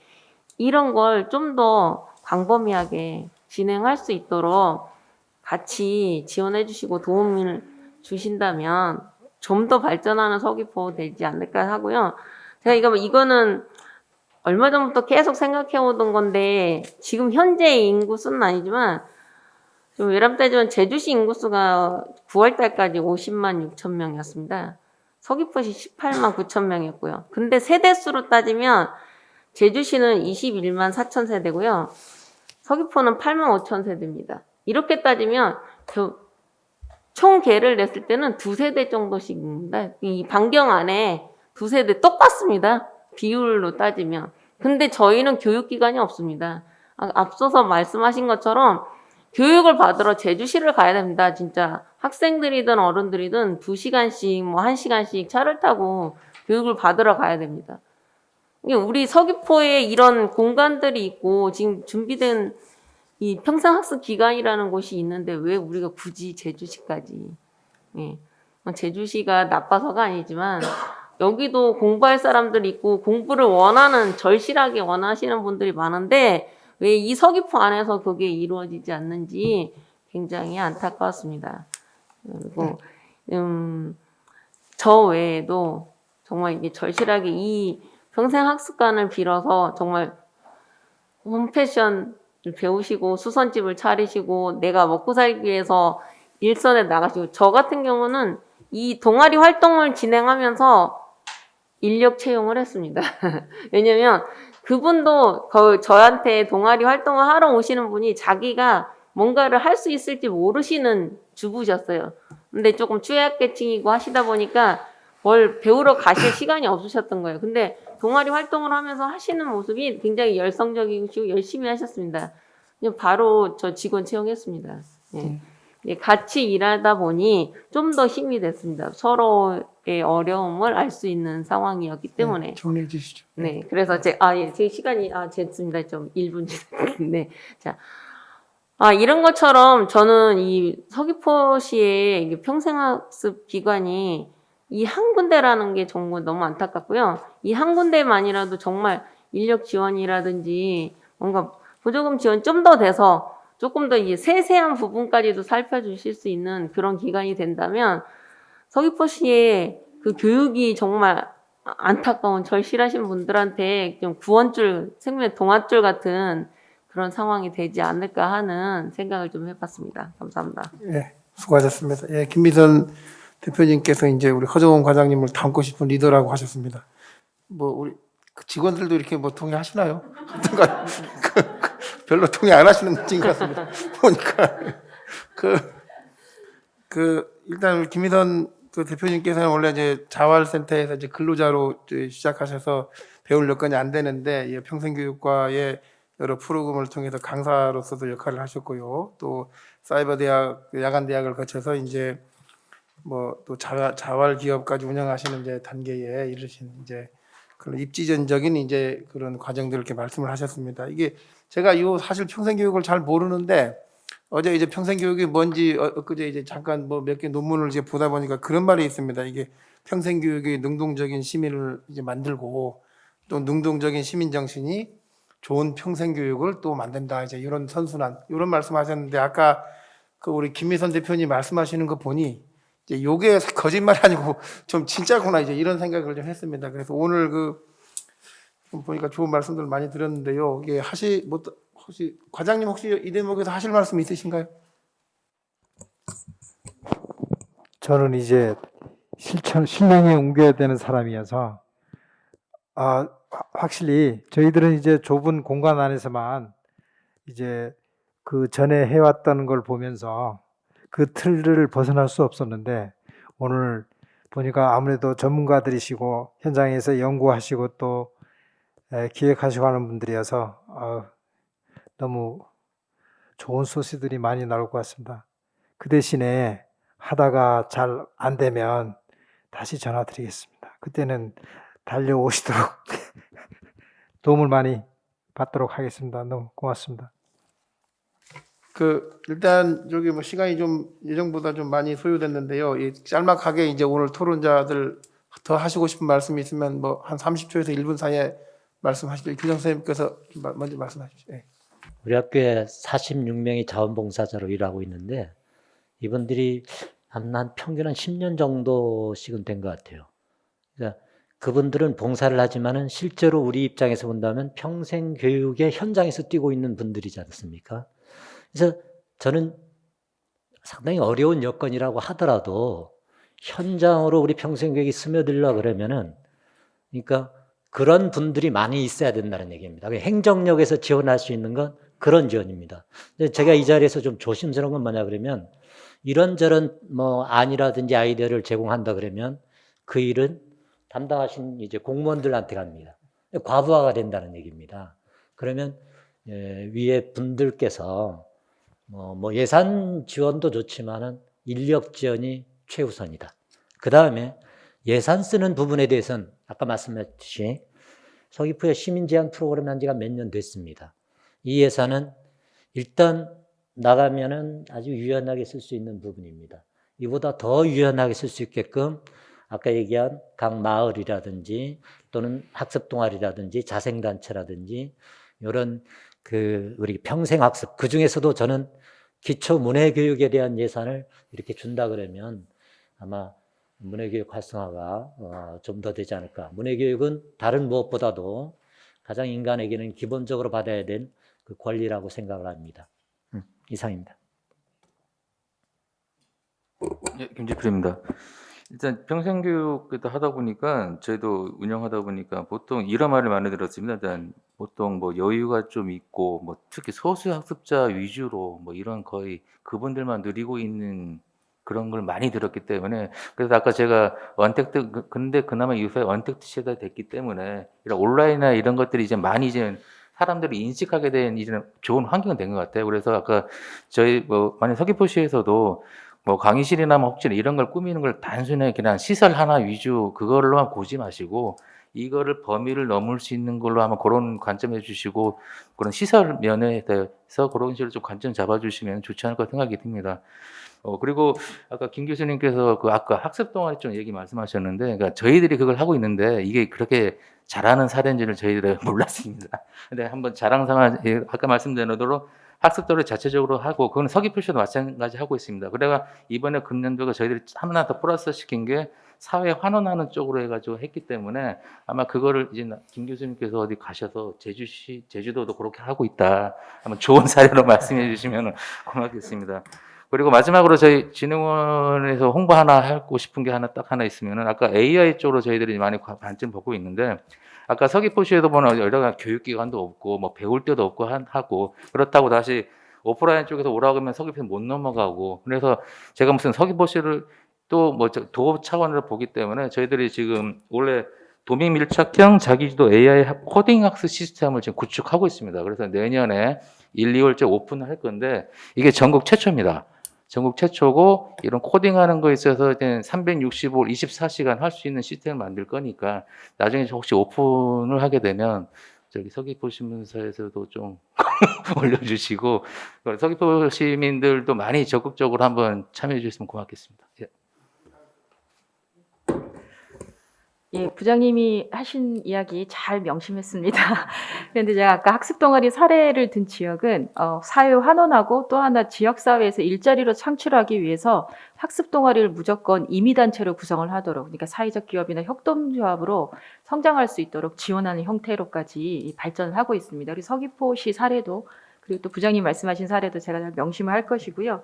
이런 걸 좀 더 광범위하게 진행할 수 있도록 같이 지원해 주시고 도움을 주신다면 좀 더 발전하는 서귀포 되지 않을까 하고요. 제가 이거는 얼마 전부터 계속 생각해 오던 건데 지금 현재 인구수는 아니지만 좀 외람 따지면 제주시 인구수가 9월 달까지 50만 6천 명이었습니다. 서귀포시 18만 9천 명이었고요. 근데 세대수로 따지면 제주시는 21만 4천 세대고요. 서귀포는 8만 5천 세대입니다. 이렇게 따지면 총 개를 냈을 때는 2세대 정도씩입니다. 이 반경 안에 2세대 똑같습니다. 비율로 따지면. 근데 저희는 교육기관이 없습니다. 앞서서 말씀하신 것처럼 교육을 받으러 제주시를 가야 됩니다. 진짜 학생들이든 어른들이든 2시간씩 뭐 1시간씩 차를 타고 교육을 받으러 가야 됩니다. 우리 서귀포에 이런 공간들이 있고 지금 준비된 이 평생학습 기관이라는 곳이 있는데 왜 우리가 굳이 제주시까지. 예. 제주시가 나빠서가 아니지만 여기도 공부할 사람들이 있고 공부를 원하는, 절실하게 원하시는 분들이 많은데 왜 이 서귀포 안에서 그게 이루어지지 않는지 굉장히 안타까웠습니다. 그리고 저 외에도 정말 이게 절실하게 이 평생학습관을 빌어서 정말 홈패션을 배우시고 수선집을 차리시고 내가 먹고 살기 위해서 일선에 나가시고, 저 같은 경우는 이 동아리 활동을 진행하면서 인력 채용을 했습니다. 왜냐면 그분도 저한테 동아리 활동을 하러 오시는 분이 자기가 뭔가를 할 수 있을지 모르시는 주부셨어요. 근데 조금 취약계층이고 하시다 보니까 뭘 배우러 가실 시간이 없으셨던 거예요. 근데 동아리 활동을 하면서 하시는 모습이 굉장히 열성적이시고 열심히 하셨습니다. 그냥 바로 저 직원 채용했습니다. 예. 예, 같이 일하다 보니 좀 더 힘이 됐습니다. 서로의 어려움을 알 수 있는 상황이었기 때문에. 네, 정리해 주시죠. 네, 그래서 제 시간이 됐습니다. 좀 1분 네, 자, 이런 것처럼 저는 이 서귀포시의 이게 평생학습 기관이 이 한 군데라는 게 정말 너무 안타깝고요. 이 한 군데만이라도 정말 인력 지원이라든지 뭔가 보조금 지원 좀 더 돼서 조금 더 이 세세한 부분까지도 살펴주실 수 있는 그런 기관이 된다면 서귀포시의 그 교육이 정말 안타까운 절실하신 분들한테 좀 구원줄, 생명의 동아줄 같은 그런 상황이 되지 않을까 하는 생각을 좀 해봤습니다. 감사합니다. 예, 수고하셨습니다. 예, 김미선 대표님께서 이제 우리 허정원 과장님을 닮고 싶은 리더라고 하셨습니다. 뭐 우리 직원들도 이렇게 뭐 동의하시나요? 하여튼간 별로 동의 안 하시는 분인 것 같습니다. 보니까 일단 우리 김미선 그 대표님께서는 원래 이제 자활센터에서 이제 근로자로 이제 시작하셔서 배울 여건이 안 되는데 이 평생교육과의 여러 프로그램을 통해서 강사로서도 역할을 하셨고요. 또 사이버 대학, 야간 대학을 거쳐서 이제 뭐 또 자활 기업까지 운영하시는 이제 단계에 이르신 이제 그런 입지전적인 이제 그런 과정들을 이렇게 말씀을 하셨습니다. 이게 제가 이 사실 평생교육을 잘 모르는데 어제 이제 평생교육이 뭔지 엊그제 이제 잠깐 뭐 몇 개 논문을 이제 보다 보니까 그런 말이 있습니다. 이게 평생교육이 능동적인 시민을 이제 만들고 또 능동적인 시민 정신이 좋은 평생교육을 또 만든다. 이제 이런 선순환 이런 말씀하셨는데 아까 그 우리 김미선 대표님 말씀하시는 거 보니 이제 요게 거짓말 아니고 좀 진짜구나 이제 이런 생각을 좀 했습니다. 그래서 오늘 보니까 좋은 말씀들 많이 들었는데요. 이게 혹시 과장님 혹시 이 대목에서 하실 말씀 있으신가요? 저는 이제 실행에 옮겨야 되는 사람이어서 확실히 저희들은 이제 좁은 공간 안에서만 이제 그 전에 해왔다는 걸 보면서 그 틀을 벗어날 수 없었는데 오늘 보니까 아무래도 전문가들이시고 현장에서 연구하시고 또 기획하시고 하는 분들이어서 너무 좋은 소식들이 많이 나올 것 같습니다. 그 대신에 하다가 잘 안 되면 다시 전화 드리겠습니다. 그때는 달려오시도록 도움을 많이 받도록 하겠습니다. 너무 고맙습니다. 일단 여기 뭐 시간이 좀 예정보다 좀 많이 소요됐는데요. 이 짤막하게 이제 오늘 토론자들 더 하시고 싶은 말씀이 있으면 뭐 한 30초에서 1분 사이에 말씀하시죠. 교장 선생님께서 먼저 말씀하십시오. 네. 우리 학교에 46명이 자원봉사자로 일하고 있는데 이분들이 한 평균 한 10년 정도씩은 된 것 같아요. 그러니까 그분들은 봉사를 하지만은 실제로 우리 입장에서 본다면 평생 교육의 현장에서 뛰고 있는 분들이지 않습니까? 그래서 저는 상당히 어려운 여건이라고 하더라도 현장으로 우리 평생교육이 스며들려 그러면은 그러니까 그런 분들이 많이 있어야 된다는 얘기입니다. 행정력에서 지원할 수 있는 건 그런 지원입니다. 근데 제가 이 자리에서 좀 조심스러운 건 뭐냐 그러면 이런저런 뭐 안이라든지 아이디어를 제공한다 그러면 그 일은 담당하신 이제 공무원들한테 갑니다. 과부하가 된다는 얘기입니다. 그러면 위에 분들께서 뭐 예산 지원도 좋지만은 인력 지원이 최우선이다. 그 다음에 예산 쓰는 부분에 대해서는 아까 말씀하셨듯이 서귀포에 시민 제한 프로그램 한 지가 몇 년 됐습니다. 이 예산은 일단 나가면은 아주 유연하게 쓸 수 있는 부분입니다. 이보다 더 유연하게 쓸 수 있게끔 아까 얘기한 각 마을이라든지 또는 학습 동아리라든지 자생단체라든지 이런 우리 평생학습 그 중에서도 저는 기초 문해교육에 대한 예산을 이렇게 준다 그러면 아마 문해교육 활성화가 좀 더 되지 않을까. 문해교육은 다른 무엇보다도 가장 인간에게는 기본적으로 받아야 될 그 권리라고 생각을 합니다. 이상입니다. 예, 김재필입니다. 일단 평생교육도 하다 보니까 저희도 운영하다 보니까 보통 이런 말을 많이 들었습니다. 일단 보통 뭐 여유가 좀 있고 뭐 특히 소수 학습자 위주로 뭐 이런 거의 그분들만 누리고 있는 그런 걸 많이 들었기 때문에 그래서 아까 제가 언택트 근데 그나마 요새 언택트 시대가 됐기 때문에 이런 온라인이나 이런 것들이 이제 많이 이제 사람들이 인식하게 된 이제 좋은 환경이 된 것 같아요. 그래서 아까 저희 뭐 만약 서귀포시에서도 뭐 강의실이나 뭐 혹시 이런 걸 꾸미는 걸 단순히 그냥 시설 하나 위주 그걸로만 보지 마시고 이거를 범위를 넘을 수 있는 걸로 한번 그런 관점해 주시고 그런 시설 면에 대해서 그런 식으로 좀 관점 잡아 주시면 좋지 않을까 생각이 듭니다. 그리고 아까 김 교수님께서 그 아까 학습 동아리 좀 얘기 말씀하셨는데 그러니까 저희들이 그걸 하고 있는데 이게 그렇게 잘하는 사례인지를 저희들은 몰랐습니다. 근데 한번 자랑삼아 아까 말씀드린 대로 학습도를 자체적으로 하고 그건 서귀포시도 마찬가지 하고 있습니다. 그래가 이번에 금년도가 저희들이 하나 더 플러스 시킨 게 사회 환원하는 쪽으로 해가지고 했기 때문에 아마 그거를 이제 김 교수님께서 어디 가셔서 제주도도 그렇게 하고 있다. 한번 좋은 사례로 말씀해 주시면 고맙겠습니다. 그리고 마지막으로 저희 진흥원에서 홍보 하나 하고 싶은 게 딱 하나 있으면은 아까 AI 쪽으로 저희들이 많이 관점 보고 있는데 아까 서귀포시에도 보면 여러 가지 교육기관도 없고 뭐 배울 데도 없고 하고 그렇다고 다시 오프라인 쪽에서 오라고 하면 서귀포에 못 넘어가고 그래서 제가 무슨 서귀포시를 또 뭐 도업 차원으로 보기 때문에 저희들이 지금 원래 도민 밀착형 자기주도 AI 코딩 학습 시스템을 지금 구축하고 있습니다. 그래서 내년에 1, 2월째 오픈을 할 건데 이게 전국 최초입니다. 전국 최초고 이런 코딩하는 거에 있어서 365, 24시간 할 수 있는 시스템을 만들 거니까 나중에 혹시 오픈을 하게 되면 저기 서귀포 신문사에서도 좀 올려주시고 서귀포 시민들도 많이 적극적으로 한번 참여해 주셨으면 고맙겠습니다. 예. 예, 부장님이 하신 이야기 잘 명심했습니다. 그런데 제가 아까 학습 동아리 사례를 든 지역은 사회 환원하고 또 하나 지역 사회에서 일자리로 창출하기 위해서 학습 동아리를 무조건 임의단체로 구성을 하도록 그러니까 사회적 기업이나 협동조합으로 성장할 수 있도록 지원하는 형태로까지 발전을 하고 있습니다. 그리고 서귀포시 사례도 그리고 또 부장님 말씀하신 사례도 제가 잘 명심을 할 것이고요.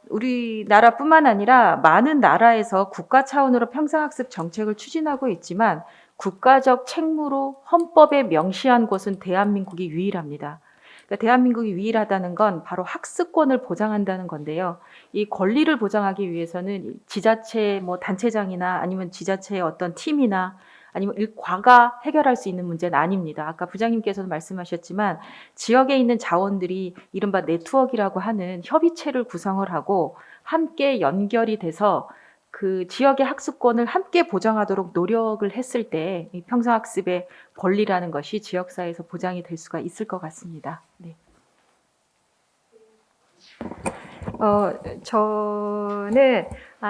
우리나라뿐만 아니라 많은 나라에서 국가 차원으로 평생학습 정책을 추진하고 있지만 국가적 책무로 헌법에 명시한 곳은 대한민국이 유일합니다. 그러니까 대한민국이 유일하다는 건 바로 학습권을 보장한다는 건데요. 이 권리를 보장하기 위해서는 지자체 뭐 단체장이나 아니면 지자체의 어떤 팀이나 아니면 일과가 해결할 수 있는 문제는 아닙니다. 아까 부장님께서도 말씀하셨지만 지역에 있는 자원들이 이른바 네트워크라고 하는 협의체를 구성을 하고 함께 연결이 돼서 그 지역의 학습권을 함께 보장하도록 노력을 했을 때 이 평생학습의 권리라는 것이 지역사회에서 보장이 될 수가 있을 것 같습니다. 네. 저는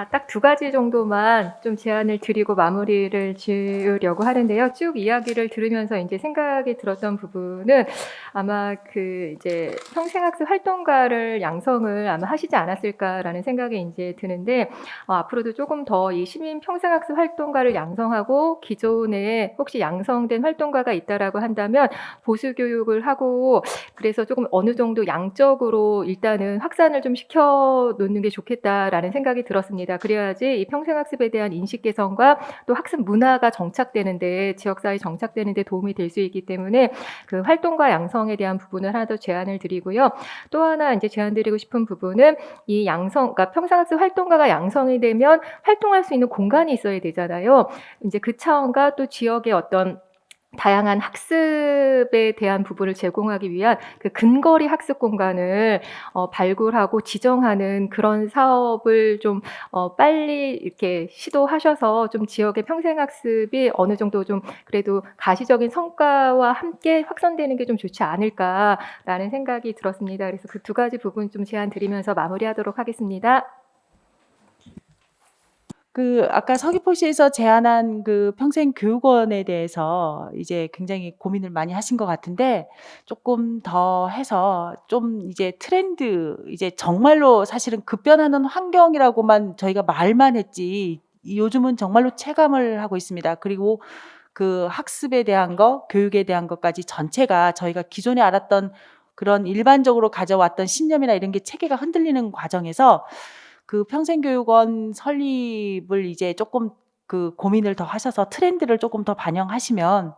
딱 두 가지 정도만 좀 제안을 드리고 마무리를 지으려고 하는데요. 쭉 이야기를 들으면서 이제 생각이 들었던 부분은 아마 그 이제 평생학습 활동가를 양성을 아마 하시지 않았을까라는 생각이 이제 드는데 앞으로도 조금 더 이 시민 평생학습 활동가를 양성하고 기존에 혹시 양성된 활동가가 있다라고 한다면 보수 교육을 하고 그래서 조금 어느 정도 양적으로 일단은 확산을 좀 시켜 놓는 게 좋겠다라는 생각이 들었습니다. 그래야지 이 평생학습에 대한 인식 개선과 또 학습 문화가 정착되는데 지역사회 정착되는데 도움이 될 수 있기 때문에 그 활동가 양성에 대한 부분을 하나 더 제안을 드리고요. 또 하나 이제 제안드리고 싶은 부분은 이 양성, 그러니까 평생학습 활동가가 양성이 되면 활동할 수 있는 공간이 있어야 되잖아요. 이제 그 차원과 또 지역의 어떤 다양한 학습에 대한 부분을 제공하기 위한 그 근거리 학습 공간을 발굴하고 지정하는 그런 사업을 좀 빨리 이렇게 시도하셔서 좀 지역의 평생학습이 어느 정도 좀 그래도 가시적인 성과와 함께 확산되는 게 좀 좋지 않을까라는 생각이 들었습니다. 그래서 그 두 가지 부분 좀 제안 드리면서 마무리하도록 하겠습니다. 그 아까 서귀포시에서 제안한 그 평생교육원에 대해서 이제 굉장히 고민을 많이 하신 것 같은데 조금 더 해서 좀 이제 트렌드 이제 정말로 사실은 급변하는 환경이라고만 저희가 말만 했지 요즘은 정말로 체감을 하고 있습니다. 그리고 그 학습에 대한 거, 교육에 대한 것까지 전체가 저희가 기존에 알았던 그런 일반적으로 가져왔던 신념이나 이런 게 체계가 흔들리는 과정에서 그 평생교육원 설립을 이제 조금 그 고민을 더 하셔서 트렌드를 조금 더 반영하시면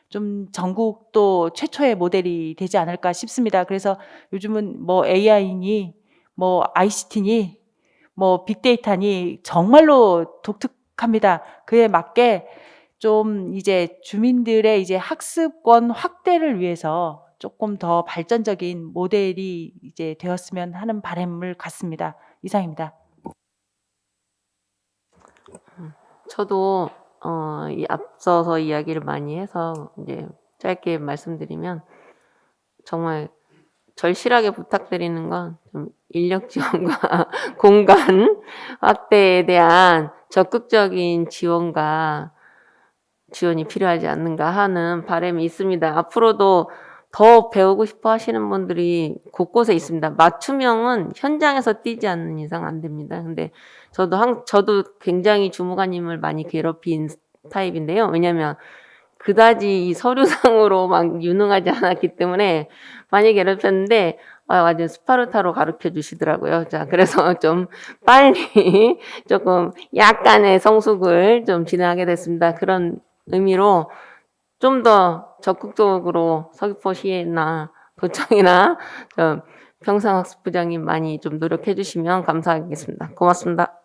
좀 전국 또 최초의 모델이 되지 않을까 싶습니다. 그래서 요즘은 뭐 AI니 뭐 ICT니 뭐 빅데이터니 정말로 독특합니다. 그에 맞게 좀 이제 주민들의 이제 학습권 확대를 위해서 조금 더 발전적인 모델이 이제 되었으면 하는 바람을 갖습니다. 이상입니다. 저도 이 앞서서 이야기를 많이 해서 이제 짧게 말씀드리면 정말 절실하게 부탁드리는 건 좀 인력 지원과 공간 확대에 대한 적극적인 지원이 필요하지 않는가 하는 바람이 있습니다. 앞으로도 더 배우고 싶어 하시는 분들이 곳곳에 있습니다. 맞춤형은 현장에서 뛰지 않는 이상 안 됩니다. 근데 저도 굉장히 주무관님을 많이 괴롭힌 타입인데요. 왜냐면 그다지 이 서류상으로 막 유능하지 않았기 때문에 많이 괴롭혔는데 완전 스파르타로 가르쳐 주시더라고요. 자, 그래서 좀 빨리 조금 약간의 성숙을 좀 진행하게 됐습니다. 그런 의미로 좀 더 적극적으로 서귀포시나 도청이나 평생학습부장님 많이 좀 노력해 주시면 감사하겠습니다. 고맙습니다.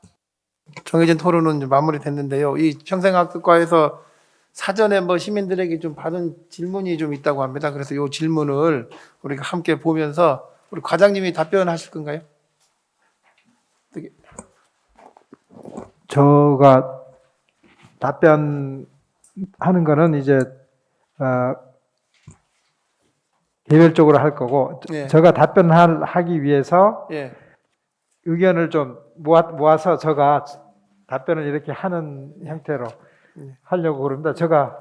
정해진 토론은 이제 마무리됐는데요. 이 평생학습과에서 사전에 뭐 시민들에게 좀 받은 질문이 좀 있다고 합니다. 그래서 이 질문을 우리가 함께 보면서 우리 과장님이 답변하실 건가요? 제가 답변하는 거는 이제 개별적으로 할 거고 예. 제가 답변하기 위해서 예. 의견을 좀 모아서 제가 답변을 이렇게 하는 형태로 하려고 그럽니다. 제가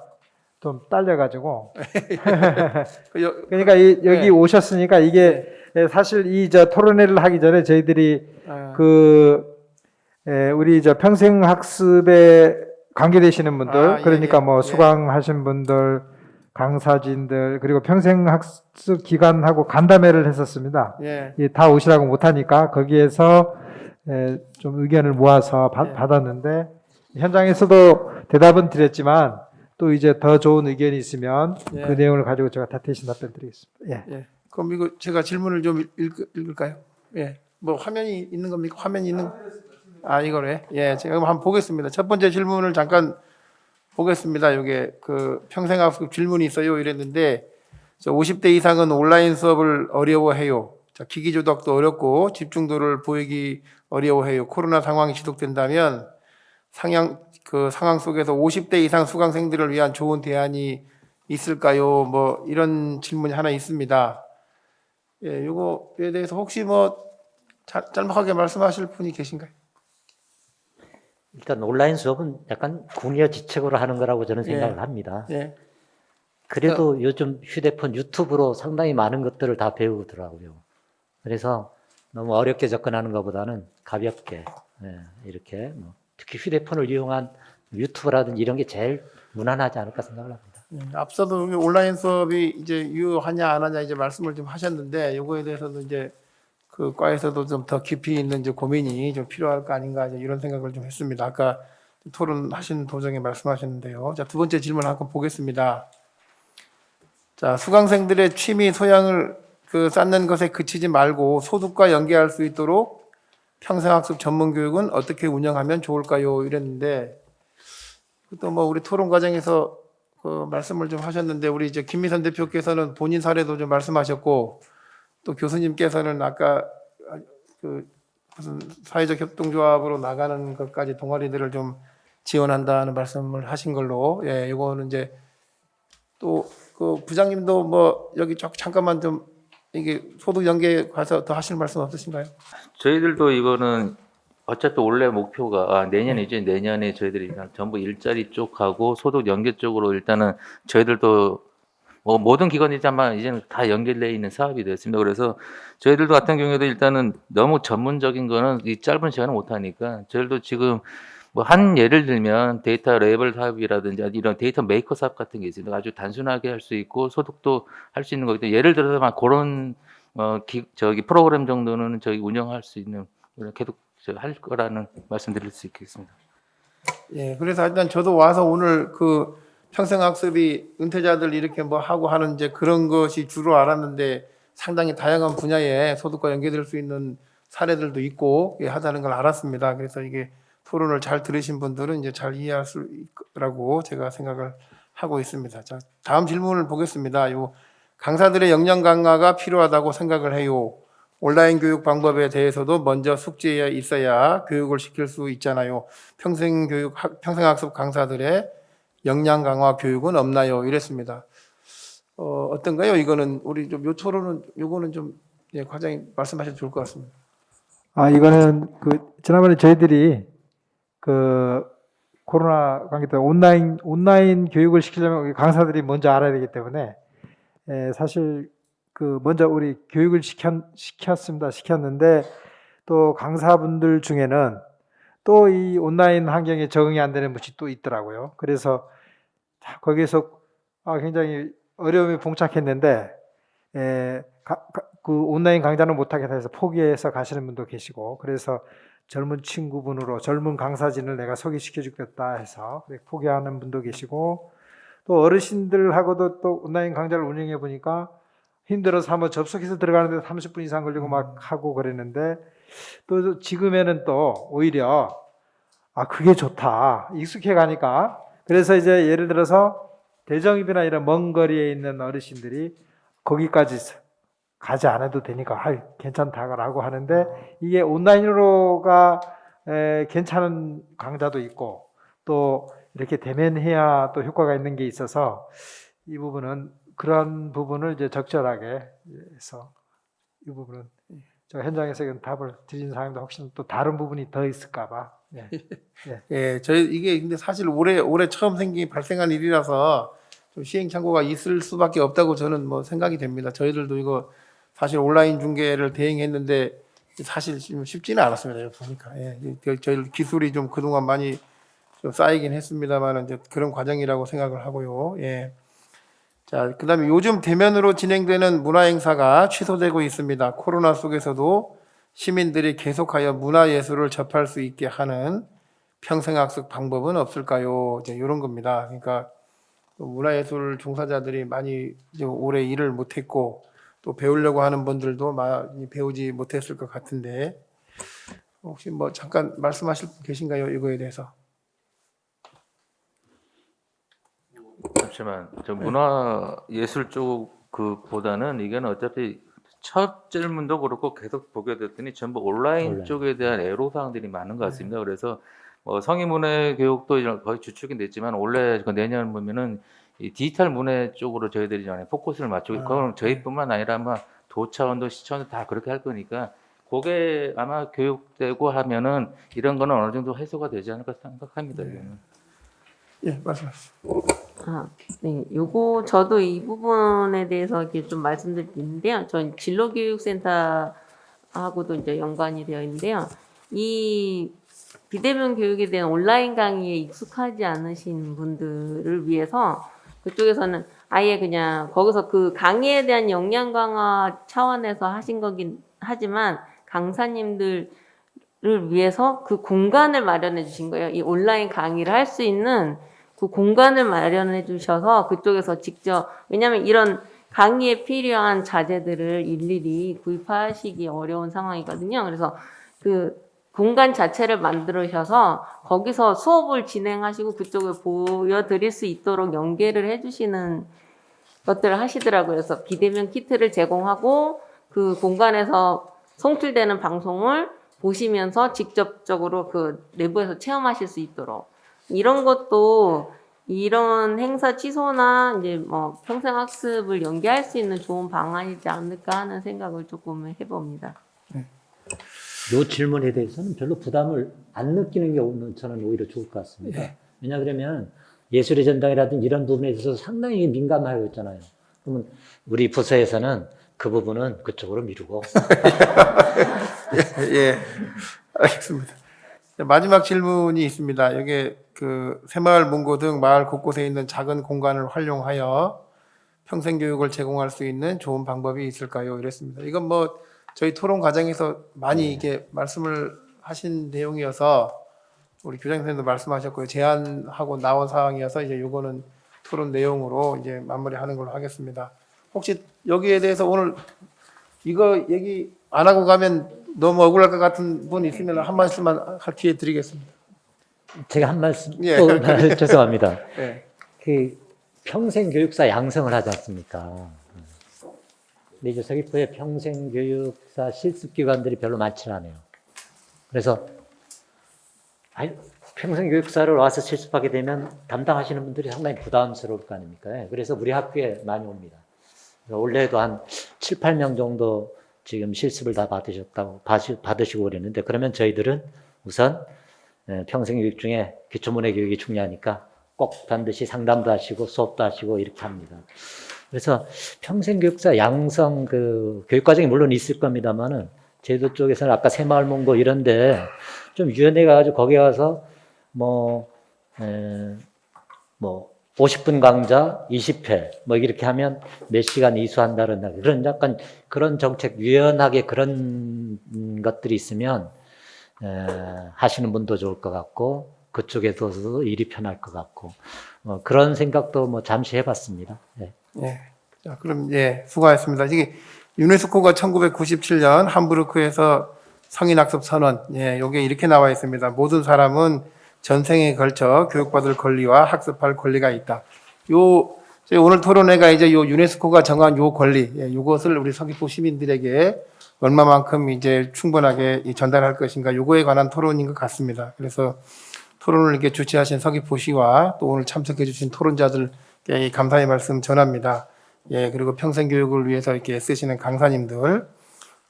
좀 딸려가지고 그러니까 여기 예. 오셨으니까 이게 사실 이 토론회를 하기 전에 저희들이 우리 평생학습에 관계되시는 분들 그러니까 뭐 수강하신 분들 강사진들 그리고 평생학습 기관하고 간담회를 했었습니다. 예. 다 오시라고 못하니까 거기에서 좀 의견을 모아서 받았는데 현장에서도 대답은 드렸지만 또 이제 더 좋은 의견이 있으면 예. 그 내용을 가지고 제가 다 대신 답변 드리겠습니다. 예. 예. 그럼 이거 제가 질문을 좀 읽을까요? 예. 뭐 화면이 있는 겁니까? 화면이 있는 이거래. 예. 제가 한번 보겠습니다. 첫 번째 질문을 잠깐 보겠습니다. 이게 그 평생학습 질문이 있어요. 이랬는데 50대 이상은 온라인 수업을 어려워해요. 자, 기기 조작도 어렵고 집중도를 보이기 어려워해요. 코로나 상황이 지속된다면 상황 속에서 50대 이상 수강생들을 위한 좋은 대안이 있을까요? 뭐 이런 질문이 하나 있습니다. 예, 요거에 대해서 혹시 뭐 짤막하게 말씀하실 분이 계신가요? 일단 온라인 수업은 약간 궁여지책으로 하는 거라고 저는 생각을 합니다. 예. 그래도 요즘 휴대폰 유튜브로 상당히 많은 것들을 다 배우더라고요. 그래서 너무 어렵게 접근하는 것보다는 가볍게 이렇게 특히 휴대폰을 이용한 유튜브라든지 이런 게 제일 무난하지 않을까 생각을 합니다. 앞서도 온라인 수업이 이제 유효하냐 안 하냐 이제 말씀을 좀 하셨는데 요거에 대해서도 이제 그 과에서도 좀 더 깊이 있는 이제 고민이 좀 필요할 거 아닌가 이제 이런 생각을 좀 했습니다. 아까 토론하신 도중에 말씀하셨는데요. 자, 두 번째 질문 한번 보겠습니다. 자, 수강생들의 취미 소양을 쌓는 것에 그치지 말고 소득과 연계할 수 있도록 평생학습 전문교육은 어떻게 운영하면 좋을까요? 이랬는데 또 뭐 우리 토론 과정에서 말씀을 좀 하셨는데 우리 이제 김미선 대표께서는 본인 사례도 좀 말씀하셨고 또 교수님께서는 아까 무슨 사회적 협동조합으로 나가는 것까지 동아리들을 좀 지원한다는 말씀을 하신 걸로 이거는 이제 또 그 부장님도 뭐 여기 잠깐만 좀 이게 소득 연계 가서 더 하실 말씀 없으신가요? 저희들도 이거는 어차피 원래 목표가 내년이죠. 내년에 저희들이 전부 일자리 쪽하고 소득 연계 쪽으로 일단은 저희들도 뭐 모든 기관이지만 이제는 다 연결되어 있는 사업이 됐습니다. 그래서 저희들도 같은 경우에도 일단은 너무 전문적인 거는 이 짧은 시간에 못 하니까 저희들도 지금 뭐 한 예를 들면 데이터 레이블 사업이라든지 이런 데이터 메이커 사업 같은 게 있습니다. 아주 단순하게 할 수 있고 소득도 할 수 있는 거기 때문에 예를 들어서 막 그런 저기 프로그램 정도는 저희 운영할 수 있는 계속 할 거라는 말씀드릴 수 있겠습니다. 예, 그래서 일단 저도 와서 오늘 그 평생학습이 은퇴자들 이렇게 뭐 하고 하는 이제 그런 것이 주로 알았는데 상당히 다양한 분야에 소득과 연계될 수 있는 사례들도 있고 예, 하다는 걸 알았습니다. 그래서 이게 토론을 잘 들으신 분들은 이제 잘 이해할 수 있라고 제가 생각을 하고 있습니다. 자, 다음 질문을 보겠습니다. 요 강사들의 역량 강화가 필요하다고 생각을 해요. 온라인 교육 방법에 대해서도 먼저 숙지에 있어야 교육을 시킬 수 있잖아요. 평생학습 강사들의 역량 강화 교육은 없나요? 이랬습니다. 어떤가요? 이거는 우리 좀 요 토론은 요거는 좀 예, 과장님 말씀하셔도 좋을 것 같습니다. 이거는 그 지난번에 저희들이 그 코로나 관계 때문에 온라인 교육을 시키려면 강사들이 먼저 알아야 되기 때문에 사실 그 먼저 우리 교육을 시켰는데 또 강사분들 중에는 또 이 온라인 환경에 적응이 안 되는 분이 또 있더라고요. 그래서 거기에서 굉장히 어려움이 봉착했는데 그 온라인 강좌는 못하게 해서 포기해서 가시는 분도 계시고, 그래서 젊은 친구분으로 젊은 강사진을 내가 소개시켜 주겠다 해서 포기하는 분도 계시고, 또 어르신들하고도 또 온라인 강좌를 운영해 보니까 힘들어서 한번 접속해서 들어가는데 30분 이상 걸리고 막 하고 그랬는데, 또 지금에는 또 오히려 그게 좋다, 익숙해 가니까. 그래서 이제 예를 들어서 대정읍이나 이런 먼 거리에 있는 어르신들이 거기까지 가지 않아도 되니까 괜찮다라고 하는데, 이게 온라인으로가 괜찮은 강좌도 있고 또 이렇게 대면해야 또 효과가 있는 게 있어서 이 부분은 그런 부분을 이제 적절하게 해서 이 부분은 저 현장에서 답을 드린 사람도 혹시 또 다른 부분이 더 있을까봐. 예, 저희 이게 근데 사실 올해 처음 발생한 일이라서 좀 시행착오가 있을 수밖에 없다고 저는 뭐 생각이 됩니다. 저희들도 이거 사실 온라인 중계를 대행했는데 사실 좀 쉽지는 않았습니다. 보니까 저희 기술이 좀 그동안 많이 좀 쌓이긴 했습니다만 이제 그런 과정이라고 생각을 하고요. 예. 자, 그다음에 요즘 대면으로 진행되는 문화 행사가 취소되고 있습니다. 코로나 속에서도 시민들이 계속하여 문화예술을 접할 수 있게 하는 평생학습 방법은 없을까요? 이제 이런 겁니다. 그러니까 문화예술 종사자들이 많이 이제 오래 일을 못했고 또 배우려고 하는 분들도 많이 배우지 못했을 것 같은데, 혹시 뭐 잠깐 말씀하실 분 계신가요? 이거에 대해서? 잠시만, 저 문화예술 쪽 그보다는 이게는 어차피 첫 질문도 그렇고 계속 보게 됐더니 전부 온라인 쪽에 대한 애로사항들이 많은 것 같습니다. 그래서 성인문화 교육도 거의 주축이 됐지만 원래 내년 보면은 이 디지털 문화 쪽으로 저희들이 포커스를 맞추고, 그건 저희뿐만 아니라 아마 도 차원도 시 차원도 다 그렇게 할 거니까 그게 아마 교육되고 하면은 이런 거는 어느 정도 해소가 되지 않을까 생각합니다. 이거는. 예, 말씀하세요. 네, 요거 저도 이 부분에 대해서 이렇게 좀 말씀드릴 게 있는데요. 전 진로교육센터하고도 이제 연관이 되어 있는데요. 이 비대면 교육에 대한 온라인 강의에 익숙하지 않으신 분들을 위해서 그쪽에서는 아예 그냥 거기서 그 강의에 대한 역량 강화 차원에서 하신 거긴 하지만 강사님들을 위해서 그 공간을 마련해 주신 거예요. 이 온라인 강의를 할 수 있는 그 공간을 마련해 주셔서 그쪽에서 직접, 왜냐하면 이런 강의에 필요한 자재들을 일일이 구입하시기 어려운 상황이거든요. 그래서 그 공간 자체를 만들으셔서 거기서 수업을 진행하시고 그쪽을 보여드릴 수 있도록 연계를 해주시는 것들을 하시더라고요. 그래서 비대면 키트를 제공하고 그 공간에서 송출되는 방송을 보시면서 직접적으로 그 내부에서 체험하실 수 있도록, 이런 것도 이런 행사 취소나 이제 뭐 평생학습을 연계할 수 있는 좋은 방안이지 않을까 하는 생각을 조금 해봅니다. 요 질문에 대해서는 별로 부담을 안 느끼는 게 저는 오히려 좋을 것 같습니다. 예. 왜냐하면 예술의 전당이라든지 이런 부분에 있어서 상당히 민감하고 있잖아요. 그러면 우리 부서에서는 그 부분은 그쪽으로 미루고. 예, 알겠습니다. 마지막 질문이 있습니다. 여기 그 새마을 문고 등 마을 곳곳에 있는 작은 공간을 활용하여 평생교육을 제공할 수 있는 좋은 방법이 있을까요? 이랬습니다. 이건 뭐 저희 토론 과정에서 많이 이게 말씀을 하신 내용이어서 우리 교장 선생님도 말씀하셨고요. 제안하고 나온 사항이어서 이제 요거는 토론 내용으로 이제 마무리하는 걸로 하겠습니다. 혹시 여기에 대해서 오늘 이거 얘기 안 하고 가면 너무 억울할 것 같은 분 있으면 한 말씀만 할 기회 드리겠습니다. 제가 한 말씀 예. 또 죄송합니다. 예. 그 평생교육사 양성을 하지 않습니까? 근데 이제 서귀포에 평생교육사 실습기관들이 별로 많지 않아요. 그래서 평생교육사를 와서 실습하게 되면 담당하시는 분들이 상당히 부담스러울 거 아닙니까? 그래서 우리 학교에 많이 옵니다. 올해도 한 7, 8명 정도 지금 실습을 다 받으시고 그랬는데, 그러면 저희들은 우선 평생교육 중에 기초문해 교육이 중요하니까 꼭 반드시 상담도 하시고 수업도 하시고 이렇게 합니다. 그래서 평생교육사 양성 그 교육과정이 물론 있을 겁니다만은 제도 쪽에서는 아까 새마을문고 이런데 좀 유연해 가지고 거기 가서 뭐 50분 강좌 20회 뭐 이렇게 하면 몇 시간 이수한다는 그런 약간 그런 정책 유연하게 그런 것들이 있으면 하시는 분도 좋을 것 같고 그쪽에서도 일이 편할 것 같고 그런 생각도 뭐 잠시 해봤습니다. 네. 예. 자, 그럼 예, 수고하셨습니다. 이게 유네스코가 1997년 함부르크에서 성인학습 선언, 예, 요게 이렇게 나와 있습니다. 모든 사람은 전생에 걸쳐 교육받을 권리와 학습할 권리가 있다. 저희 오늘 토론회가 이제 요 유네스코가 정한 요 권리, 예, 요것을 우리 서귀포 시민들에게 얼마만큼 이제 충분하게 전달할 것인가, 요거에 관한 토론인 것 같습니다. 그래서 토론을 이렇게 주최하신 서귀포시와 또 오늘 참석해주신 토론자들께 감사의 말씀 전합니다. 예, 그리고 평생교육을 위해서 이렇게 애쓰시는 강사님들,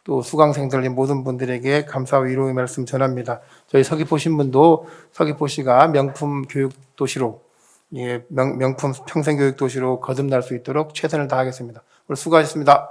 또 수강생들 모든 분들에게 감사와 위로의 말씀 전합니다. 저희 서귀포 신문도 서귀포시가 명품 교육 도시로, 예, 명품 평생교육 도시로 거듭날 수 있도록 최선을 다하겠습니다. 오늘 수고하셨습니다.